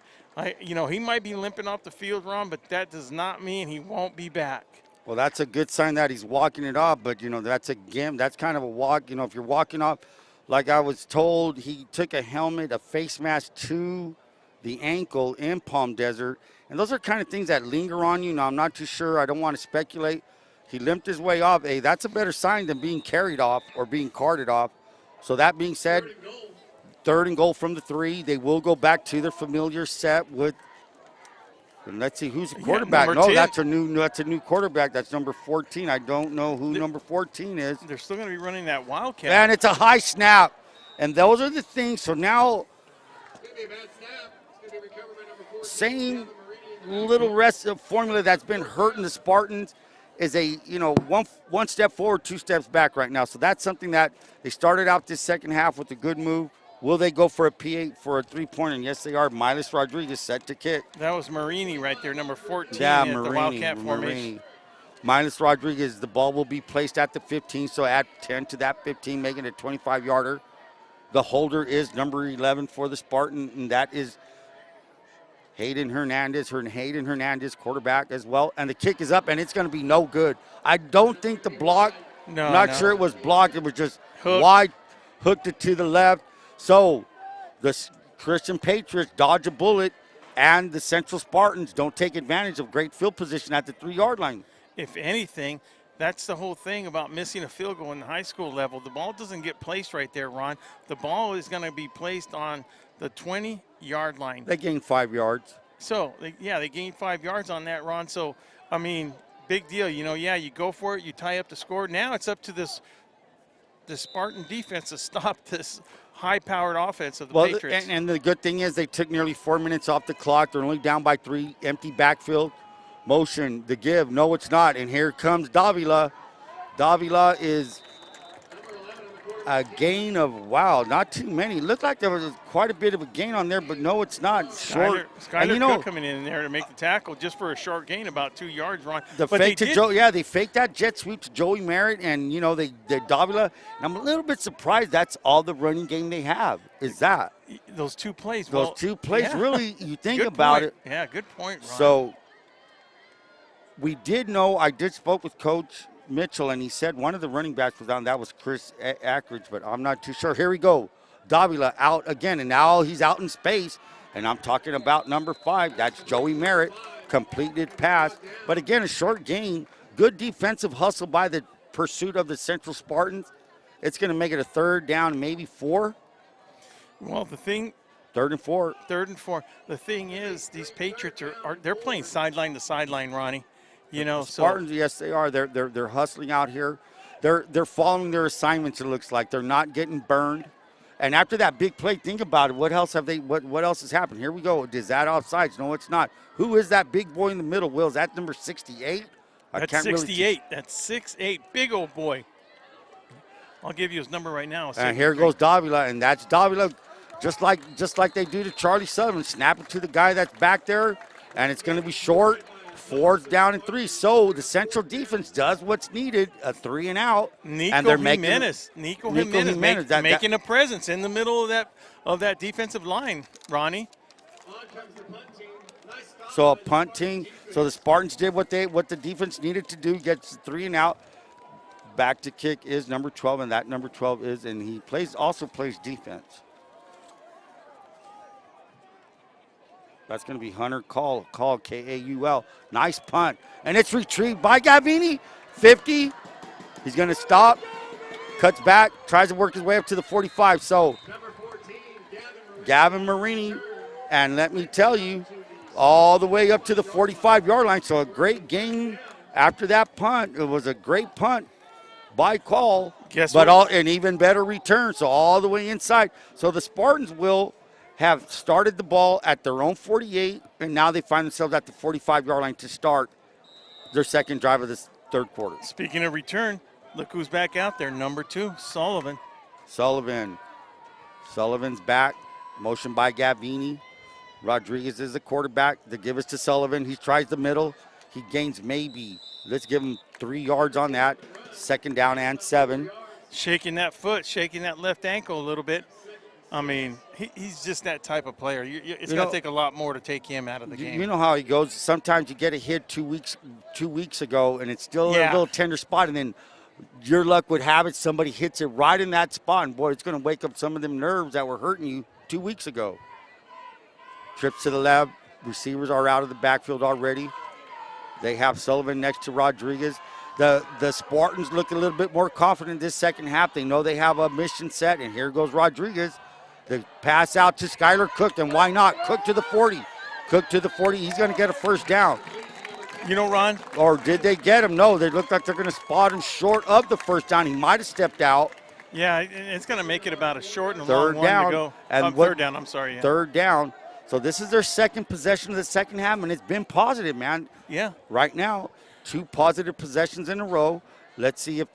He might be limping off the field, Ron, but that does not mean he won't be back. Well, that's a good sign that he's walking it off. But, that's that's kind of a walk. If you're walking off, like I was told, he took a helmet, a face mask to the ankle in Palm Desert. And those are kind of things that linger on you. Now, I'm not too sure. I don't want to speculate. He limped his way off. Hey, that's a better sign than being carried off or being carted off. So that being said, third and goal from the 3. They will go back to their familiar set with. And let's see who's the quarterback. No, that's a new quarterback. That's number 14. I don't know who number 14 is. They're still going to be running that Wildcat. And it's a high snap. And those are the things. So now, same little rest of formula that's been hurting the Spartans is a, one step forward, 2 steps back right now. So that's something that they started out this second half with a good move. Will they go for a P8 for a 3-pointer? And yes, they are. Miles Rodriguez set to kick. That was Marini right there, number 14 Marini, the Wildcat formation. Miles Rodriguez, the ball will be placed at the 15, so add 10 to that 15, making it a 25-yarder. The holder is number 11 for the Spartan, and that is Hayden Hernandez, quarterback as well. And the kick is up, and it's going to be no good. I don't think the block, not sure it was blocked. It was just wide, hooked it to the left. So the Christian Patriots dodge a bullet, and the Central Spartans don't take advantage of great field position at the 3-yard line. If anything, that's the whole thing about missing a field goal in the high school level. The ball doesn't get placed right there, Ron. The ball is going to be placed on the 20-yard line. They gained 5 yards. So, they gained 5 yards on that, Ron. So, big deal. You go for it. You tie up the score. Now it's up to the Spartan defense to stop this high-powered offense of the Patriots. And the good thing is they took nearly 4 minutes off the clock. They're only down by 3. Empty backfield. Motion, the give. No, it's not. And here comes Davila. Davila is a gain of, not too many. Looked like there was quite a bit of a gain on there, but no, it's not. Short. Skyler Cook coming in there to make the tackle just for a short gain, about 2 yards, Ron. They faked that jet sweep to Joey Merritt, and, they Davila. And I'm a little bit surprised that's all the running game they have, is that. Those 2 plays. Those 2 plays, really, you think about it. Yeah, good point, Ron. So we did know, I did spoke with Coach Mitchell, and he said one of the running backs was down. That was Chris Ackridge, but I'm not too sure. Here we go. Davila out again, and now he's out in space, and I'm talking about number 5. That's Joey Merritt. Completed pass. But again, a short gain. Good defensive hustle by the pursuit of the Central Spartans. It's going to make it a 3rd down, maybe 4. Well, the thing, 3rd and 4. 3rd and 4. The thing is, these Patriots they're playing sideline to sideline, Ronnie. You know, Spartans, yes, they are. They're hustling out here. They're following their assignments. It looks like they're not getting burned. And after that big play, think about it. What else have they? What else has happened? Here we go. Is that offsides? No, it's not. Who is that big boy in the middle? Will, is that number 68? That's 68. That's 6'8". Big old boy. I'll give you his number right now. And here goes Davila, and that's Davila, just like they do to Charlie Sullivan. Snap it to the guy that's back there, and it's going to be short. 4th down and 3. So the Central defense does what's needed, a 3 and out. Nico Jimenez making a presence in the middle of that defensive line, Ronnie. So a punting. So the Spartans did what the defense needed to do, gets 3 and out. Back to kick is number 12, and that number 12 is, and he also plays defense. That's going to be Hunter Kaul, K-A-U-L. Nice punt. And it's retrieved by Gavini. 50. He's going to stop. Cuts back. Tries to work his way up to the 45. So, Gavin Marini. And let me tell you, all the way up to the 45-yard line. So, a great gain after that punt. It was a great punt by Kaul. An even better return. So, all the way inside. So, the Spartans will have started the ball at their own 48, and now they find themselves at the 45-yard line to start their second drive of this 3rd quarter. Speaking of return, look who's back out there, number 2, Sullivan. Sullivan's back, motion by Gavini. Rodriguez is the quarterback. They give us to Sullivan. He tries the middle. He gains maybe, let's give him 3 yards on that. 2nd down and 7. Shaking that foot, shaking that left ankle a little bit. I mean, he's just that type of player. It's going to take a lot more to take him out of the game. You know how he goes. Sometimes you get a hit 2 weeks ago, and it's still a little tender spot, and then your luck would have it, somebody hits it right in that spot, and, boy, it's going to wake up some of them nerves that were hurting you 2 weeks ago. Trips to the left. Receivers are out of the backfield already. They have Sullivan next to Rodriguez. The Spartans look a little bit more confident this second half. They know they have a mission set, and here goes Rodriguez. The pass out to Skylar Cook, and why not? Cook to the 40. Cook to the 40. He's going to get a 1st down. You know, Ron? Or did they get him? No, they look like they're going to spot him short of the 1st down. He might have stepped out. Yeah, it's going to make it about a short and a 3rd long down. one to go. And 3rd down, I'm sorry. Yeah. 3rd down. So this is their second possession of the second half, and it's been positive, man. Yeah. Right now, 2 positive possessions in a row. Let's see if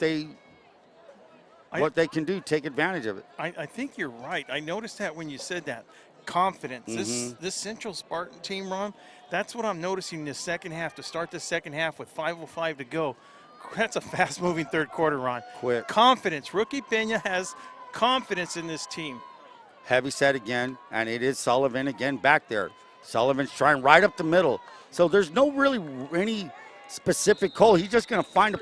what they can do, take advantage of it. I think you're right. I noticed that when you said that. Confidence. This Central Spartan team, Ron, that's what I'm noticing in the second half. To start the second half with 5:05 to go, that's a fast-moving 3rd quarter, Ron. Quick. Confidence. Rookie Pena has confidence in this team. Heavy set again, and it is Sullivan again back there. Sullivan's trying right up the middle. So there's no really any specific call. He's just going to find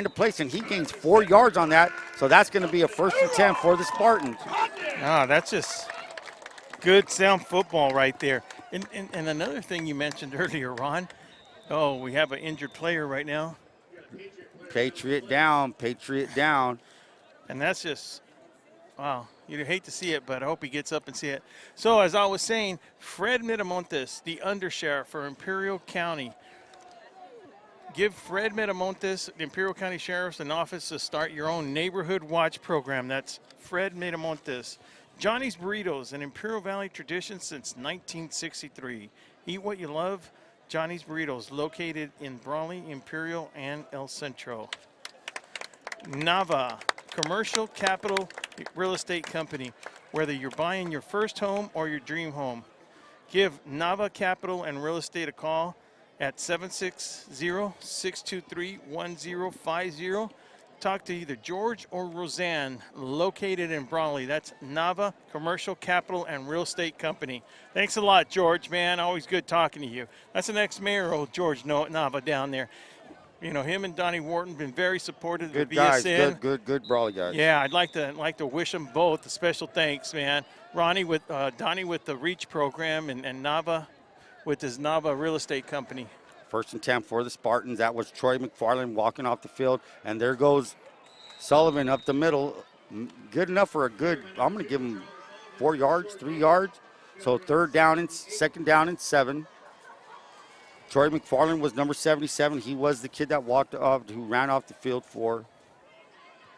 a place, and he gains 4 yards on that. So that's going to be a 1st and 10 for the Spartans. That's just good, sound football right there. And another thing you mentioned earlier, Ron. Oh, we have an injured player right now. Patriot down. And that's just, wow. You'd hate to see it, but I hope he gets up and see it. So as I was saying, Fred Miramontes, the undersheriff for Imperial County. Give Fred Miramontes, the Imperial County Sheriff's an office to start your own neighborhood watch program. That's Fred Miramontes. Johnny's Burritos, an Imperial Valley tradition since 1963. Eat what you love. Johnny's Burritos, located in Brawley, Imperial, and El Centro. Nava, commercial capital real estate company. Whether you're buying your first home or your dream home, give Nava Capital and Real Estate a call at 760-623-1050. talk to either George or Roseanne, located in Brawley. That's Nava Commercial Capital and Real Estate Company. Thanks a lot, George, man. Always good talking to you. That's the next mayor, old George Nava down there. You know, him and Donnie Wharton been very supportive of Good VSN. guys, good Brawley guys. Yeah, I'd like to wish them both a special thanks, man. Ronnie with Donnie with the Reach program, and Nava with his Nava Real Estate Company. 1st and 10 for the Spartans. That was Troy McFarland walking off the field, and there goes Sullivan up the middle. Good enough for a good. I'm going to give him 4 yards, 3 yards. So 2nd down and 7. Troy McFarland was number 77. He was the kid that walked off, who ran off the field for.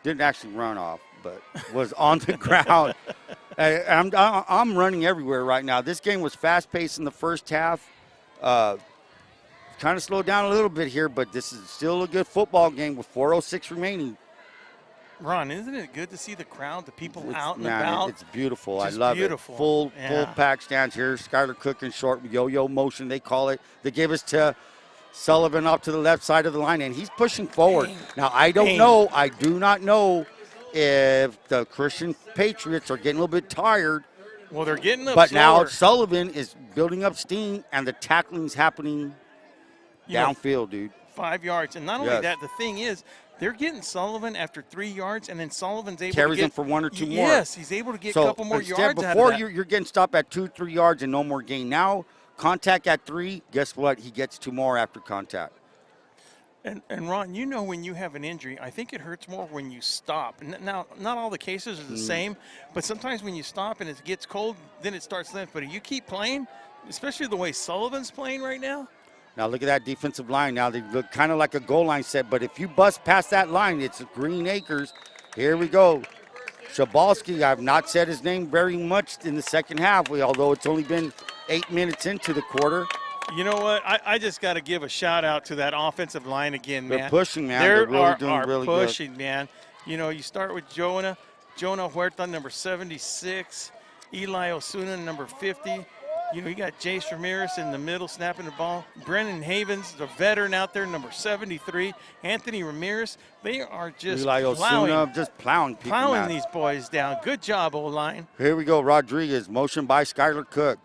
Didn't actually run off, but was on the ground. I'm running everywhere right now. This game was fast-paced in the first half. Kind of slowed down a little bit here, but this is still a good football game with 4:06 remaining. Ron, isn't it good to see the crowd, the people out and about? It's beautiful. Just I love beautiful. it. Full Yeah. pack stands here. Skylar Cook in short yo-yo motion, they call it. They give us to Sullivan off to the left side of the line, and he's pushing forward. Now, I do not know if the Christian Patriots are getting a little bit tired. Well, they're getting up But now slower. Sullivan is building up steam, and the tackling's happening downfield, dude. 5 yards. And not only Yes. that, the thing is, they're getting Sullivan after 3 yards, and then Sullivan's able Carries to get him for 1 or 2 more. Yes, he's able to get a couple more instead, yards out before of that. you're getting stopped at 2-3 yards and no more gain. Now, contact at 3, guess what? He gets 2 more after contact. And Ron, you know when you have an injury, I think it hurts more when you stop. Now, not all the cases are the same, but sometimes when you stop and it gets cold, then it starts left. But if you keep playing, especially the way Sullivan's playing right now. Now, look at that defensive line. Now, they look kind of like a goal line set, but if you bust past that line, it's Green Acres. Here we go. Shabalski, I've not said his name very much in the second half, although it's only been 8 minutes into the quarter. You know what? I just got to give a shout out to that offensive line again, man. They're pushing, man. They're really doing really good. Pushing, man. You know, you start with Jonah Huerta, number 76, Eli Osuna, number 50. You know, you got Jace Ramirez in the middle snapping the ball. Brennan Havens, the veteran out there, number 73. Anthony Ramirez. They are just Eli Osuna just plowing people. Plowing these boys down. Good job, O-line. Here we go. Rodriguez, motion by Skylar Cook.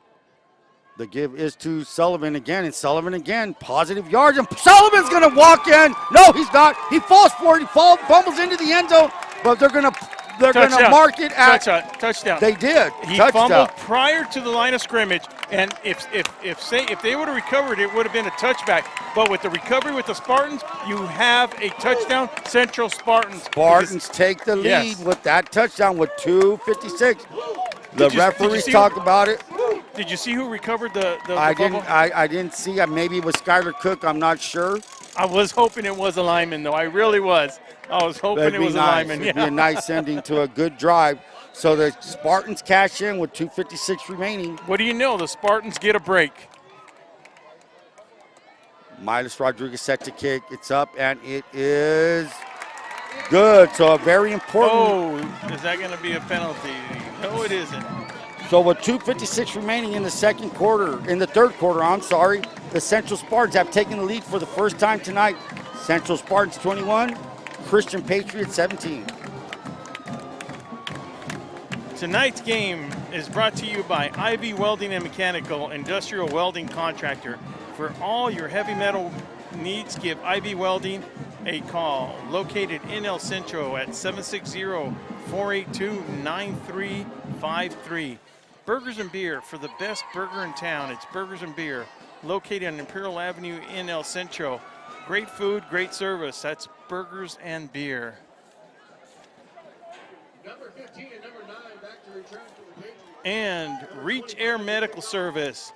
The give is to Sullivan again, and Sullivan again. Positive yards, and Sullivan's going to walk in. No, he's not. He falls forward. He fumbles into the end zone, but they're going to mark it at touchdown. They did. He touchdown. fumbled prior to the line of scrimmage, and if they would have recovered, it would have been a touchback. But with the recovery with the Spartans, you have a touchdown. Central Spartans. Spartans take the lead with that touchdown with 2:56. The referees talk about it. Did you see who recovered the I fumble? I didn't see. Maybe it was Skylar Cook. I'm not sure. I was hoping it was a lineman, though. I really was. I was hoping it was a lineman. It'd be a nice ending to a good drive. So the Spartans cash in with 2:56 remaining. What do you know? The Spartans get a break. Miles Rodriguez set to kick. It's up, and it is good. So a very important. Oh, is that going to be a penalty? No, it isn't. So with 2:56 remaining in the third quarter, I'm sorry, the Central Spartans have taken the lead for the first time tonight. Central Spartans 21, Christian Patriots 17. Tonight's game is brought to you by Ivy Welding and Mechanical, industrial welding contractor. For all your heavy metal needs, give Ivy Welding a call. Located in El Centro at 760-482-9353. Burgers and Beer, for the best burger in town, it's Burgers and Beer. Located on Imperial Avenue in El Centro. Great food, great service. That's Burgers and Beer. Number 15 and number 9 back to return to the Patriots. And Reach Air Medical Service.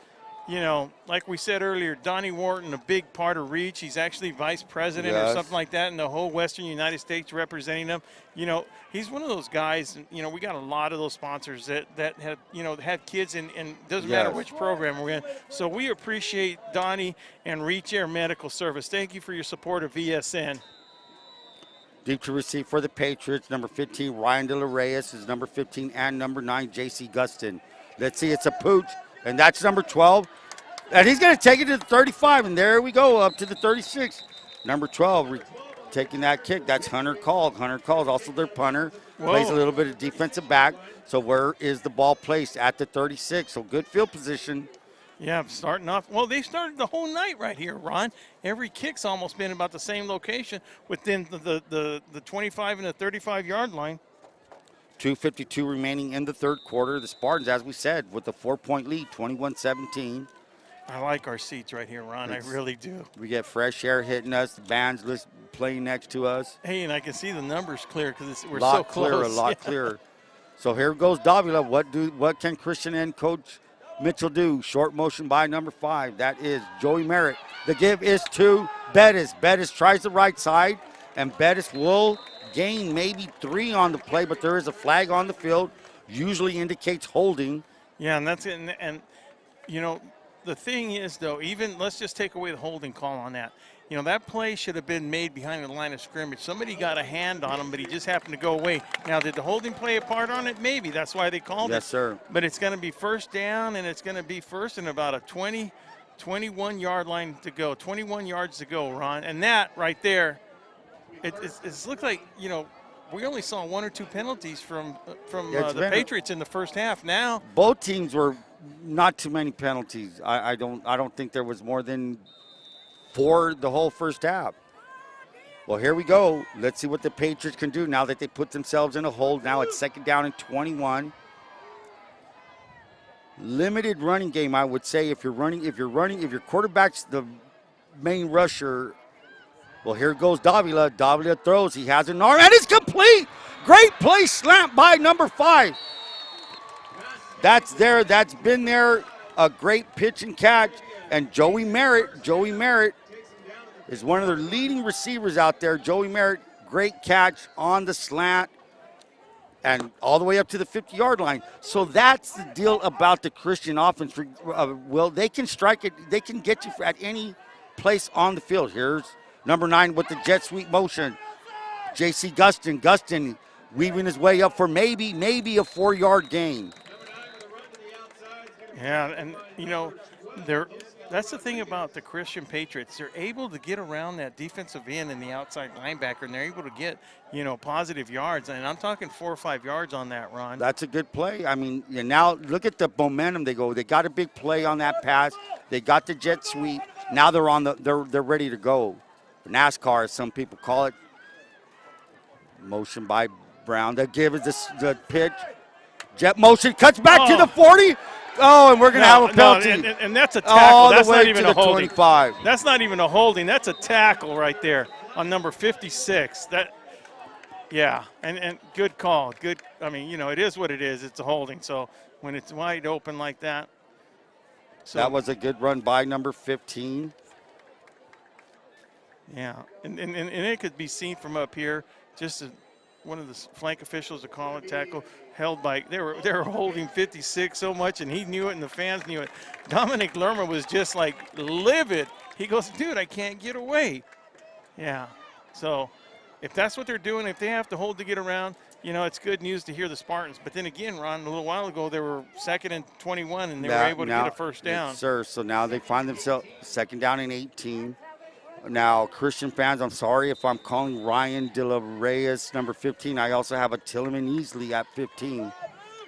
You know, like we said earlier, Donnie Wharton, a big part of Reach. He's actually vice president or something like that in the whole Western United States representing them. You know, he's one of those guys, you know, we got a lot of those sponsors that have, you know, have kids in doesn't matter which program we're in. So we appreciate Donnie and Reach Air Medical Service. Thank you for your support of VSN. Deep to receive for the Patriots, number 15, Ryan De La Reyes is number 15, and number 9, J.C. Gustin. Let's see, it's a pooch, and that's number 12. And he's going to take it to the 35, and there we go, up to the 36. Number 12 taking that kick. That's Hunter Call. Hunter Call is also their punter. Plays a Whoa. little bit of defensive back. So where is the ball placed? At the 36. So good field position. Yeah, starting off. Well, they started the whole night right here, Ron. Every kick's almost been about the same location within the 25 and the 35-yard line. 2:52 remaining in the third quarter. The Spartans, as we said, with a 4-point lead, 21-17. I like our seats right here, Ron. I really do. We get fresh air hitting us. The band's playing next to us. Hey, and I can see the numbers clear because we're Lot so close. clearer, a lot clearer. So here goes Davila. What can Christian and Coach Mitchell do? Short motion by number 5. That is Joey Merritt. The give is to Bettis. Bettis tries the right side, and Bettis will gain maybe 3 on the play, but there is a flag on the field. Usually indicates holding. Yeah, and that's it. And you know, the thing is, though, even let's just take away the holding call on that. You know, that play should have been made behind the line of scrimmage. Somebody got a hand on him, but he just happened to go away. Now, did the holding play a part on it? Maybe. That's why they called it. Yes, sir. But it's going to be first down, and it's going to be first and about a 21-yard line to go. 21 yards to go, Ron. And that right there, it's looked like, you know, we only saw 1 or 2 penalties from the Patriots in the first half. Now both teams were not too many penalties. I don't think there was more than 4 the whole first half. Well, here we go. Let's see what the Patriots can do now that they put themselves in a hold. Now it's second down and 21. Limited running game, I would say. If your quarterback's the main rusher. Well, here goes Davila. Davila throws. He has an arm, and it's complete. Great play, slant by number 5. That's there. That's been there. A great pitch and catch. And Joey Merritt is one of their leading receivers out there. Joey Merritt, great catch on the slant and all the way up to the 50-yard line. So that's the deal about the Christian offense. Will they can strike it. They can get you at any place on the field. Here's number 9 with the jet sweep motion. J.C. Gustin. Gustin weaving his way up for maybe a 4-yard gain. Yeah, and, you know, that's the thing about the Christian Patriots. They're able to get around that defensive end and the outside linebacker, and they're able to get, you know, positive yards. And I'm talking 4 or 5 yards on that, Ron. That's a good play. I mean, now look at the momentum they go. They got a big play on that pass. They got the jet sweep. Now they're ready to go. NASCAR, as some people call it. Motion by Brown. The give is the pitch. Jet motion, cuts back to the 40. Oh, and we're going to have a penalty. And that's a tackle. All that's the way not even to a the holding. 25. That's not even a holding. That's a tackle right there on number 56. Yeah, and good call. Good. I mean, you know, it is what it is. It's a holding. So when it's wide open like that. So that was a good run by number 15. Yeah, and it could be seen from up here. Just one of the flank officials to call it tackle held by. They were holding 56 so much, and he knew it, and the fans knew it. Dominic Lerma was just like livid. He goes, "Dude, I can't get away." Yeah. So if that's what they're doing, if they have to hold to get around, you know, it's good news to hear the Spartans. But then again, Ron, a little while ago, they were 2nd and 21, and they were able to get a first down. Yes, sir. So now they find themselves 2nd down and 18. Now, Christian fans, I'm sorry if I'm calling Ryan De La Reyes number 15. I also have a Tillman Easley at 15.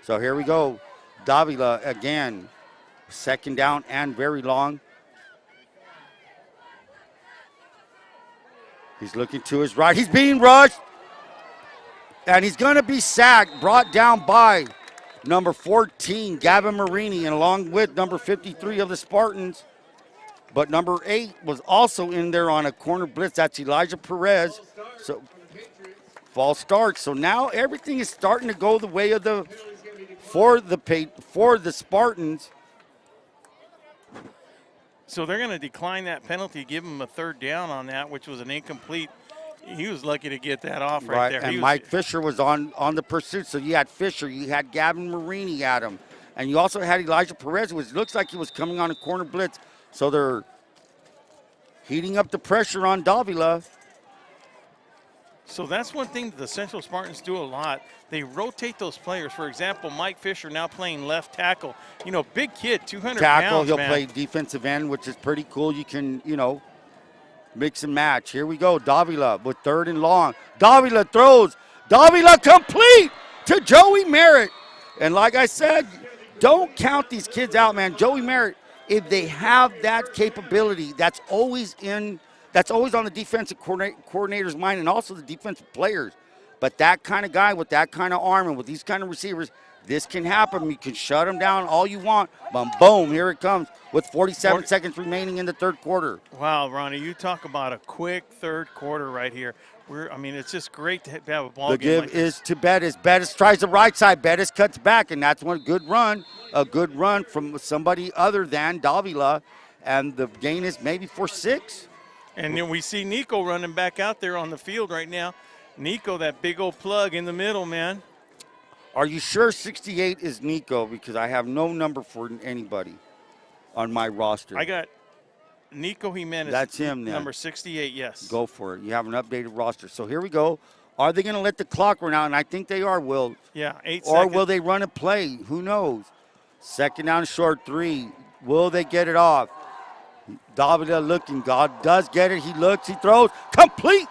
So here we go. Davila again. 2nd down and very long. He's looking to his right. He's being rushed. And he's going to be sacked, brought down by number 14, Gavin Marini, and along with number 53 of the Spartans. But number 8 was also in there on a corner blitz. That's Elijah Perez. So false start. So now everything is starting to go the way of for the Spartans. So they're going to decline that penalty, give him a 3rd down on that, which was an incomplete. He was lucky to get that off right there. And Mike Fisher was on the pursuit. So you had Fisher, you had Gavin Marini at him, and you also had Elijah Perez, which looks like he was coming on a corner blitz. So they're heating up the pressure on Davila. So that's one thing that the Central Spartans do a lot. They rotate those players. For example, Mike Fisher now playing left tackle. You know, big kid, 200 tackle, pounds, he'll man. play defensive end, which is pretty cool. You can, you know, Mix and match. Here we go. Davila with 3rd and long. Davila throws. Davila complete to Joey Merritt. And like I said, don't count these kids out, man. Joey Merritt, if they have that capability, that's always on the defensive coordinator's mind and also the defensive players. But that kind of guy with that kind of arm and with these kind of receivers, this can happen. You can shut them down all you want. But boom, here it comes with 47 seconds remaining in the 3rd quarter. Wow, Ronnie, you talk about a quick 3rd quarter right here. It's just great to have a ball The game give like is to Bettis. Bettis tries the right side. Bettis cuts back, and that's one good run. A good run from somebody other than Davila. And the gain is maybe for 6. And then we see Nico running back out there on the field right now. Nico, that big old plug in the middle, man. Are you sure 68 is Nico? Because I have no number for anybody on my roster. I got Nico Jimenez. That's him then. Number 68, yes. Go for it. You have an updated roster. So here we go. Are they going to let the clock run out? And I think they are, Will. Yeah, 8 Or seconds. will they run a play? Who knows? 2nd down short, 3. Will they get it off? Davida looking. God does get it. He looks. He throws. Complete.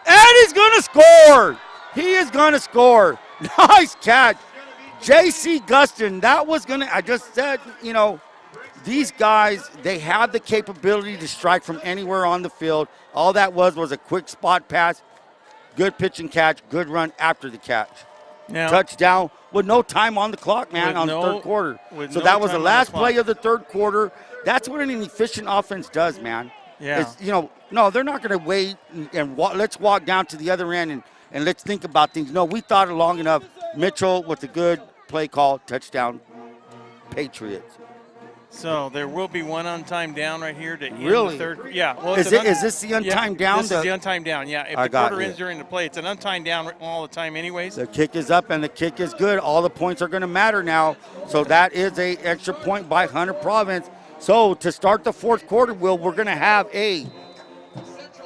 And he's going to score. He is going to score. Nice catch. J.C. Gustin. That was going to, I just said, these guys, they have the capability to strike from anywhere on the field. All that was a quick spot pass. Good pitch and catch. Good run after the catch. Now, Touchdown with no time on the clock, man, With on no- the 3rd quarter. with So no that was the time on last the clock. play of the 3rd quarter. That's what an efficient offense does, man. Yeah. It's, no, they're not going to wait and let's walk down to the other end and let's think about things. No, we thought it long enough. Mitchell with a good play call, touchdown, Patriots. So there will be one untimed down right here to end Really? the 3rd. Yeah. Well, Is this the untimed down? This is the untimed down, yeah. If I the got quarter you. ends during the play, it's an untimed down all the time anyways. The kick is up and the kick is good. All the points are going to matter now. So that is a extra point by Hunter Province. So to start the 4th quarter, Will, we're going to have a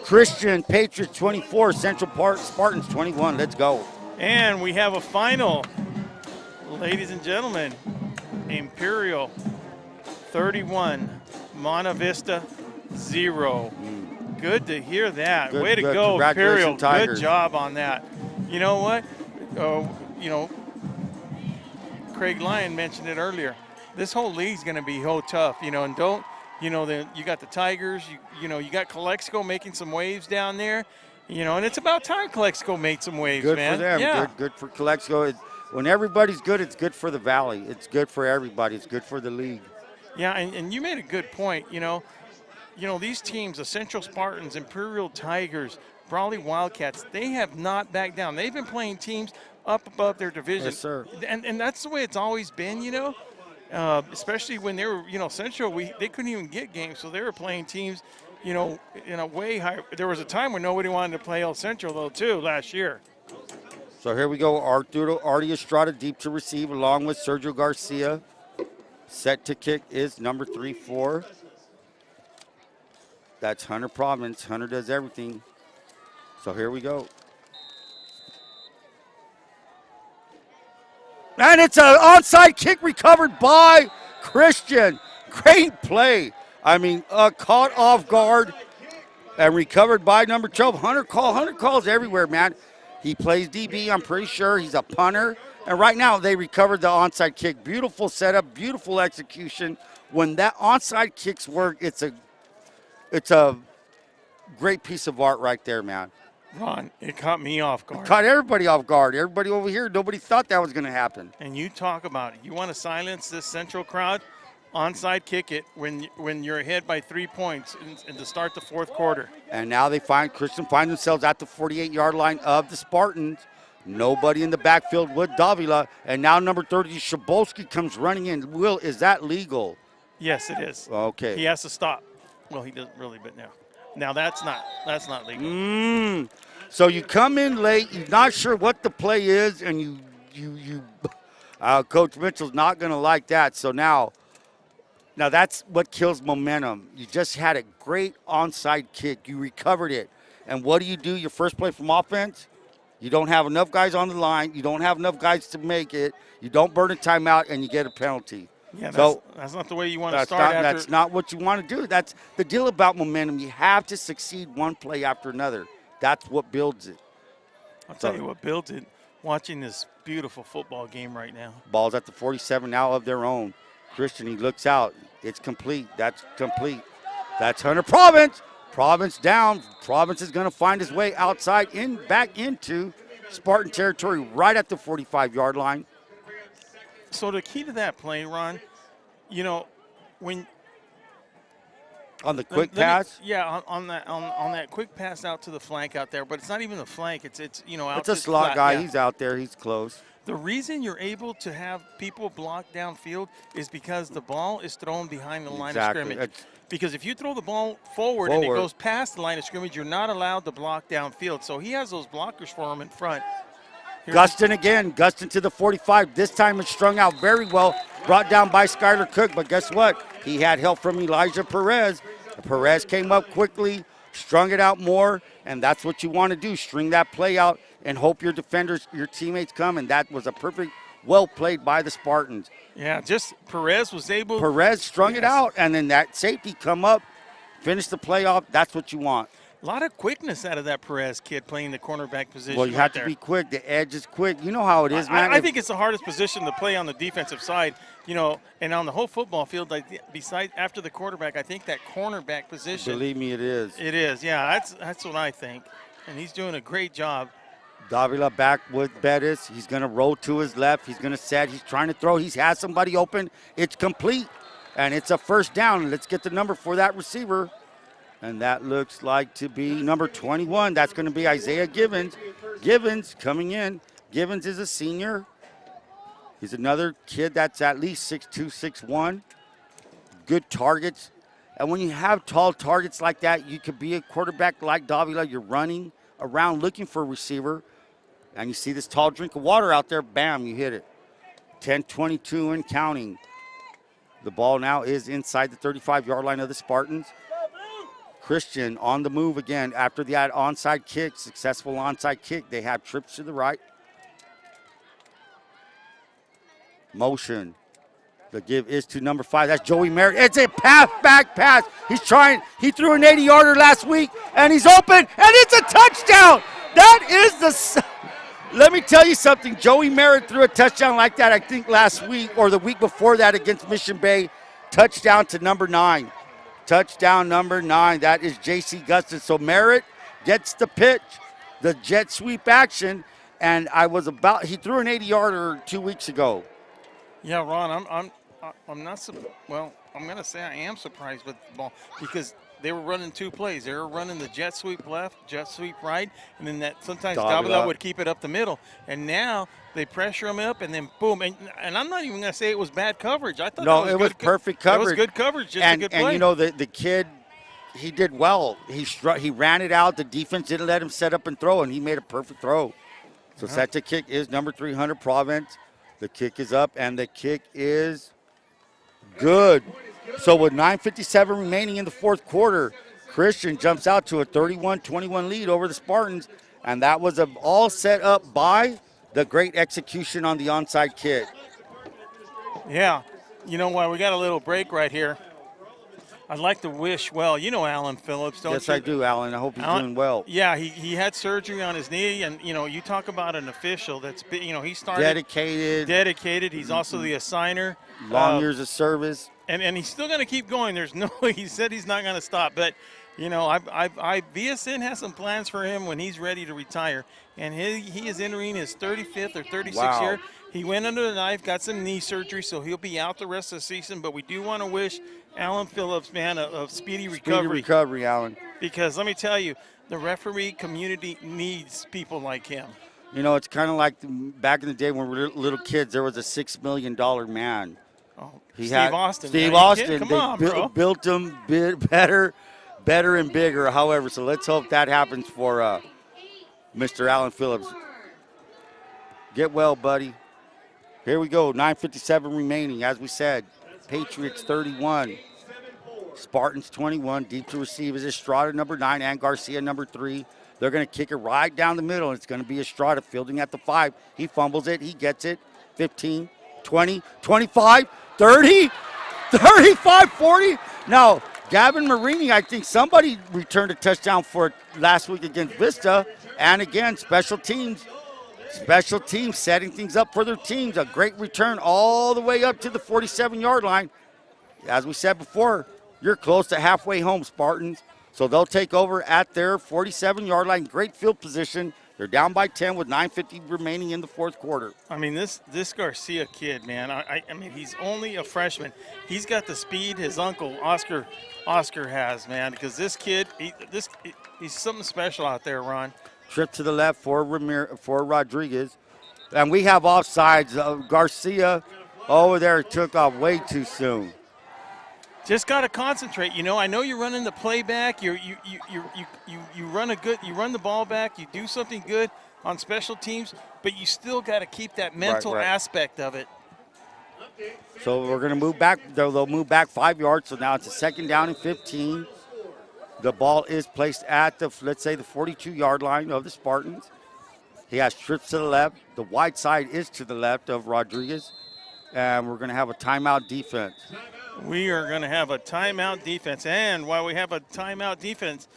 Christian Patriots 24, Central Park Spartans 21. Let's go. And we have a final. Ladies and gentlemen, Imperial 31, Monta Vista 0. Good to hear that. Good, Way to good. go, Imperial. Congratulations, Tigers. Good job on that. You know what? Craig Lyon mentioned it earlier. This whole league's going to be tough, and don't, you got the Tigers, you got Calexico making some waves down there, and it's about time Calexico made some waves, Good man. for them. Yeah. Good for Calexico. When everybody's good, it's good for the Valley. It's good for everybody. It's good for the league. Yeah, and you made a good point. These teams, the Central Spartans, Imperial Tigers, Brawley Wildcats, they have not backed down. They've been playing teams up above their division. Yes, sir. And that's the way it's always been, especially when they were, Central, they couldn't even get games, so they were playing teams, in a way higher. There was a time when nobody wanted to play El Central, though, too, last year. So here we go. Artie Estrada deep to receive along with Sergio Garcia. Set to kick is number 3-4. That's Hunter Province. Hunter does everything. So here we go. And it's an onside kick recovered by Christian. Great play. Caught off guard and recovered by number 12. Hunter calls everywhere, man. He plays DB, I'm pretty sure. He's a punter. And right now they recovered the onside kick. Beautiful setup, beautiful execution. When that onside kicks work, it's a great piece of art right there, man. Ron, it caught me off guard. Caught everybody off guard. Everybody over here, nobody thought that was going to happen. And you talk about it. You want to silence this Central crowd? Onside kick it when you're ahead by 3 points and to start the 4th quarter. And now Christian find themselves at the 48-yard line of the Spartans. Nobody in the backfield with Davila. And now number 30, Shabolsky comes running in. Will, is that legal? Yes, it is. Okay. He has to stop. Well, he doesn't really, but now that's not legal. So you come in late, you're not sure what the play is, and you Coach Mitchell's not going to like that. So now that's what kills momentum. You just had a great onside kick. You recovered it. And what do? Your first play from offense? You don't have enough guys on the line. You don't have enough guys to make it. You don't burn a timeout, and you get a penalty. Yeah, So that's not the way you want to that's start. that's not what you want to do. That's the deal about momentum. You have to succeed one play after another. That's what builds it. I'll tell you what builds it. Watching this beautiful football game right now. Ball's at the 47 now of their own. Christian, he looks out. It's complete. That's complete. That's Hunter Province. Province down. Province is going to find his way outside, back into Spartan territory, right at the 45-yard line. So the key to that play, Ron, when on the quick pass. On that quick pass out to the flank out there, but it's not even the flank. It's out. It's a to slot flat, guy. yeah. He's out there. He's close. The reason you're able to have people block downfield is because the ball is thrown behind the line of scrimmage. Because if you throw the ball forward and it goes past the line of scrimmage, you're not allowed to block downfield. So he has those blockers for him in front. Gustin again. Gustin to the 45. This time it's strung out very well. Brought down by Skylar Cook. But guess what? He had help from Elijah Perez. Perez came up quickly, strung it out more, and that's what you want to do. String that play out and hope your defenders, your teammates come, and that was a perfect, well played by the Spartans. Yeah, just Perez was able. Perez strung it out, and then that safety come up, finish the play off. That's what you want. A lot of quickness out of that Perez kid playing the cornerback position. Well, you have to be quick. The edge is quick. You know how it is, man. I think it's the hardest position to play on the defensive side, and on the whole football field. Like besides after the quarterback, I think that cornerback position. Believe me, it is. It is. Yeah, that's what I think, and he's doing a great job. Davila back with Bettis. He's going to roll to his left. He's going to set. He's trying to throw. He has somebody open. It's complete, and it's a first down. Let's get the number for that receiver. And that looks like to be number 21. That's going to be Isaiah Givens. Givens coming in. Givens is a senior. He's another kid that's at least 6'2", 6'1". Good targets. And when you have tall targets like that, you could be a quarterback like Davila. You're running around looking for a receiver. And you see this tall drink of water out there. Bam, you hit it. 10-22 and counting. The ball now is inside the 35-yard line of the Spartans. Christian on the move again after that onside kick, successful onside kick. They have trips to the right. Motion. The give is to number 5. That's Joey Merritt. It's a back pass. He threw an 80-yarder last week, and he's open, and it's a touchdown. That is let me tell you something. Joey Merritt threw a touchdown like that, I think, last week or the week before that against Mission Bay. Touchdown to number 9. Touchdown number 9. That is J.C. Gustin. So Merritt gets the pitch, the jet sweep action, and he threw an 80-yarder 2 weeks ago. Yeah, Ron, I'm not I'm going to say I am surprised with the ball because they were running 2 plays. They were running the jet sweep left, jet sweep right, and then that sometimes Davila would keep it up the middle. And now they pressure him up, and then boom. And I'm not even going to say it was bad coverage. I thought it was perfect coverage. It was good coverage, just a good play. And the kid, he did well. He ran it out. The defense didn't let him set up and throw, and he made a perfect throw. So set to kick is number 300 Province. The kick is up, and the kick is good. So with 9:57 remaining in the fourth quarter, Christian jumps out to a 31-21 lead over the Spartans, and that was all set up by the great execution on the onside kick. Yeah. You know what? We got a little break right here. I'd like to wish, Alan Phillips, don't you? Yes, I do, Alan. I hope he's doing well. Yeah, he had surgery on his knee, and, you talk about an official that's, he started. Dedicated. He's also the assigner. Long years of service. And he's still going to keep going. There's no – he said he's not going to stop. But, VSN has some plans for him when he's ready to retire. And he is entering his 35th or 36th year. He went under the knife, got some knee surgery, so he'll be out the rest of the season. But we do want to wish Alan Phillips, man, a speedy recovery. Speedy recovery, Alan. Because let me tell you, the referee community needs people like him. It's kind of like back in the day when we were little kids, there was a $6 million man. Oh, Steve Austin. Steve man. Austin. Come on, bro. Built him better and bigger, however. So let's hope that happens for Mr. Alan Phillips. Get well, buddy. Here we go, 9:57 remaining. As we said, Patriots 31, Spartans 21. Deep to receive is Estrada, number 9, and Garcia, number 3. They're going to kick it right down the middle. It's going to be Estrada fielding at the 5. He fumbles it. He gets it. 15, 20, 25, 30, 35, 40. Now, Gavin Marini, I think somebody returned a touchdown for it last week against Vista. And again, special teams setting things up for their teams. A great return all the way up to the 47-yard line. As we said before, you're close to halfway home, Spartans. So they'll take over at their 47-yard line. Great field position. They're down by 10 with 9:50 remaining in the fourth quarter. I mean, this Garcia kid, man. I mean, he's only a freshman. He's got the speed his uncle Oscar has, man. Because this kid, he's something special out there, Ron. Trip to the left for Rodriguez, and we have offsides. Garcia over there took off way too soon. Just got to concentrate. You know, I know you're running the playback. You run the ball back. You do something good on special teams, but you still got to keep that mental aspect of it. So we're going to move back. They'll move back 5 yards. So now it's a 2nd down and 15. The ball is placed at the, let's say, the 42-yard line of the Spartans. He has trips to the left. The wide side is to the left of Rodriguez, and we're going to have a timeout defense. We are going to have a timeout defense. And while we have a timeout defense,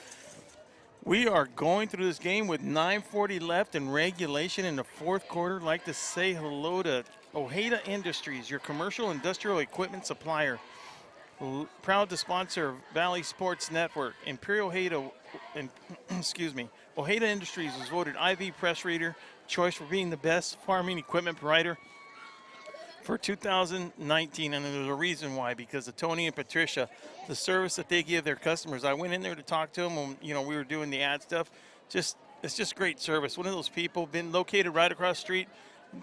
we are going through this game with 9:40 left in regulation in the fourth quarter. I'd like to say hello to Ojeda Industries, your commercial industrial equipment supplier. Proud to sponsor Valley Sports Network. Ojeda Industries was voted IV Press Reader Choice for being the best farming equipment provider for 2019, and there's a reason why, because of Tony and Patricia, the service that they give their customers. I went in there to talk to them when, we were doing the ad stuff. It's just great service. One of those people, been located right across the street,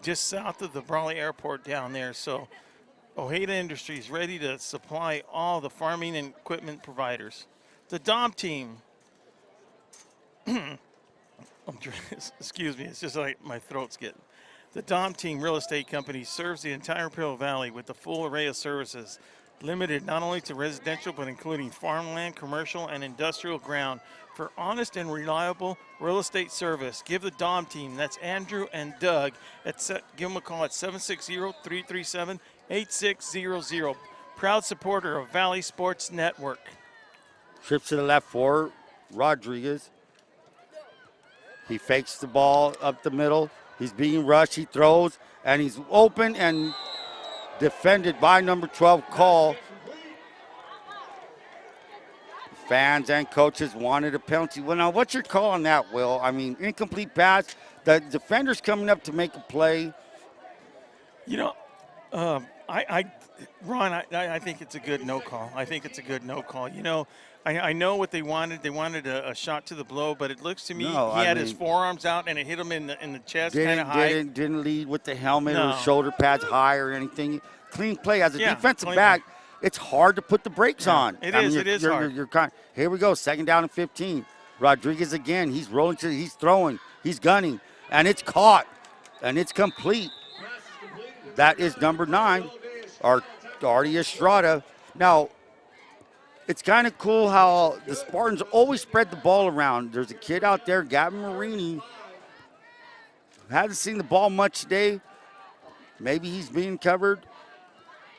just south of the Brawley Airport down there. So Ojeda Industries ready to supply all the farming and equipment providers. The Dom team. Excuse me, it's just like my throat's getting. The Dom Team Real Estate Company serves the entire Imperial Valley with a full array of services, limited not only to residential but including farmland, commercial, and industrial ground. For honest and reliable real estate service, give the Dom Team, that's Andrew and Doug, give them a call at 760-337-8600. Proud supporter of Valley Sports Network. Trips to the left for Rodriguez. He fakes the ball up the middle. He's being rushed. He throws, and he's open and defended by number 12, Call. Fans and coaches wanted a penalty. Well, now, what's your call on that, Will? I mean, incomplete pass. The defender's coming up to make a play. Ron, I think it's a good no call. I think it's a good no call. I know what they wanted. They wanted a shot to the blow, but it looks to me he had his forearms out and it hit him in the chest kind of high. Didn't lead with the helmet or shoulder pads high or anything. Clean play. As a defensive back, it's hard to put the brakes on. It is hard. Here we go, 2nd down and 15. Rodriguez again. He's rolling, he's throwing, he's gunning, and it's caught, and it's complete. That is number 9, Artie Estrada. Now, it's kind of cool how the Spartans always spread the ball around. There's a kid out there, Gavin Marini. Hasn't seen the ball much today. Maybe he's being covered.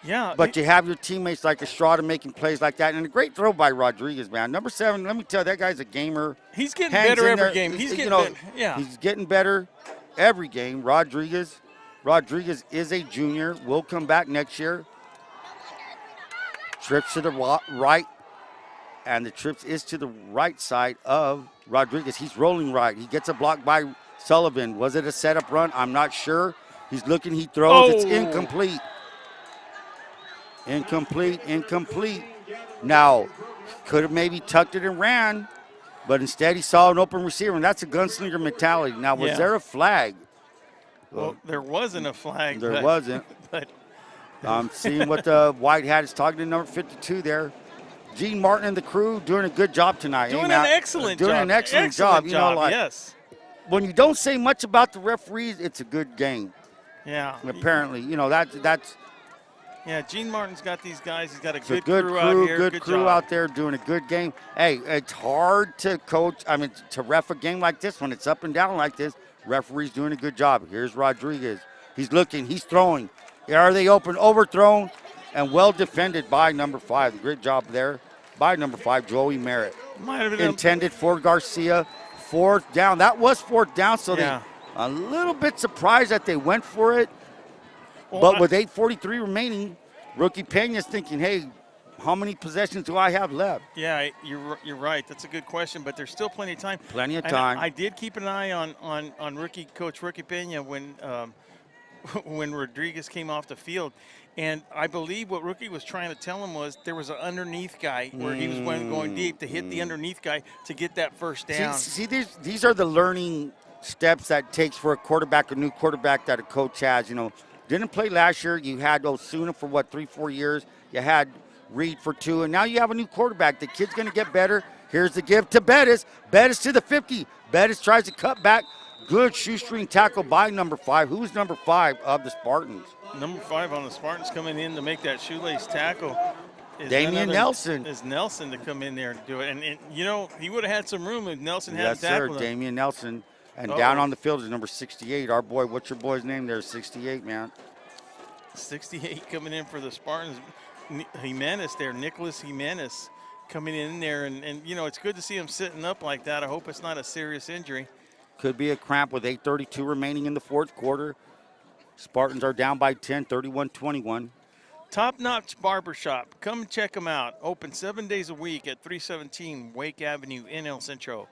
Yeah. But you have your teammates like Estrada making plays like that. And a great throw by Rodriguez, man. Number 7, let me tell you, that guy's a gamer. He's getting better every game. He's getting better. Yeah. He's getting better every game. Rodriguez is a junior. Will come back next year. Trips to the right, and the trips is to the right side of Rodriguez. He's rolling right. He gets a block by Sullivan. Was it a setup run? I'm not sure. He's looking, he throws. It's incomplete. Incomplete. Now, could have maybe tucked it and ran, but instead he saw an open receiver, and that's a gunslinger mentality. Now, was there a flag? Well, there wasn't a flag. There wasn't. But I'm seeing what the white hat is talking to number 52 there. Gene Martin and the crew doing a good job tonight. Doing an excellent job. Yes. When you don't say much about the referees, it's a good game. Yeah. And apparently, that's. Yeah, Gene Martin's got these guys. He's got a good crew out here. Good crew out there doing a good game. Hey, it's hard to coach. To ref a game like this when it's up and down like this. Referee's doing a good job. Here's Rodriguez. He's looking. He's throwing. Are they open? Overthrown. and well defended by number 5. Great job there by number 5, Joey Merritt. Might have been Intended for Garcia. 4th down. That was 4th down, so Yeah. they a little bit surprised that they went for it. Well, But with 8:43 remaining, rookie Pena's thinking, hey, how many possessions do I have left? Yeah, you're right. That's a good question, but there's still plenty of time. Plenty of And time. I did keep an eye on rookie coach Ricky Pena when when Rodriguez came off the field, and I believe what Rookie was trying to tell him was there was an underneath guy where he was going deep to hit the underneath guy to get that first down. See these are the learning steps that it takes for a quarterback, a new quarterback that a coach has. You know, didn't play last year. You had Osuna for 3-4 years. You had Reed for 2, and now you have a new quarterback. The kid's going to get better. Here's the give to Bettis. Bettis to the 50. Bettis tries to cut back. Good shoestring tackle by number 5. Who's number 5 of the Spartans? Number 5 on the Spartans coming in to make that shoelace tackle. Damian Nelson. Is Nelson to come in there and do it. And you know, he would have had some room if Nelson had Yes, sir. tackled him. Damian Nelson. And down on the field is number 68. Our boy, what's your boy's name there? 68, man. 68 coming in for the Spartans. Jimenez there, Nicholas Jimenez coming in there. And, you know, it's good to see him sitting up like that. I hope it's not a serious injury. Could be a cramp with 8:32 remaining in the 4th quarter. Spartans are down by 10, 31-21. Top Notch Barbershop. Come check them out. Open 7 days a week at 317 Wake Avenue in El Centro.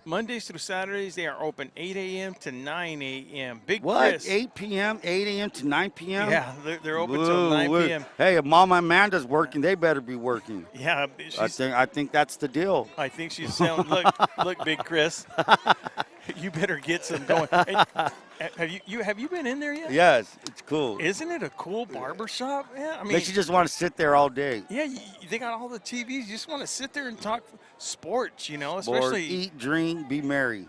Mondays through Saturdays, they are open 8 a.m. to 9 a.m. Big What? Chris. 8 p.m., 8 a.m. to 9 p.m.? Yeah, they're open till 9 p.m. Hey, if Mama Amanda's working, they better be working. Yeah, I think that's the deal. I think she's selling. Look, Big Chris. You better get some going. Hey, have you been in there yet? Yes, it's cool. Isn't it a cool barbershop? Yeah, I mean, Makes you just want to sit there all day. yeah, they got all the TVs. You just want to sit there and talk sports, you know, Or especially eat, drink, be merry.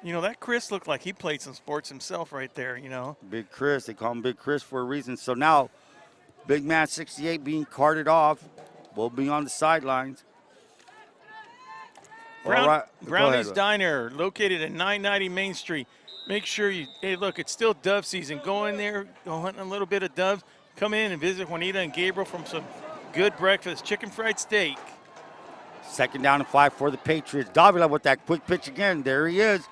You know, that Chris looked like he played some sports himself right there, you know. Big Chris, they call him Big Chris for a reason. So now, Big Man 68 being carted off. Will be on the sidelines. All right. Go Brownie's ahead. Diner, located at 990 Main Street. Make sure hey, look, it's still dove season. Go in there, go hunting a little bit of doves. Come in and visit Juanita and Gabriel from some good breakfast. Chicken fried steak. 2nd down and 5 for the Patriots. Davila with that quick pitch again. There he is.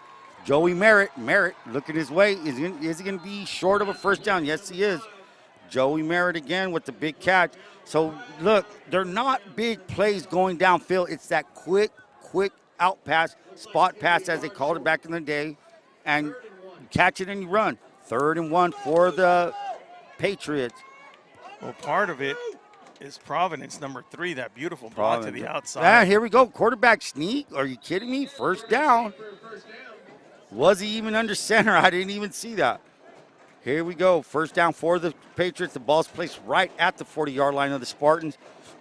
Joey Merritt. Merritt looking his way. Is he going to be short of a 1st down? Yes, he is. Joey Merritt again with the big catch. So, look, they're not big plays going downfield. It's that quick out pass, spot pass as they called it back in the day, and catch it and you run. 3rd and 1 for the Patriots. Well, part of it is Providence, number 3, that beautiful block to the outside. Ah, here we go. Quarterback sneak. Are you kidding me? 1st down. Was he even under center? I didn't even see that. Here we go. 1st down for the Patriots. The ball's placed right at the 40-yard line of the Spartans.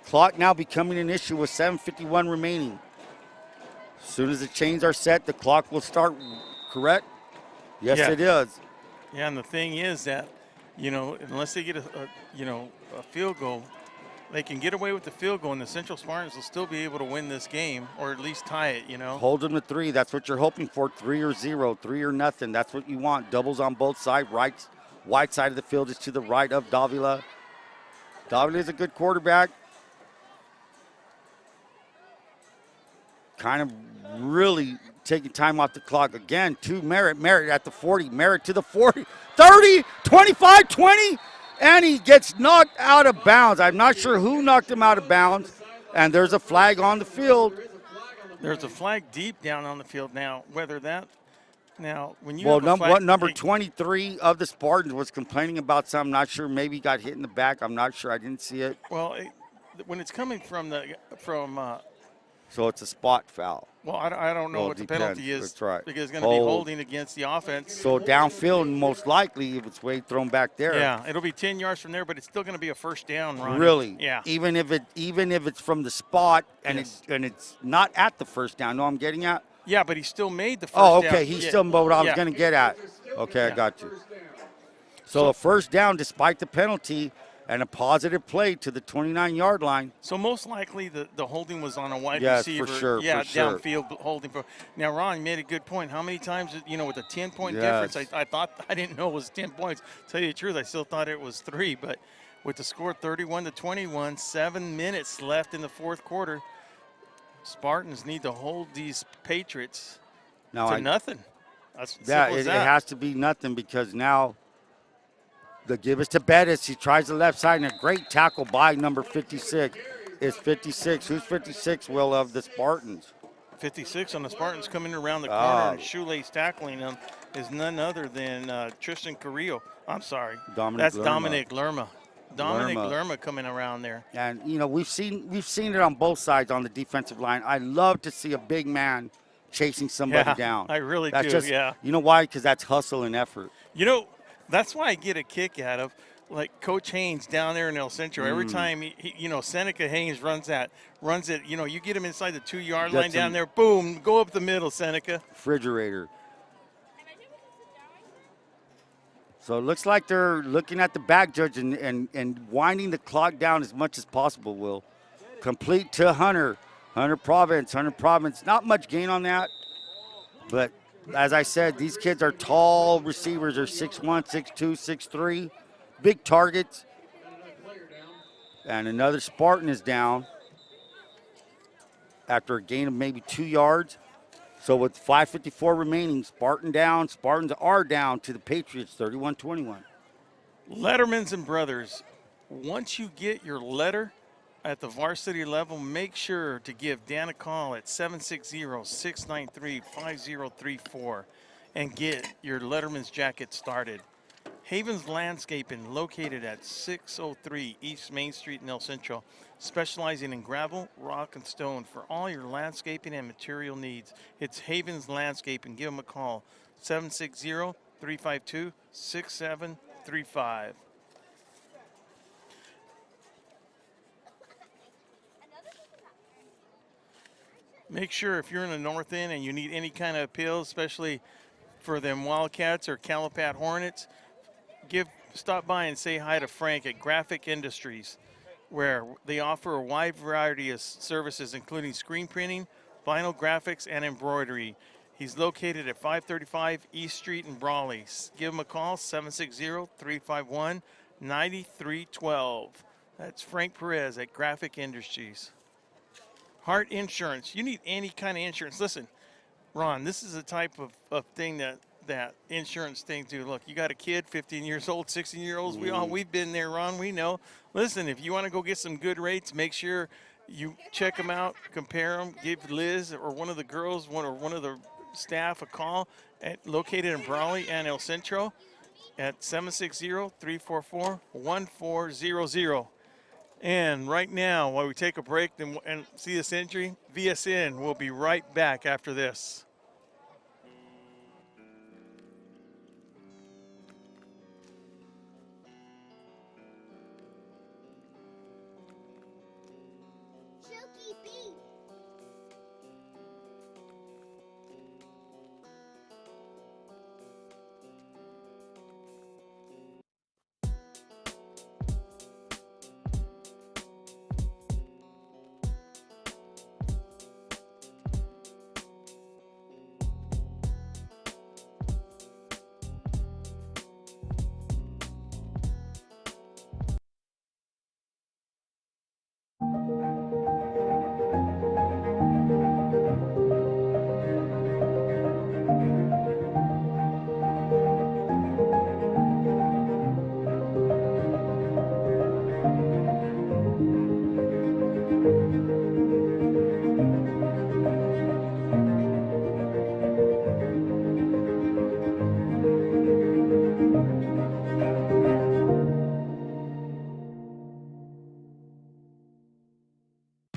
Clock now becoming an issue with 7:51 remaining. As soon as the chains are set, the clock will start, correct? Yes, Yeah. it is. Yeah, and the thing is that, you know, unless they get a field goal, they can get away with the field goal, and the Central Spartans will still be able to win this game or at least tie it, you know. Hold them to 3. That's what you're hoping for. 3 or 0, 3 or nothing. That's what you want. Doubles on both sides. Right side of the field is to the right of Davila. Davila is a good quarterback. Kind of really taking time off the clock. Again, to Merritt. Merritt at the 40. Merritt to the 40. 30, 25, 20. And he gets knocked out of bounds. I'm not sure who knocked him out of bounds. And there's a flag on the field. There's a flag deep down on the field now. Whether that now when you Well, have a flag, number 23 of the Spartans was complaining about something. Not sure. Maybe he got hit in the back. I'm not sure. I didn't see it. Well, when it's coming from So it's a spot foul. well, I don't know Well, what it the penalty depends. is. That's right. Because it's going to be Hold. holding against the offense. So downfield, most likely, if it's way thrown back there. Yeah, it'll be 10 yards from there, but it's still going to be a 1st down, Ronnie. Really? Yeah. Even if it's from the spot and Yes. it's not at the 1st down. Know what I'm getting at? Yeah, but he still made the 1st Oh, down. okay. He's Yeah. still what I was Yeah. going to get at. Okay, I Yeah. got you. So a 1st down despite the penalty and a positive play to the 29-yard line. So most likely the holding was on a wide Yes, for receiver. sure, Yeah, for sure. downfield holding. Now, Ron, you made a good point. How many times, with a 10-point Yes. difference, I thought I didn't know it was 10 points. To tell you the truth, I still thought it was 3. But with the score 31-21, 7 minutes left in the fourth quarter. Spartans need to hold these Patriots to nothing. That's Yeah, simple as it that. has to be nothing because now the give us to Bettis. He tries the left side and a great tackle by number 56. It's 56. Who's 56, Will, of the Spartans? 56 on the Spartans coming around the corner and shoelace tackling them is none other than Tristan Carrillo. I'm sorry. That's Dominic Lerma. Dominic Lerma coming around there. And you know, we've seen it on both sides on the defensive line. I love to see a big man chasing somebody down. I really that's do, just, yeah. You know why? Because that's hustle and effort. You know, that's why I get a kick out of, like Coach Haynes down there in El Centro. Every time he Seneca Haynes runs it. You know, you get him inside the 2-yard line down there. Boom, go up the middle, Seneca. Refrigerator. So it looks like they're looking at the back, Judge, and winding the clock down as much as possible, Will. Complete to Hunter. Hunter Province. Not much gain on that. But as I said, these kids are tall receivers. They're 6'1", 6'2", 6'3". Big targets. And another Spartan is down after a gain of maybe 2 yards. So with 5:54 remaining, Spartans are down to the Patriots, 31-21. Lettermans and brothers, once you get your letter at the varsity level, make sure to give Dan a call at 760-693-5034 and get your Letterman's jacket started. Havens Landscaping, located at 603 East Main Street in El Centro, specializing in gravel, rock, and stone for all your landscaping and material needs. It's Havens Landscaping. Give them a call, 760-352-6735. Make sure if you're in the north end and you need any kind of appeal, especially for them Wildcats or Calipat Hornets, stop by and say hi to Frank at Graphic Industries, where they offer a wide variety of services, including screen printing, vinyl graphics, and embroidery. He's located at 535 East Street in Brawley. Give him a call, 760-351-9312. That's Frank Perez at Graphic Industries. Heart Insurance. You need any kind of insurance. Listen, Ron, this is the type of thing that insurance thing too. Look, you got a kid, 15 years old, 16-year-olds. We've been there, Ron. We know. Listen, if you want to go get some good rates, make sure you check them out, compare them, give Liz or one of the girls, one of the staff a call located in Brawley and El Centro at 760-344-1400. And right now, while we take a break and see this injury, VSN will be right back after this.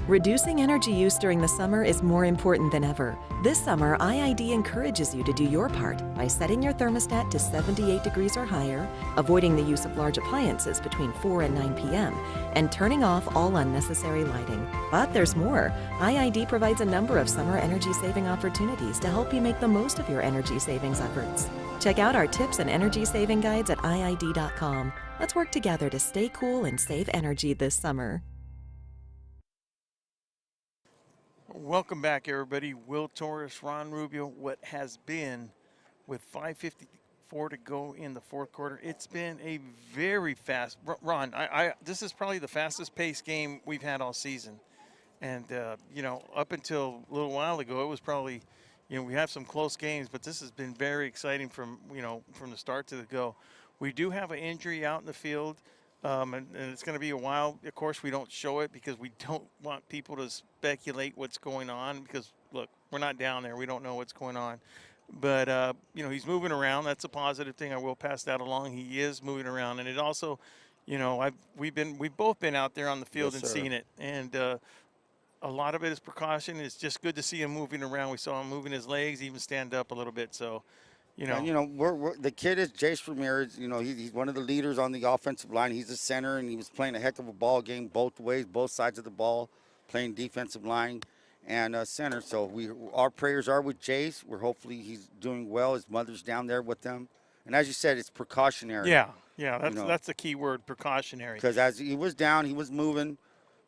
Reducing energy use during the summer is more important than ever. This summer, IID encourages you to do your part by setting your thermostat to 78 degrees or higher, avoiding the use of large appliances between 4 and 9 p.m., and turning off all unnecessary lighting. But there's more. IID provides a number of summer energy-saving opportunities to help you make the most of your energy savings efforts. Check out our tips and energy saving guides at IID.com. Let's work together to stay cool and save energy this summer. Welcome back, everybody. Will Torrez, Ron Rubio. What has been, with 2:04 to go in the fourth quarter. It's been a very fast Ron. This is probably the fastest paced game we've had all season, and you know, up until a little while ago, it was probably, you know, we have some close games, but this has been very exciting from, you know, from the start to the go. We do have an injury out in the field, and it's going to be a while. Of course, we don't show it because we don't want people to speculate what's going on because, look, we're not down there. We don't know what's going on. But, you know, he's moving around. That's a positive thing. I will pass that along. He is moving around. And it also, you know, we've both been out there on the field and seen it. And a lot of it is precaution. It's just good to see him moving around. We saw him moving his legs, even stand up a little bit. So, you know. And, you know, the kid is Jace Ramirez. You know, he's one of the leaders on the offensive line. He's a center, and he was playing a heck of a ball game both ways, both sides of the ball, playing defensive line and center. So our prayers are with Jace. Hopefully he's doing well. His mother's down there with them. And as you said, it's precautionary. Yeah, that's the key word, precautionary. Because as he was down, he was moving.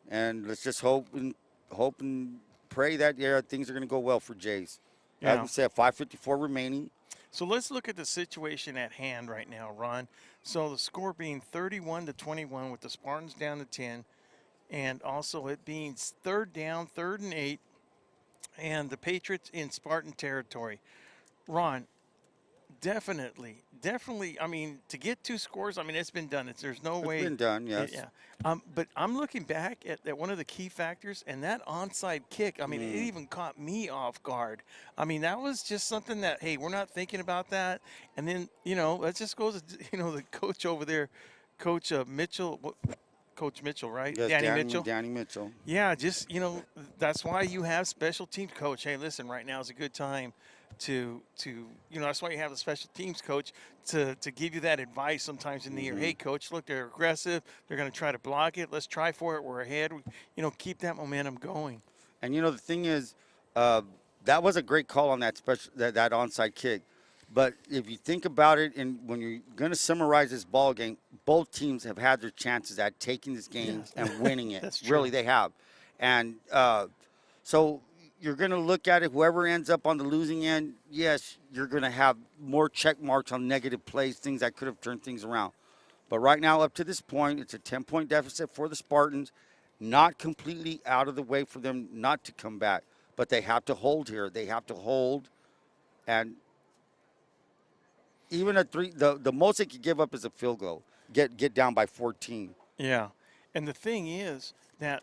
And let's just hope and pray that things are going to go well for Jace. Yeah. As we said, 5:54 remaining. So let's look at the situation at hand right now, Ron. So the score being 31-21 with the Spartans down to 10, and also it being third down, 3rd and 8, and the Patriots in Spartan territory. Ron, definitely. I mean, to get 2 scores, I mean, it's been done. There's no way. It's been done, yes. Yeah. But I'm looking back at one of the key factors, and that onside kick, I mean, it even caught me off guard. I mean, that was just something that, hey, we're not thinking about that. And then, you know, that just goes, you know, the coach over there, Coach Mitchell, Coach Mitchell, right? Yes, Danny Mitchell. Danny Mitchell. Yeah, just, you know, that's why you have special teams coach. Hey, listen, right now is a good time to you know, that's why you have a special teams coach to give you that advice sometimes in the year. Hey, coach, look, they're aggressive. They're going to try to block it. Let's try for it. We're ahead. You know, keep that momentum going. And, you know, the thing is, that was a great call on that that onside kick. But if you think about it, and when you're going to summarize this ball game, both teams have had their chances at taking this game and winning it. That's true. Really, they have. And so you're going to look at it, whoever ends up on the losing end, yes, you're going to have more check marks on negative plays, things that could have turned things around. But right now, up to this point, it's a 10-point deficit for the Spartans. Not completely out of the way for them not to come back. But they have to hold here. They have to hold. And even a 3, the most they could give up is a field goal. Get down by 14. Yeah. And the thing is that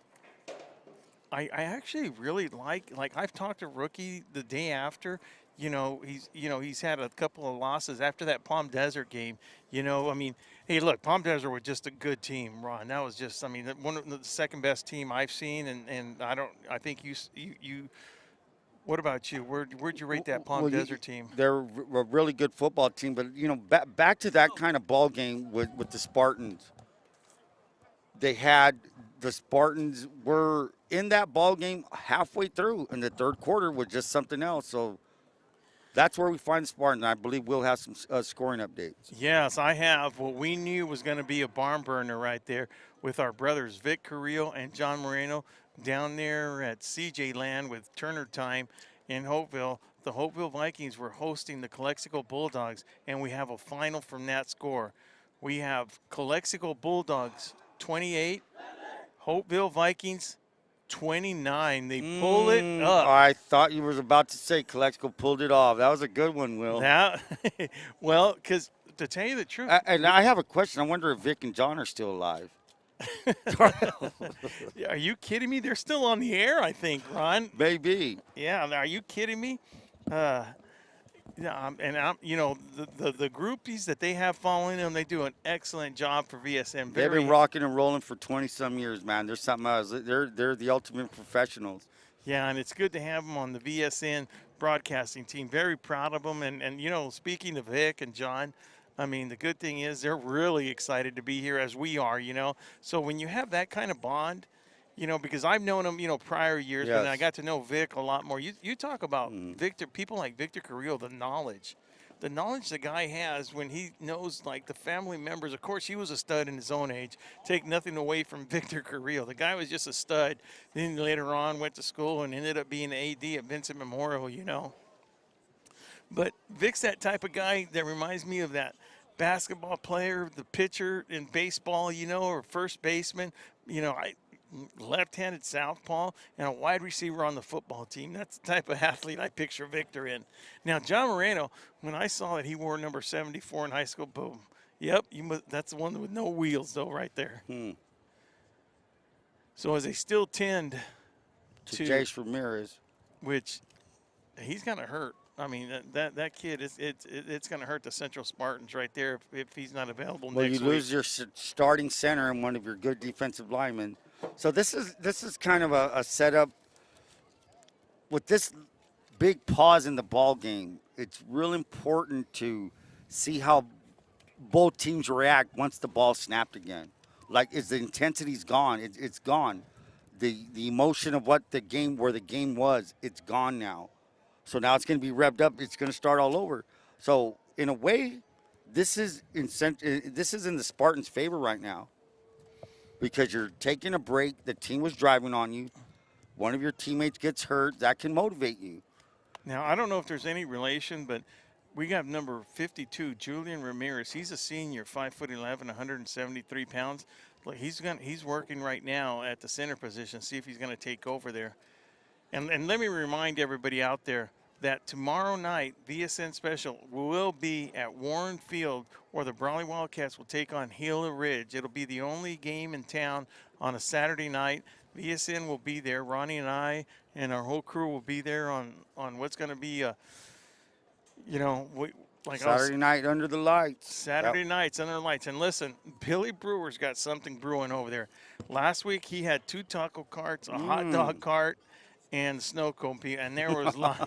I actually really like I've talked to Rookie the day after. You know, he's had a couple of losses after that Palm Desert game. You know, I mean, hey, look, Palm Desert was just a good team, Ron. That was just, I mean, one of the second best team I've seen, and I think you. What about you? Where'd you rate that Palm Desert team? They're a really good football team, but you know, back to that kind of ball game with the Spartans. The Spartans were in that ball game halfway through, and the third quarter was just something else. So that's where we find the Spartans. I believe we'll have some scoring updates. Yes, I have. What we knew was going to be a barn burner right there with our brothers Vic Carrillo and John Moreno down there at CJ Land with Turner Time in Hopeville. The Hopeville Vikings were hosting the Calexico Bulldogs, and we have a final from that score. We have Calexico Bulldogs 28, Hopeville Vikings 29. They pull it up. I thought you was about to say Calexico pulled it off. That was a good one, Will. Well, because to tell you the truth. And I have a question. I wonder if Vic and John are still alive. Are you kidding me? They're still on the air, I think, Ron. Maybe. Yeah, are you kidding me? Yeah, and you know, the groupies that they have following them, they do an excellent job for VSN. They've been rocking and rolling for 20-some years, man. There's something else. They're the ultimate professionals. Yeah, and it's good to have them on the VSN broadcasting team. Very proud of them. And you know, speaking of Vic and John, I mean, the good thing is they're really excited to be here as we are, you know. So when you have that kind of bond, you know, because I've known him, you know, prior years, yes. but I got to know Vic a lot more. You talk about Victor, people like Victor Carrillo, the knowledge the guy has when he knows, like, the family members. Of course, he was a stud in his own age. Take nothing away from Victor Carrillo. The guy was just a stud. Then later on went to school and ended up being the AD at Vincent Memorial, you know. But Vic's that type of guy that reminds me of that basketball player, the pitcher in baseball, or first baseman, left-handed southpaw, and a wide receiver on the football team. That's the type of athlete I picture Victor in. Now, John Moreno, when I saw that he wore number 74 in high school, boom. Yep, that's the one with no wheels, though, right there. So as they still tend to Jace Ramirez, which he's going to hurt. I mean, that kid, it's going to hurt the Central Spartans right there if he's not available next week. Well, you lose your starting center and one of your good defensive linemen. So this is kind of a setup. With this big pause in the ball game, it's real important to see how both teams react once the ball snapped again. Like, is the intensity's gone? It's gone. The emotion of where the game was, it's gone now. So now it's going to be revved up. It's going to start all over. So in a way, this is in the Spartans' favor right now, because you're taking a break. The team was driving on you. One of your teammates gets hurt. That can motivate you. Now, I don't know if there's any relation, but we got number 52, Julian Ramirez. He's a senior, 5'11", 173 pounds. Look, he's working right now at the center position. See if he's going to take over there. And let me remind everybody out there that tomorrow night, VSN Special will be at Warren Field, where the Brawley Wildcats will take on Gila Ridge. It'll be the only game in town on a Saturday night. VSN will be there. Ronnie and I and our whole crew will be there on what's going to be Saturday night under the lights. Saturday nights under the lights. And listen, Billy Brewer's got something brewing over there. Last week he had 2 taco carts, a hot dog cart, and snow cone, and there was line.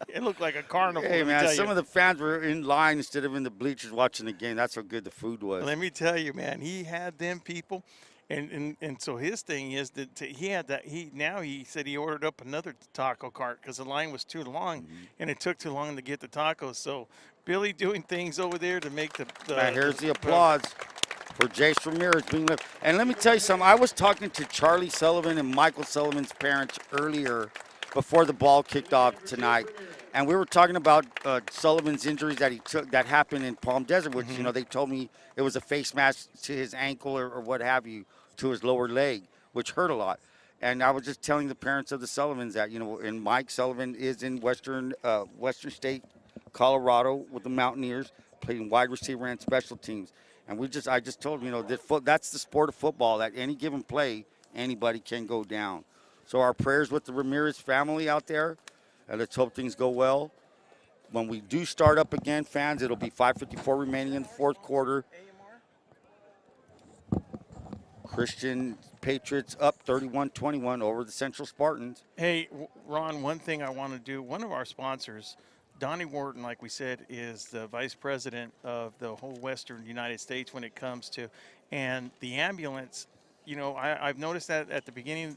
It looked like a carnival. Hey, man, some of the fans were in line instead of in the bleachers watching the game. That's how good the food was. Let me tell you, man, he had them people. And so his thing is that he said he ordered up another taco cart because the line was too long, and it took too long to get the tacos. So Billy doing things over there to make the here's the applause for Jace Ramirez being left. And let me tell you something. I was talking to Charlie Sullivan and Michael Sullivan's parents earlier before the ball kicked off tonight, and we were talking about Sullivan's injuries that he took that happened in Palm Desert, which they told me it was a face mask to his ankle or what have you, to his lower leg, which hurt a lot. And I was just telling the parents of the Sullivans that, and Mike Sullivan is in Western State, Colorado with the Mountaineers, playing wide receiver and special teams. And I just told him, that's the sport of football. At any given play, anybody can go down. So our prayers with the Ramirez family out there, and let's hope things go well. When we do start up again, fans, it'll be 5:54 remaining in the fourth quarter. Christian Patriots up 31-21 over the Central Spartans. Hey, Ron, one thing I want to do, one of our sponsors, Donnie Wharton, like we said, is the vice president of the whole Western United States when it comes to, and the ambulance, I've noticed that at the beginning,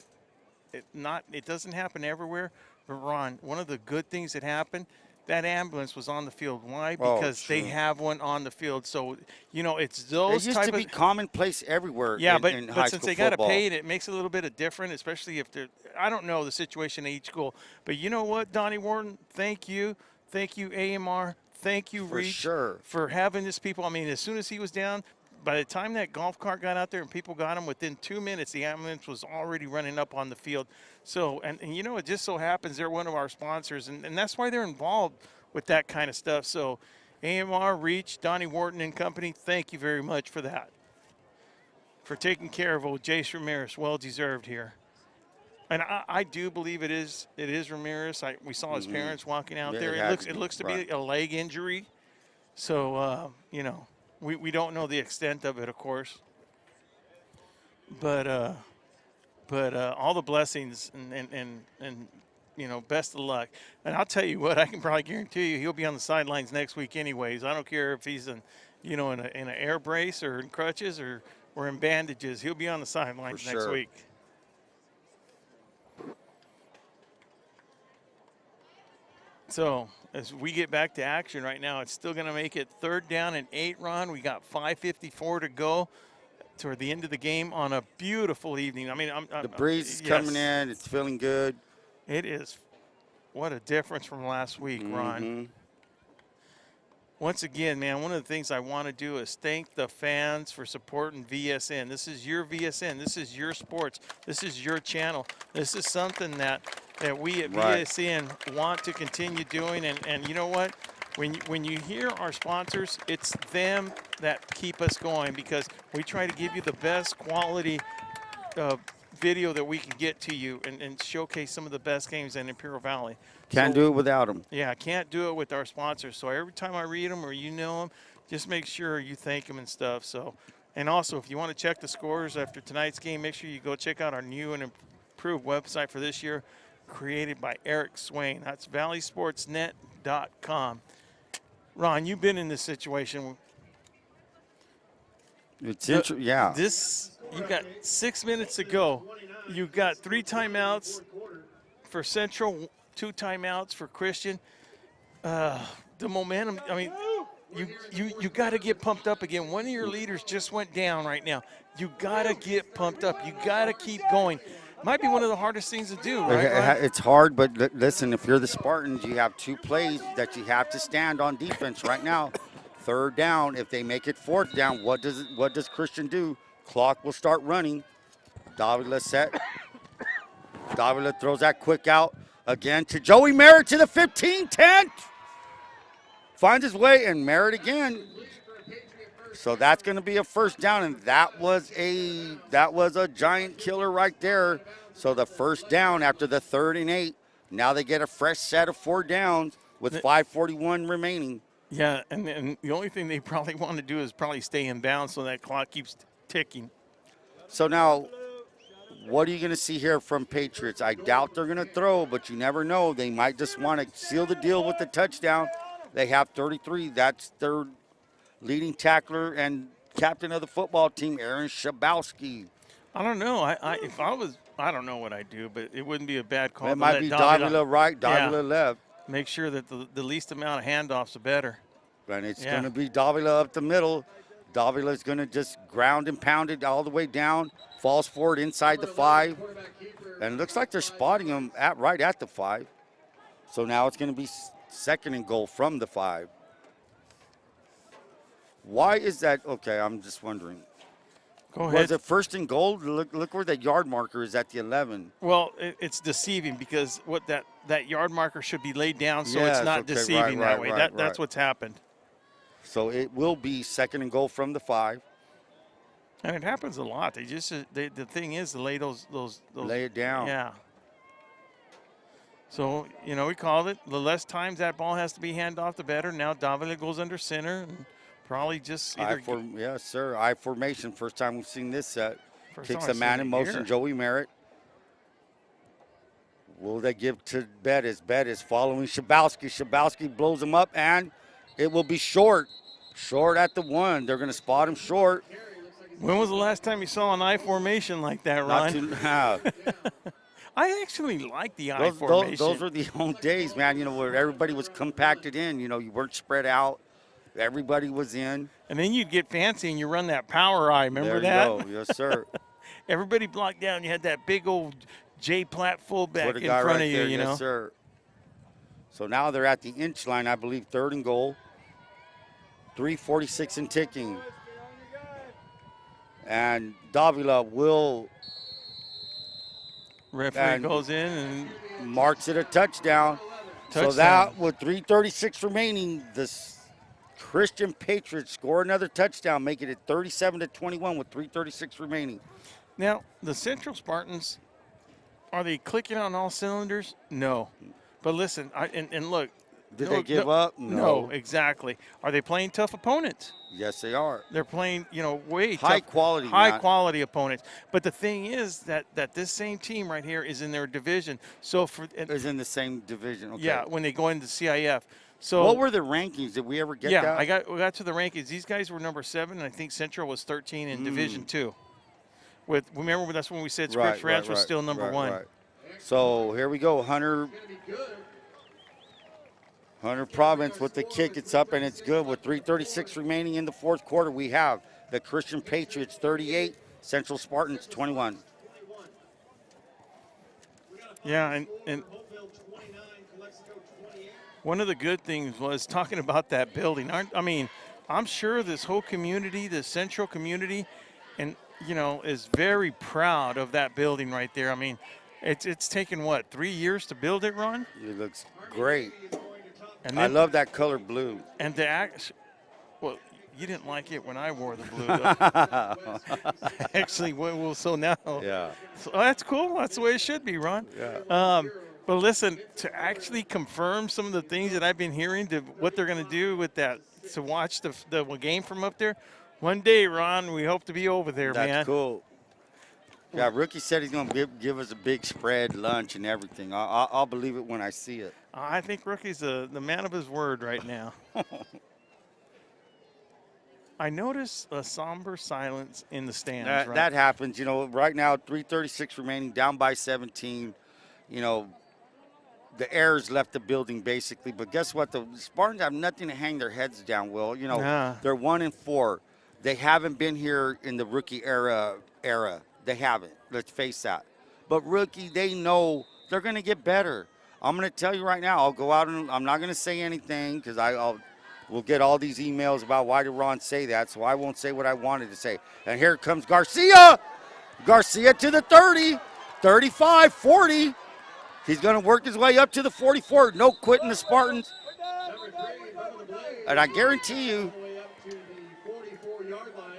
it doesn't happen everywhere, but Ron, one of the good things that happened, that ambulance was on the field. Why? Because they have one on the field. So, it's those type of. It used to be commonplace everywhere. Yeah, in but high since school they got to football. pay it makes it a little bit of different, especially if they're. I don't know the situation at each school, but you know what, Donnie Wharton, thank you, AMR, thank you, Reach, sure, for having this people. I mean, as soon as he was down, by the time that golf cart got out there and people got him, within 2 minutes, the ambulance was already running up on the field. So, and it just so happens they're one of our sponsors, and that's why they're involved with that kind of stuff. So AMR, Reach, Donnie Wharton and company, thank you very much for that, for taking care of old Jace Ramirez. Well deserved here. And I do believe it is Ramirez. We saw his parents walking out there. It looks to be a leg injury. So we don't know the extent of it, of course. But all the blessings and best of luck. And I'll tell you what, I can probably guarantee you he'll be on the sidelines next week anyways. I don't care if he's in an air brace or in crutches or in bandages. He'll be on the sidelines next week. So as we get back to action right now, it's still going to make it 3rd down and 8, Ron. We got 5:54 to go toward the end of the game on a beautiful evening. I mean, the breeze is coming in. It's feeling good. It is. What a difference from last week, Ron. once again, man, one of the things I want to do is thank the fans for supporting VSN. This is your VSN. This is your sports. This is your channel. This is something that we at VSN want to continue doing. And you know what? When you hear our sponsors, it's them that keep us going, because we try to give you the best quality video that we can get to you and showcase some of the best games in Imperial Valley. Can't do it without them. Yeah, I can't do it with our sponsors. So every time I read them or you know them, just make sure you thank them and stuff. So, and also, if you want to check the scores after tonight's game, make sure you go check out our new and improved website for this year, created by Eric Swain. That's valleysportsnet.com. Ron, you've been in this situation. It's interesting, yeah. You got 6 minutes to go. You got 3 timeouts for Centro, 2 timeouts for Christian. The momentum, I mean, you got to get pumped up again. One of your leaders just went down right now. You got to get pumped up. You got to keep going. Might be one of the hardest things to do, right? It's hard, but listen, if you're the Spartans, you have 2 plays that you have to stand on defense right now. 3rd down. If they make it 4th down, what does Christian do? Clock will start running. Davila set. Davila throws that quick out again to Joey Merritt to the 15-10. Finds his way, and Merritt again. So that's going to be a 1st down, and that was a giant killer right there. So the 1st down after the 3rd and 8. Now they get a fresh set of 4 downs with 5:41 remaining. Yeah, and the only thing they probably want to do is probably stay in bounds so that clock keeps ticking. So now, what are you going to see here from Patriots? I doubt they're going to throw, but you never know. They might just want to seal the deal with the touchdown. They have 33. That's their leading tackler and captain of the football team, Aaron Schabowski. I don't know. If I was, I don't know what I'd do, but it wouldn't be a bad call. It might be Davila right, Davila left. Make sure that the least amount of handoffs are better. And it's going to be Davila up the middle. Davila's going to just ground and pound it all the way down, falls forward inside the 5. And it looks like they're spotting him right at the 5. So now it's going to be 2nd and goal from the 5. Why is that? Okay, I'm just wondering. Go ahead. Was it 1st and goal? Look where that yard marker is at the 11. Well, it's deceiving because what that yard marker should be laid down so it's not deceiving that way. That's what's happened. So it will be 2nd and goal from the 5. And it happens a lot. The thing is to lay those lay it down. Yeah. So, we called it. The less times that ball has to be handed off, the better. Now Davila goes under center and probably just yes, sir. I formation. First time we've seen this set. Kicks time a man I've in seen it motion, here. Joey Merritt. Will they give to Bettis? Bettis following Schabowski. Schabowski blows him up, and it will be short. Short at the 1. They're going to spot him short. When was the last time you saw an I formation like that, Ron? I actually like the I formation. Those were the old days, man, where everybody was compacted in. You weren't spread out. Everybody was in. And then you'd get fancy and you run that power I. Remember that? There you go. Yes, sir. Everybody blocked down. You had that big old J Platt fullback in front of right you, there. you know. Yes, sir. So now they're at the inch line, I believe, 3rd and goal. 3:46 and ticking. And Davila will. Referee goes in and marks it a touchdown. So that with 3:36 remaining, the Christian Patriots score another touchdown, making it 37-21 with 3:36 remaining. Now, the Central Spartans, are they clicking on all cylinders? No. But listen, and look. Did they give up? No, exactly. Are they playing tough opponents? Yes, they are. They're playing, way high quality opponents. But the thing is that this same team right here is in their division. So is in the same division. Okay. Yeah, when they go into CIF. So what were the rankings? Did we ever get that? Yeah, we got to the rankings. These guys were number 7, and I think Central was 13 in Division 2. Remember that's when we said Scripps Ranch was still number 1. Right. So here we go, Hunter Province with the kick. It's up and it's good. With 3:36 remaining in the 4th quarter, we have the Christian Patriots 38, Central Spartans 21. Yeah, and One of the good things was talking about that building. I'm sure this whole community, this Central community, and is very proud of that building right there. I mean, it's taken what, 3 years to build it, Ron? It looks great. And I then, love that color blue. and well, you didn't like it when I wore the blue, though. Actually, so now. Yeah. So that's cool. That's the way it should be, Ron. Yeah. But listen, to actually confirm some of the things that I've been hearing, to what they're going to do with that, to watch the game from up there. One day, Ron, we hope to be over there, man. That's cool. Yeah, Rookie said he's going to give us a big spread, lunch, and everything. I'll believe it when I see it. I think Rookie's the man of his word right now. I noticed a somber silence in the stands. Right? That happens. Right now, 3:36 remaining, down by 17. The airs left the building basically. But guess what? The Spartans have nothing to hang their heads down, Will. They're 1-4. They haven't been here in the rookie era. They haven't. Let's face that. But rookie, they know they're going to get better. I'm going to tell you right now, I'll go out and I'm not going to say anything because we'll get all these emails about why did Ron say that, so I won't say what I wanted to say. And here comes Garcia. Garcia to the 30, 35, 40. He's going to work his way up to the 44. No quitting the Spartans. And I guarantee you,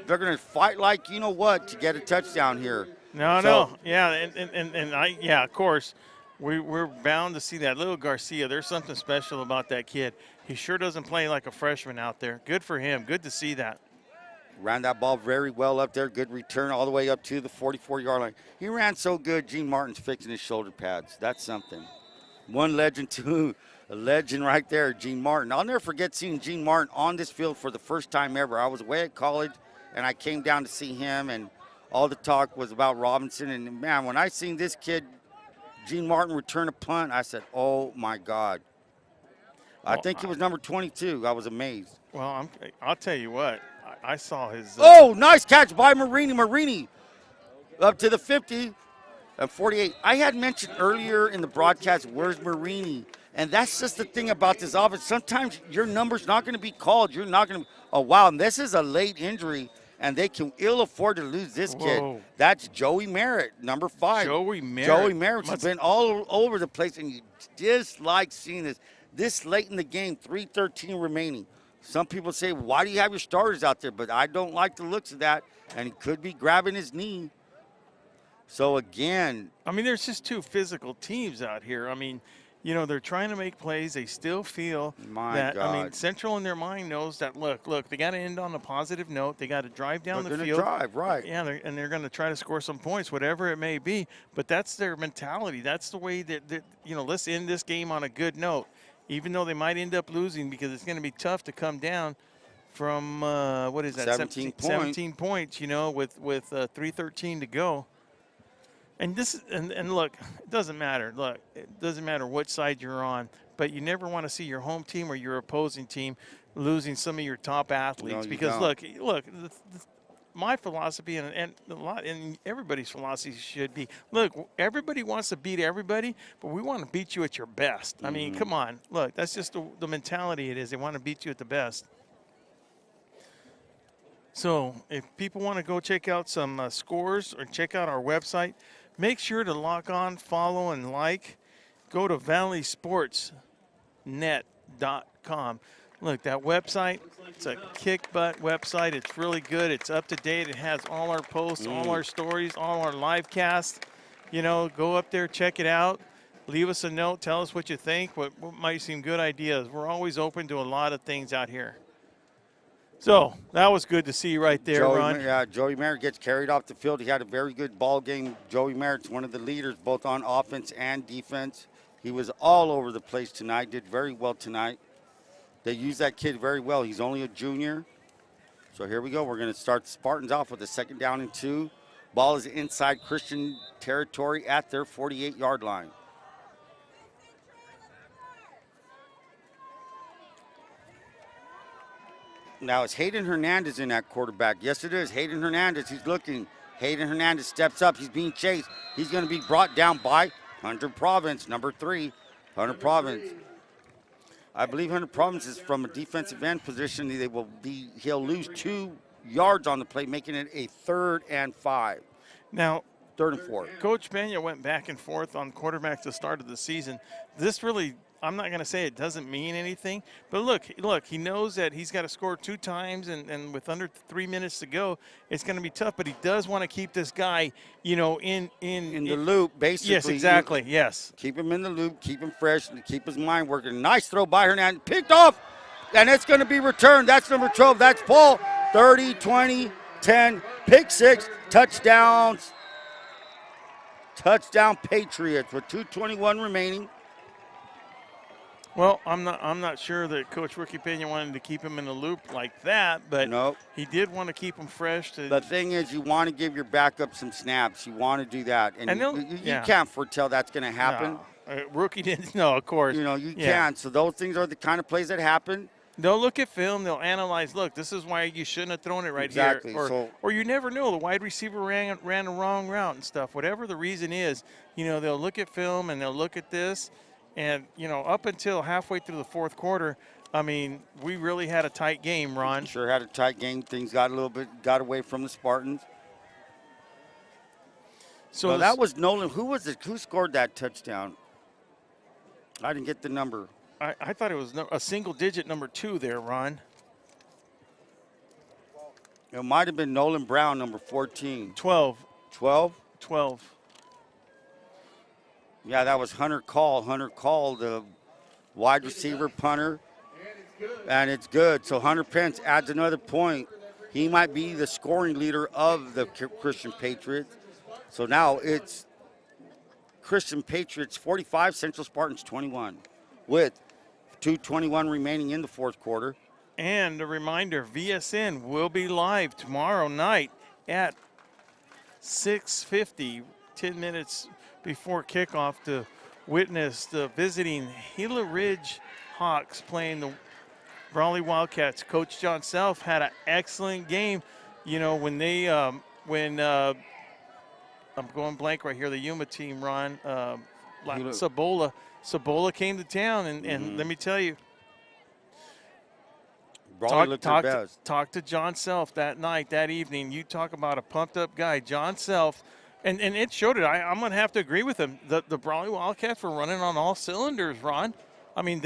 they're going to fight like you know what to get a touchdown here. No. Yeah, and of course, we're bound to see that little Garcia. There's something special about that kid. He sure doesn't play like a freshman out there. Good for him. Good to see that. Ran that ball very well up there. Good return all the way up to the 44-yard line. He ran so good, Gene Martin's fixing his shoulder pads. That's something. One legend, two. A legend right there, Gene Martin. I'll never forget seeing Gene Martin on this field for the first time ever. I was away at college, and I came down to see him, and all the talk was about Robinson. And, man, when I seen this kid, Gene Martin, return a punt, I said, oh, my God. I think he was number 22. I was amazed. Well, I'll tell you what. I saw his. Oh, nice catch by Marini. Marini up to the 50 and 48. I had mentioned earlier in the broadcast, where's Marini? And that's just the thing about this offense. Sometimes your number's not going to be called. You're not going to. Oh, wow. And this is a late injury, and they can ill afford to lose this kid. That's Joey Merritt, number 5. Joey Merritt. Joey Merritt's been all over the place, and you just like seeing this late in the game, 3:13 remaining. Some people say, why do you have your starters out there? But I don't like the looks of that, and he could be grabbing his knee. So, again. I mean, there's just two physical teams out here. I mean, they're trying to make plays. They still feel that, God. I mean, Central in their mind knows that, look, they got to end on a positive note. They got to drive down the field. They're going to drive, right. Yeah, they're going to try to score some points, whatever it may be. But that's their mentality. That's the way that let's end this game on a good note. Even though they might end up losing, because it's going to be tough to come down from, 17 points, with 3:13 to go. And and look, it doesn't matter. Look, it doesn't matter what side you're on, but you never want to see your home team or your opposing team losing some of your top athletes. Because look, my philosophy and everybody's philosophy should be, look, everybody wants to beat everybody, but we want to beat you at your best. I mean, come on. Look, that's just the mentality it is. They want to beat you at the best. So if people want to go check out some scores or check out our website, make sure to log on, follow, and like. Go to valleysportsnet.com. Look, that website, it's a kick-butt website. It's really good. It's up to date. It has all our posts, all our stories, all our live casts. Go up there, check it out. Leave us a note. Tell us what you think, what might seem good ideas. We're always open to a lot of things out here. So that was good to see right there, Ron. Yeah, Joey Merritt gets carried off the field. He had a very good ball game. Joey Merritt's one of the leaders both on offense and defense. He was all over the place tonight, did very well tonight. They use that kid very well. He's only a junior. So here we go. We're going to start the Spartans off with a 2nd down and 2. Ball is inside Christian territory at their 48-yard line. Now, it's Hayden Hernandez in that quarterback. Yes, it is. Hayden Hernandez. He's looking. Hayden Hernandez steps up. He's being chased. He's going to be brought down by Hunter Province, number 3. Hunter Province. I believe Hunter Province is from a defensive end position. He'll lose 2 yards on the play, making it a 3rd and 5. Now, 3rd and 4. Coach Pena went back and forth on quarterbacks at the start of the season. This really, I'm not going to say it doesn't mean anything, but look, he knows that he's got to score 2 times, and with under 3 minutes to go, it's going to be tough. But he does want to keep this guy, in the loop, basically. Yes, exactly. Yes. Keep him in the loop, keep him fresh, and keep his mind working. Nice throw by Hernandez, picked off, and it's going to be returned. That's number 12. That's Paul. 30, 20, 10, pick 6, touchdowns. Touchdown Patriots with 2:21 remaining. Well, I'm not sure that Coach Ricky Pena wanted to keep him in the loop like that, but Nope. he did want to keep him fresh. The thing is, you want to give your backup some snaps. You want to do that, and you yeah. can't foretell that's going to happen. No, rookie didn't. No, of course. You can't. So those things are the kind of plays that happen. They'll look at film. They'll analyze. Look, this is why you shouldn't have thrown it right Exactly. here. Or you never know. The wide receiver ran the wrong route and stuff. Whatever the reason is, they'll look at film and they'll look at this. And, up until halfway through the 4th quarter, I mean, we really had a tight game, Ron. Sure had a tight game. Things got got away from the Spartans. So that was Nolan. Who scored that touchdown? I didn't get the number. I thought it was a single-digit number 2 there, Ron. It might have been Nolan Brown, number 14. 12. 12? 12. Yeah, that was Hunter Call. Hunter Call, the wide receiver punter. And it's good. So Hunter Pence adds another point. He might be the scoring leader of the Christian Patriots. So now it's Christian Patriots 45, Central Spartans 21, with 2:21 remaining in the 4th quarter. And a reminder, VSN will be live tomorrow night at 6:50, 10 minutes before kickoff, to witness the visiting Gila Ridge Hawks playing the Brawley Wildcats. Coach John Self had an excellent game. When they I'm going blank right here, the Yuma team, Ron, Sabola came to town, and let me tell you, talk to John Self that night, that evening. You talk about a pumped-up guy, John Self, and it showed it. I'm going to have to agree with him. The Brawley Wildcats were running on all cylinders, Ron. I mean,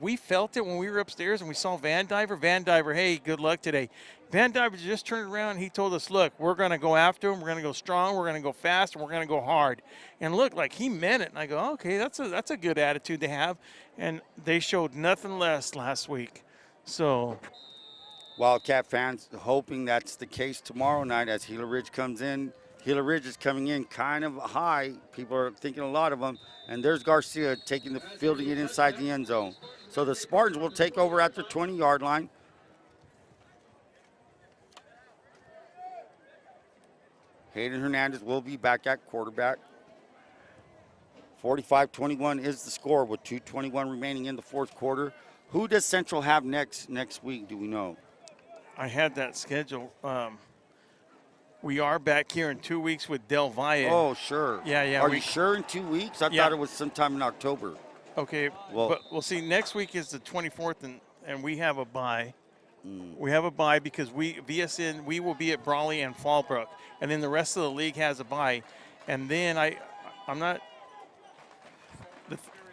we felt it when we were upstairs and we saw Van Diver. Van Diver, hey, good luck today. Van Diver just turned around and he told us, look, we're going to go after him. We're going to go strong. We're going to go fast. And we're going to go hard. And look, like he meant it. And I go, okay, that's a good attitude to have. And they showed nothing less last week. So Wildcat fans hoping that's the case tomorrow night as Gila Ridge comes in. Gila Ridge is coming in kind of high. People are thinking a lot of them. And there's Garcia fielding it inside the end zone. So the Spartans will take over at the 20-yard line. Hayden Hernandez will be back at quarterback. 45-21 is the score with 2:21 remaining in the 4th quarter. Who does Central have next week, do we know? I had that schedule. We are back here in 2 weeks with Del Valle. Oh, sure. Yeah. Are you sure in 2 weeks? I thought it was sometime in October. Okay, but we'll see. Next week is the 24th, and we have a bye. We have a bye because VSN, we will be at Brawley and Fallbrook, and then the rest of the league has a bye. And then I'm not.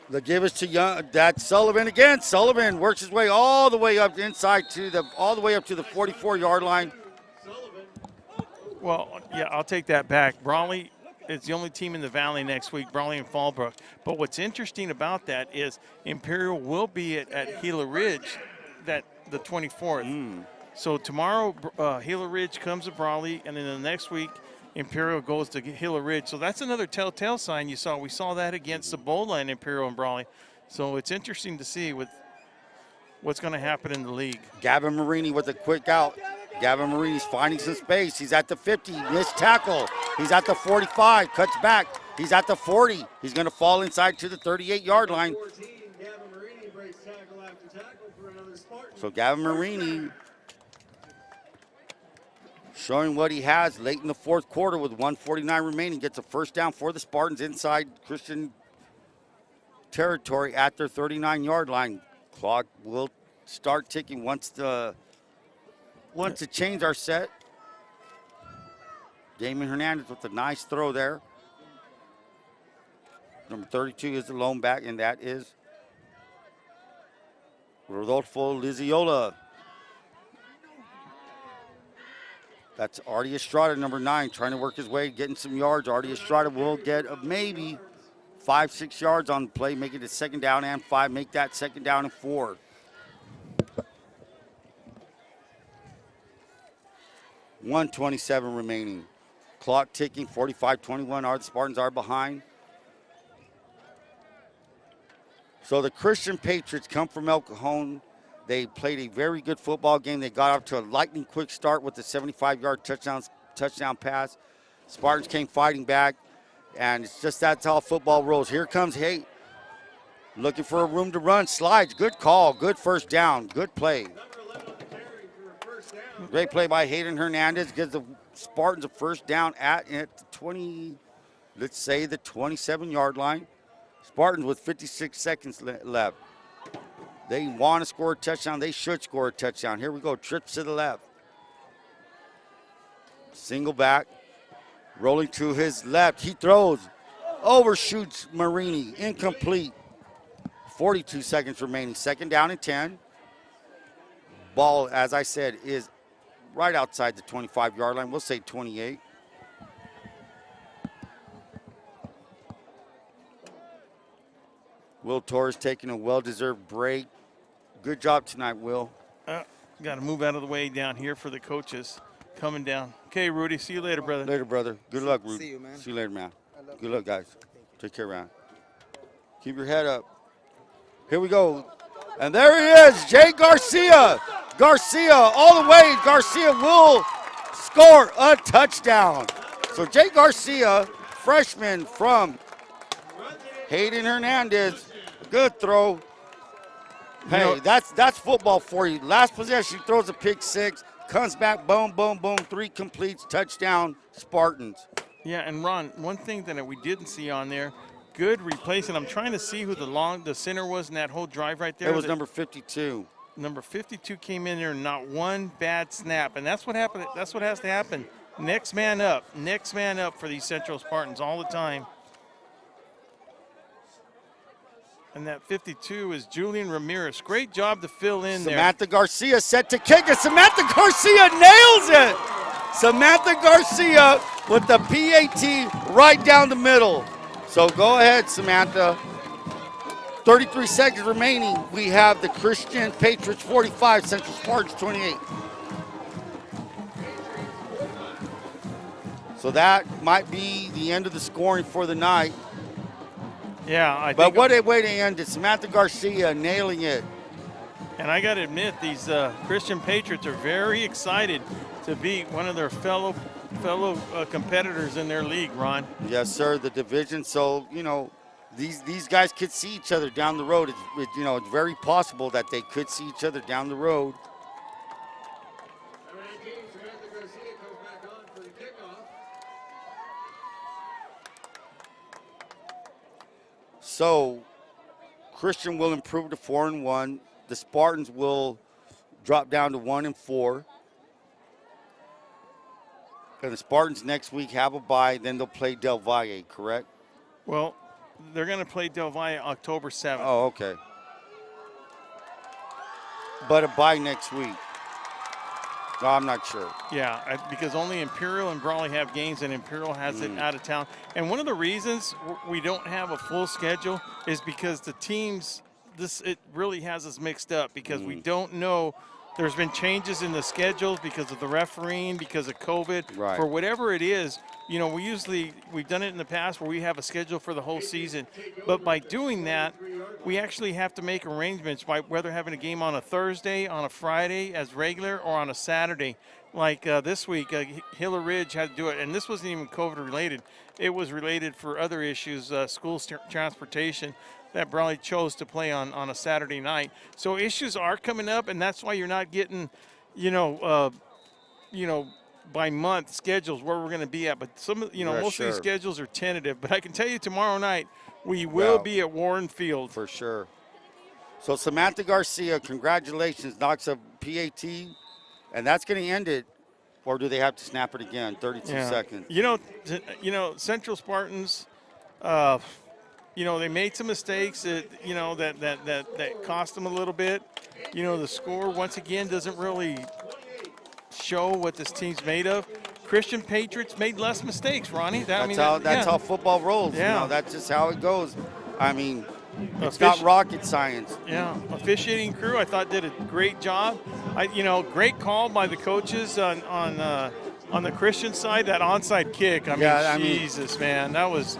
They give us to Young. That's Sullivan again. Sullivan works his way all the way up inside all the way up to the 44-yard line. Well, yeah, I'll take that back. Brawley is the only team in the Valley next week, Brawley and Fallbrook. But what's interesting about that is Imperial will be at Gila Ridge the 24th. So tomorrow, Gila Ridge comes to Brawley, and then the next week, Imperial goes to Gila Ridge. So that's another telltale sign you saw. We saw that against Ebola and Imperial and Brawley. So it's interesting to see what's going to happen in the league. Gavin Marini with a quick out. Gavin Marini's finding some space. He's at the 50, missed tackle. He's at the 45, cuts back. He's at the 40. He's going to fall inside to the 38-yard line. So Gavin Marini showing what he has late in the 4th quarter with 1:49 remaining. Gets a first down for the Spartans inside Christian territory at their 39-yard line. Clock will start ticking once the chains are set. Damon Hernandez with a nice throw there. Number 32 is the lone back, and that is Rodolfo Liziola. That's Artie Estrada, number 9, trying to work his way, getting some yards. Artie Estrada will get maybe 5-6 yards on the play, make it a 2nd down and 5, make that 2nd down and 4. $1:27 remaining. Clock ticking, 45-21. The Spartans are behind. So the Christian Patriots come from El Cajon. They played a very good football game. They got off to a lightning quick start with the 75-yard touchdown pass. Spartans came fighting back, and it's just that's how football rolls. Here comes Haight, looking for a room to run. Slides, good call, good first down, good play. Great play by Hayden Hernandez. Gives the Spartans a first down at the 20, let's say the 27-yard line. Spartans with 56 seconds left. They want to score a touchdown. They should score a touchdown. Here we go. Trips to the left. Single back. Rolling to his left. He throws. Overshoots Marini. Incomplete. 42 seconds remaining. 2nd down and 10. Ball, as I said, is right outside the 25-yard line. We'll say 28. Will Torrez taking a well-deserved break. Good job tonight, Will. Got to move out of the way down here for the coaches coming down. Okay, Rudy, see you later, brother. Later, brother. Good luck, Rudy. See you, man. See you later, man. Good luck, guys. Take care, man. Keep your head up. Here we go. And there he is, Jay Garcia. Garcia all the way. Garcia will score a touchdown. So Jay Garcia, freshman from Hayden Hernandez. Good throw. Hey, that's football for you. Last possession, he throws a pick 6, comes back, boom, boom, boom, 3 completes, touchdown, Spartans. Yeah, and Ron, one thing that we didn't see on there, good replacement. I'm trying to see who the center was in that whole drive right there. It was number 52. Number 52 came in there, not one bad snap, and that's what happened. That's what has to happen. Next man up for these Central Spartans all the time. And that 52 is Julian Ramirez. Great job to fill in there. Samantha Garcia set to kick it. Samantha Garcia nails it. Samantha Garcia with the PAT right down the middle. So go ahead, Samantha. 33 seconds remaining. We have the Christian Patriots 45, Central Spartans 28. So that might be the end of the scoring for the night. Yeah, but what a way to end it. Samantha Garcia nailing it. And I got to admit, these Christian Patriots are very excited to beat one of their fellow competitors in their league, Ron. Yes, sir, the division. So, you know, these guys could see each other down the road. It's very possible that they could see each other down the road. Number 19, Samantha Garcia comes back on for the kickoff. So, Christian will improve to 4-1. The Spartans will drop down to 1-4. And the Spartans next week have a bye. Then they'll play Del Valle, correct? Well, they're going to play Del Valle October 7th. Oh, okay. But a bye next week. No, I'm not sure. Yeah, because only Imperial and Brawley have games, and Imperial has it out of town. And one of the reasons we don't have a full schedule is because the teams, it really has us mixed up because we don't know. There's been changes in the schedules because of the refereeing, because of COVID. Right. For whatever it is, you know, we've done it in the past where we have a schedule for the whole season. But by doing that, we actually have to make arrangements by whether having a game on a Thursday, on a Friday as regular, or on a Saturday. Like this week, Hiller Ridge had to do it. And this wasn't even COVID related. It was related for other issues, school transportation, that Brawley chose to play on a Saturday night. So issues are coming up, and that's why you're not getting, by month schedules where we're going to be at, but some, you know, Yeah, most of these sure. schedules are tentative. But I can tell you tomorrow night we will Yeah. be at Warren Field. For sure. So Samantha Garcia, congratulations, knocks a PAT, and that's going to end it. Or do they have to snap it again? 32 seconds. You know, Central Spartans. You know, they made some mistakes that, you know, that cost them a little bit. You know, the score once again doesn't really show what this team's made of. Christian Patriots made less mistakes, Ronnie. That's how football rolls. Yeah. You know, that's just how it goes. I mean, it's not rocket science. Yeah, officiating crew I thought did a great job. You know, great call by the coaches on the Christian side. That onside kick. I mean, Jesus, man, that was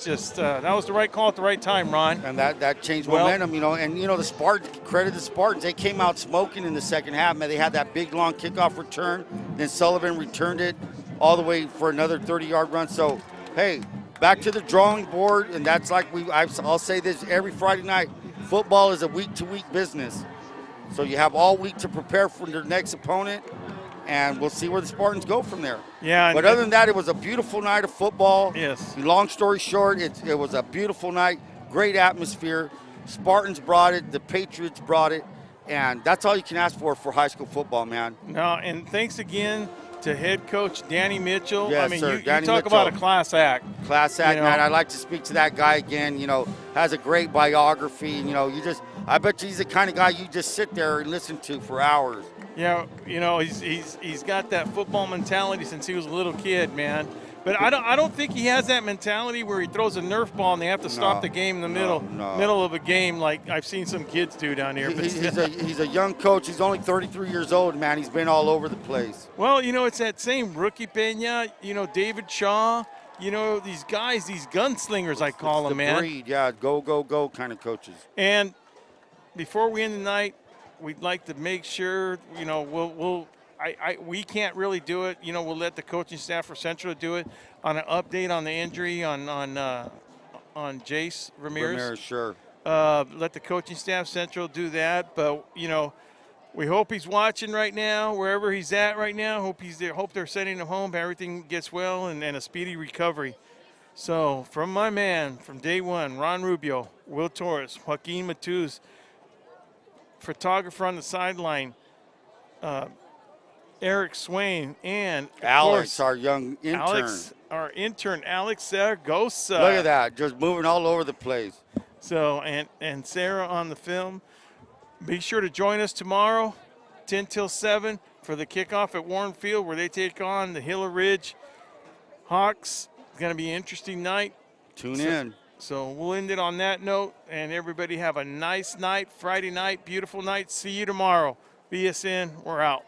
just that was the right call at the right time, Ron. And that changed momentum, you know. And you know, the Spartans, credit the Spartans, they came out smoking in the second half. Man, they had that big long kickoff return. Then Sullivan returned it all the way for another 30-yard run. So, hey, back to the drawing board, and that's like I'll say this every Friday night. Football is a week-to-week business. So you have all week to prepare for your next opponent, and we'll see where the Spartans go from there. Yeah. But other than that, it was a beautiful night of football. Yes. Long story short, it was a beautiful night, great atmosphere. Spartans brought it, the Patriots brought it, and that's all you can ask for high school football, man. No, and thanks again to head coach Danny Mitchell. Yes, I mean, sir. you Danny talk Mitchell. about a class act. Class act, You know. man. I'd like to speak to that guy again. You know, has a great biography. You know, I bet you he's the kind of guy you just sit there and listen to for hours. Yeah, you know, he's got that football mentality since he was a little kid, man. But I don't think he has that mentality where he throws a Nerf ball and they have to stop the game in the middle of a game like I've seen some kids do down here. He's a young coach. He's only 33 years old, man. He's been all over the place. Well, you know, it's that same rookie Pena, you know, David Shaw, you know, these guys, these gunslingers, I call them, man. Breed, yeah, go kind of coaches. And before we end the night, we'd like to make sure, you know, we can't really do it. You know, we'll let the coaching staff for Centro do it on an update on the injury on Jace Ramirez. Sure. Let the coaching staff Centro do that. But, you know, we hope he's watching right now, wherever he's at right now. Hope he's there. Hope they're sending him home. Everything gets well and a speedy recovery. So from my man, from day one, Ron Rubio, Will Torrez, Joaquin Matuz, photographer on the sideline, Eric Swain, and Alex, our young intern. Alex Zaragoza. Look at that, just moving all over the place. So, and Sarah on the film. Be sure to join us tomorrow, 10 till 7, for the kickoff at Warren Field where they take on the Hilla Ridge Hawks. It's going to be an interesting night. Tune in. So we'll end it on that note, and everybody have a nice night, Friday night, beautiful night. See you tomorrow. VSN, we're out.